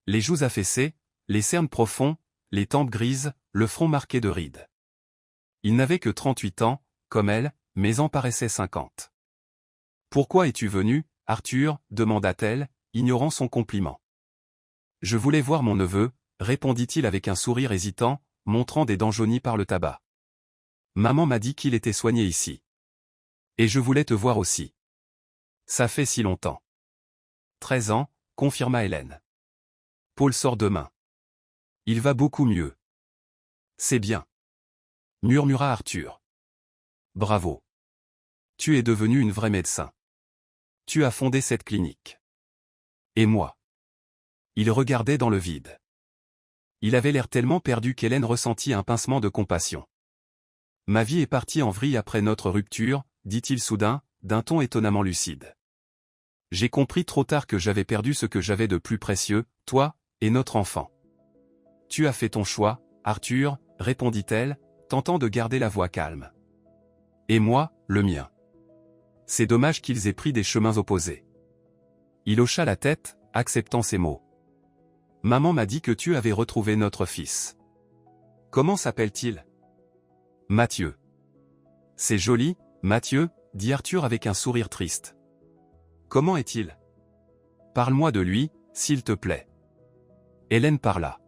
Les joues affaissées, les cernes profonds, les tempes grises, le front marqué de rides. Il n'avait que 38 ans, comme elle, mais en paraissait 50. « Pourquoi es-tu venu, Arthur » demanda-t-elle, ignorant son compliment. « Je voulais voir mon neveu » répondit-il avec un sourire hésitant, montrant des dents jaunies par le tabac. « Maman m'a dit qu'il était soigné ici. Et je voulais te voir aussi. Ça fait si longtemps. » 13 ans, confirma Hélène. Paul sort demain. Il va beaucoup mieux. C'est bien. Murmura Arthur. Bravo. Tu es devenu une vraie médecin. Tu as fondé cette clinique. Et moi? Il regardait dans le vide. Il avait l'air tellement perdu qu'Hélène ressentit un pincement de compassion. Ma vie est partie en vrille après notre rupture, dit-il soudain, d'un ton étonnamment lucide. J'ai compris trop tard que j'avais perdu ce que j'avais de plus précieux, toi, et notre enfant. Tu as fait ton choix, Arthur, répondit-elle, tentant de garder la voix calme. Et moi, le mien. C'est dommage qu'ils aient pris des chemins opposés. Il hocha la tête, acceptant ces mots. Maman m'a dit que tu avais retrouvé notre fils. Comment s'appelle-t-il? Mathieu. C'est joli, Mathieu, dit Arthur avec un sourire triste. Comment est-il? Parle-moi de lui, s'il te plaît. Hélène parla.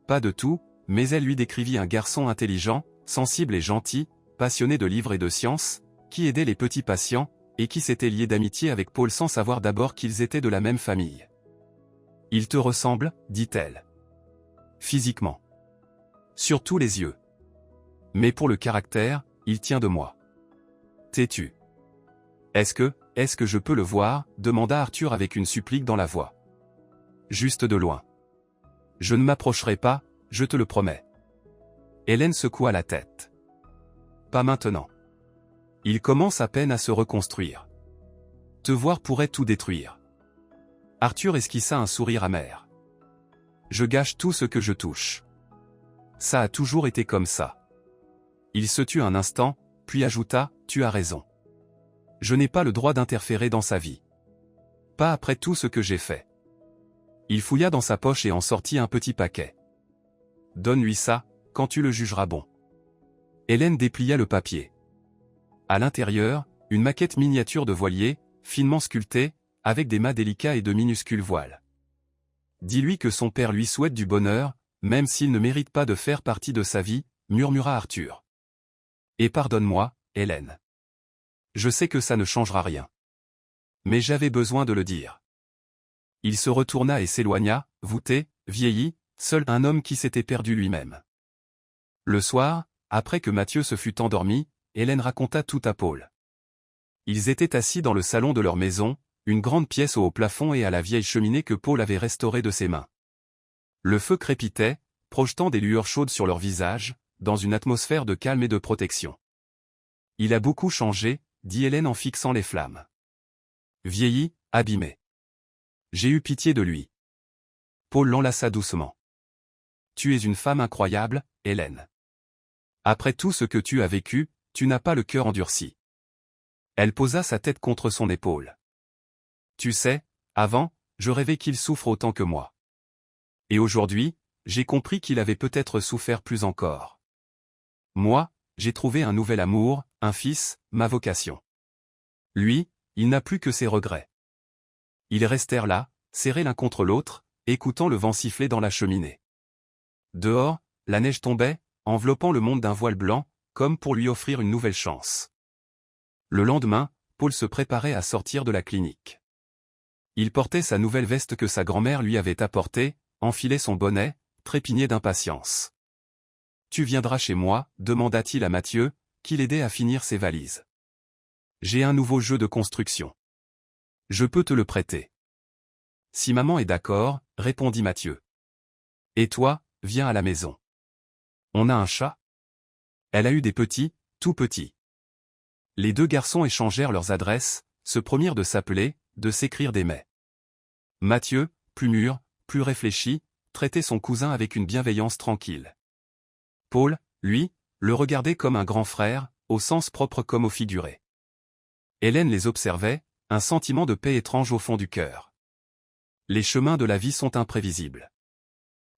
Pas de tout, mais elle lui décrivit un garçon intelligent, sensible et gentil, passionné de livres et de sciences, qui aidait les petits patients, et qui s'était lié d'amitié avec Paul sans savoir d'abord qu'ils étaient de la même famille. Il te ressemble, dit-elle. Physiquement. Surtout les yeux. Mais pour le caractère, il tient de moi. T'es-tu? Est-ce que je peux le voir, demanda Arthur avec une supplique dans la voix. Juste de loin. Je ne m'approcherai pas, je te le promets. Hélène secoua la tête. Pas maintenant. Il commence à peine à se reconstruire. Te voir pourrait tout détruire. Arthur esquissa un sourire amer. Je gâche tout ce que je touche. Ça a toujours été comme ça. Il se tut un instant, puis ajouta, tu as raison. Je n'ai pas le droit d'interférer dans sa vie. Pas après tout ce que j'ai fait. Il fouilla dans sa poche et en sortit un petit paquet. Donne-lui ça, quand tu le jugeras bon. Hélène déplia le papier. À l'intérieur, une maquette miniature de voilier, finement sculptée, avec des mâts délicats et de minuscules voiles. Dis-lui que son père lui souhaite du bonheur, même s'il ne mérite pas de faire partie de sa vie, murmura Arthur. Et pardonne-moi, Hélène. Je sais que ça ne changera rien. Mais j'avais besoin de le dire. Il se retourna et s'éloigna, voûté, vieilli, seul un homme qui s'était perdu lui-même. Le soir, après que Mathieu se fut endormi, Hélène raconta tout à Paul. Ils étaient assis dans le salon de leur maison, une grande pièce au haut plafond et à la vieille cheminée que Paul avait restaurée de ses mains. Le feu crépitait, projetant des lueurs chaudes sur leurs visages, dans une atmosphère de calme et de protection. Il a beaucoup changé, dit Hélène en fixant les flammes. Vieilli, abîmé. J'ai eu pitié de lui. Paul l'enlaça doucement. Tu es une femme incroyable, Hélène. Après tout ce que tu as vécu, tu n'as pas le cœur endurci. Elle posa sa tête contre son épaule. Tu sais, avant, je rêvais qu'il souffre autant que moi. Et aujourd'hui, j'ai compris qu'il avait peut-être souffert plus encore. Moi, j'ai trouvé un nouvel amour, un fils, ma vocation. Lui, il n'a plus que ses regrets. Ils restèrent là, serrés l'un contre l'autre, écoutant le vent siffler dans la cheminée. Dehors, la neige tombait, enveloppant le monde d'un voile blanc, comme pour lui offrir une nouvelle chance. Le lendemain, Paul se préparait à sortir de la clinique. Il portait sa nouvelle veste que sa grand-mère lui avait apportée, enfilait son bonnet, trépignait d'impatience. « Tu viendras chez moi » demanda-t-il à Mathieu, qui l'aidait à finir ses valises. « J'ai un nouveau jeu de construction. Je peux te le prêter. » « Si maman est d'accord, » répondit Mathieu. « Et toi, viens à la maison. On a un chat ?» Elle a eu des petits, tout petits. Les deux garçons échangèrent leurs adresses, se promirent de s'appeler, de s'écrire des mets. Mathieu, plus mûr, plus réfléchi, traitait son cousin avec une bienveillance tranquille. Paul, lui, le regardait comme un grand frère, au sens propre comme au figuré. Hélène les observait, un sentiment de paix étrange au fond du cœur. Les chemins de la vie sont imprévisibles.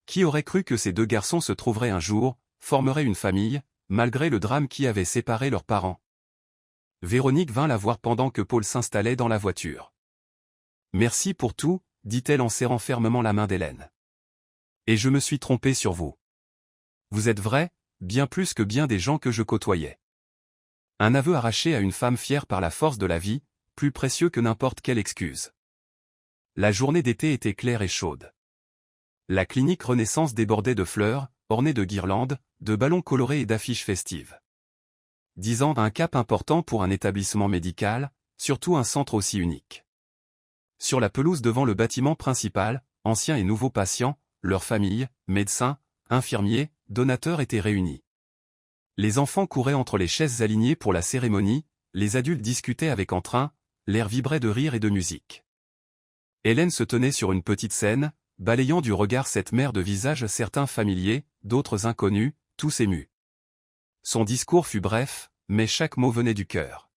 Qui aurait cru que ces deux garçons se trouveraient un jour, formeraient une famille, malgré le drame qui avait séparé leurs parents. Véronique vint la voir pendant que Paul s'installait dans la voiture. « Merci pour tout », dit-elle en serrant fermement la main d'Hélène. « Et je me suis trompée sur vous. Vous êtes vrai, bien plus que bien des gens que je côtoyais. » Un aveu arraché à une femme fière par la force de la vie, plus précieux que n'importe quelle excuse. La journée d'été était claire et chaude. La clinique Renaissance débordait de fleurs, ornée de guirlandes, de ballons colorés et d'affiches festives. Disant un cap important pour un établissement médical, surtout un centre aussi unique. Sur la pelouse devant le bâtiment principal, anciens et nouveaux patients, leurs familles, médecins, infirmiers, donateurs étaient réunis. Les enfants couraient entre les chaises alignées pour la cérémonie, les adultes discutaient avec entrain, l'air vibrait de rire et de musique. Hélène se tenait sur une petite scène, balayant du regard cette mer de visages certains familiers, d'autres inconnus, tous émus. Son discours fut bref, mais chaque mot venait du cœur.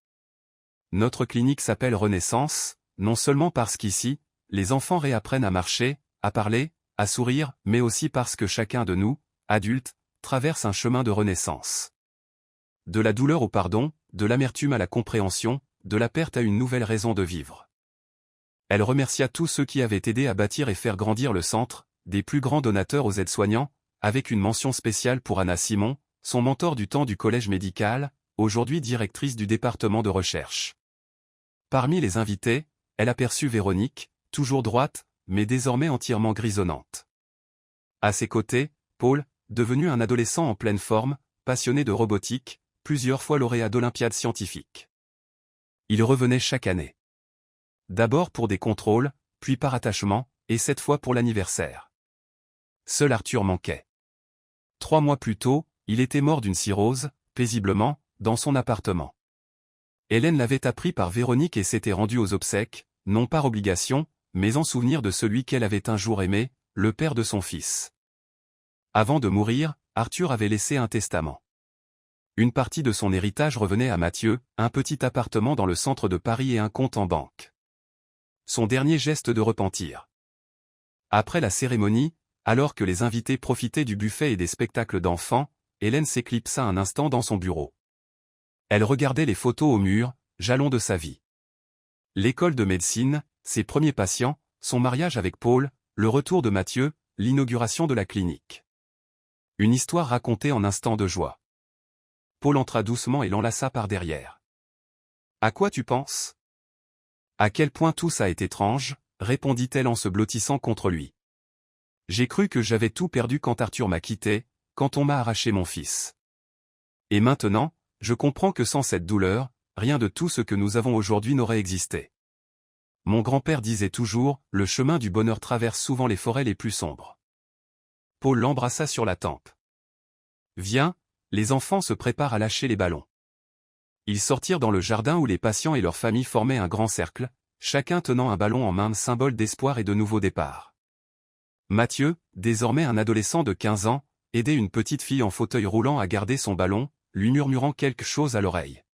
Notre clinique s'appelle Renaissance, non seulement parce qu'ici, les enfants réapprennent à marcher, à parler, à sourire, mais aussi parce que chacun de nous, adultes, traverse un chemin de renaissance. De la douleur au pardon, de l'amertume à la compréhension, de la perte à une nouvelle raison de vivre. Elle remercia tous ceux qui avaient aidé à bâtir et faire grandir le centre, des plus grands donateurs aux aides-soignants, avec une mention spéciale pour Anna Simon, son mentor du temps du collège médical, aujourd'hui directrice du département de recherche. Parmi les invités, elle aperçut Véronique, toujours droite, mais désormais entièrement grisonnante. À ses côtés, Paul, devenu un adolescent en pleine forme, passionné de robotique, plusieurs fois lauréat d'olympiades scientifiques. Il revenait chaque année. D'abord pour des contrôles, puis par attachement, et cette fois pour l'anniversaire. Seul Arthur manquait. 3 mois plus tôt, il était mort d'une cirrhose, paisiblement, dans son appartement. Hélène l'avait appris par Véronique et s'était rendue aux obsèques, non par obligation, mais en souvenir de celui qu'elle avait un jour aimé, le père de son fils. Avant de mourir, Arthur avait laissé un testament. Une partie de son héritage revenait à Mathieu, un petit appartement dans le centre de Paris et un compte en banque. Son dernier geste de repentir. Après la cérémonie, alors que les invités profitaient du buffet et des spectacles d'enfants, Hélène s'éclipsa un instant dans son bureau. Elle regardait les photos au mur, jalons de sa vie. L'école de médecine, ses premiers patients, son mariage avec Paul, le retour de Mathieu, l'inauguration de la clinique. Une histoire racontée en instants de joie. Paul entra doucement et l'enlaça par derrière. « À quoi tu penses ? » « À quel point tout ça est étrange, » répondit-elle en se blottissant contre lui. « J'ai cru que j'avais tout perdu quand Arthur m'a quitté, quand on m'a arraché mon fils. Et maintenant, je comprends que sans cette douleur, rien de tout ce que nous avons aujourd'hui n'aurait existé. Mon grand-père disait toujours, le chemin du bonheur traverse souvent les forêts les plus sombres. » Paul l'embrassa sur la tempe. « Viens, les enfants se préparent à lâcher les ballons. » Ils sortirent dans le jardin où les patients et leurs familles formaient un grand cercle, chacun tenant un ballon en main, symbole d'espoir et de nouveau départ. Mathieu, désormais un adolescent de 15 ans, aidait une petite fille en fauteuil roulant à garder son ballon, lui murmurant quelque chose à l'oreille.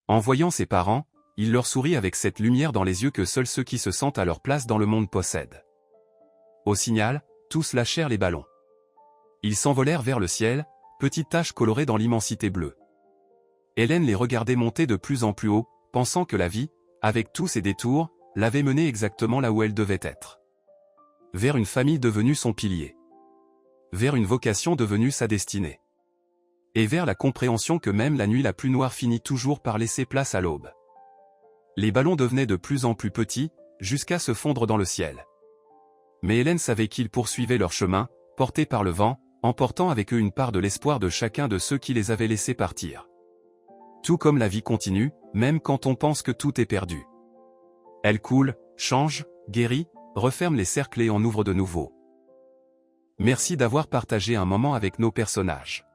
En voyant ses parents, il leur sourit avec cette lumière dans les yeux que seuls ceux qui se sentent à leur place dans le monde possèdent. Au signal, tous lâchèrent les ballons. Ils s'envolèrent vers le ciel, petites taches colorées dans l'immensité bleue. Hélène les regardait monter de plus en plus haut, pensant que la vie, avec tous ses détours, l'avait menée exactement là où elle devait être. Vers une famille devenue son pilier. Vers une vocation devenue sa destinée. Et vers la compréhension que même la nuit la plus noire finit toujours par laisser place à l'aube. Les ballons devenaient de plus en plus petits, jusqu'à se fondre dans le ciel. Mais Hélène savait qu'ils poursuivaient leur chemin, portés par le vent, emportant avec eux une part de l'espoir de chacun de ceux qui les avaient laissés partir. Tout comme la vie continue, même quand on pense que tout est perdu. Elle coule, change, guérit, referme les cercles et en ouvre de nouveaux. Merci d'avoir partagé un moment avec nos personnages.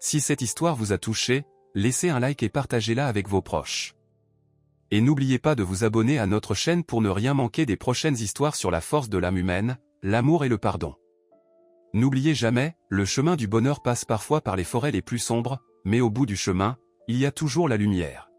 Si cette histoire vous a touché, laissez un like et partagez-la avec vos proches. Et n'oubliez pas de vous abonner à notre chaîne pour ne rien manquer des prochaines histoires sur la force de l'âme humaine, l'amour et le pardon. N'oubliez jamais, le chemin du bonheur passe parfois par les forêts les plus sombres, mais au bout du chemin, il y a toujours la lumière.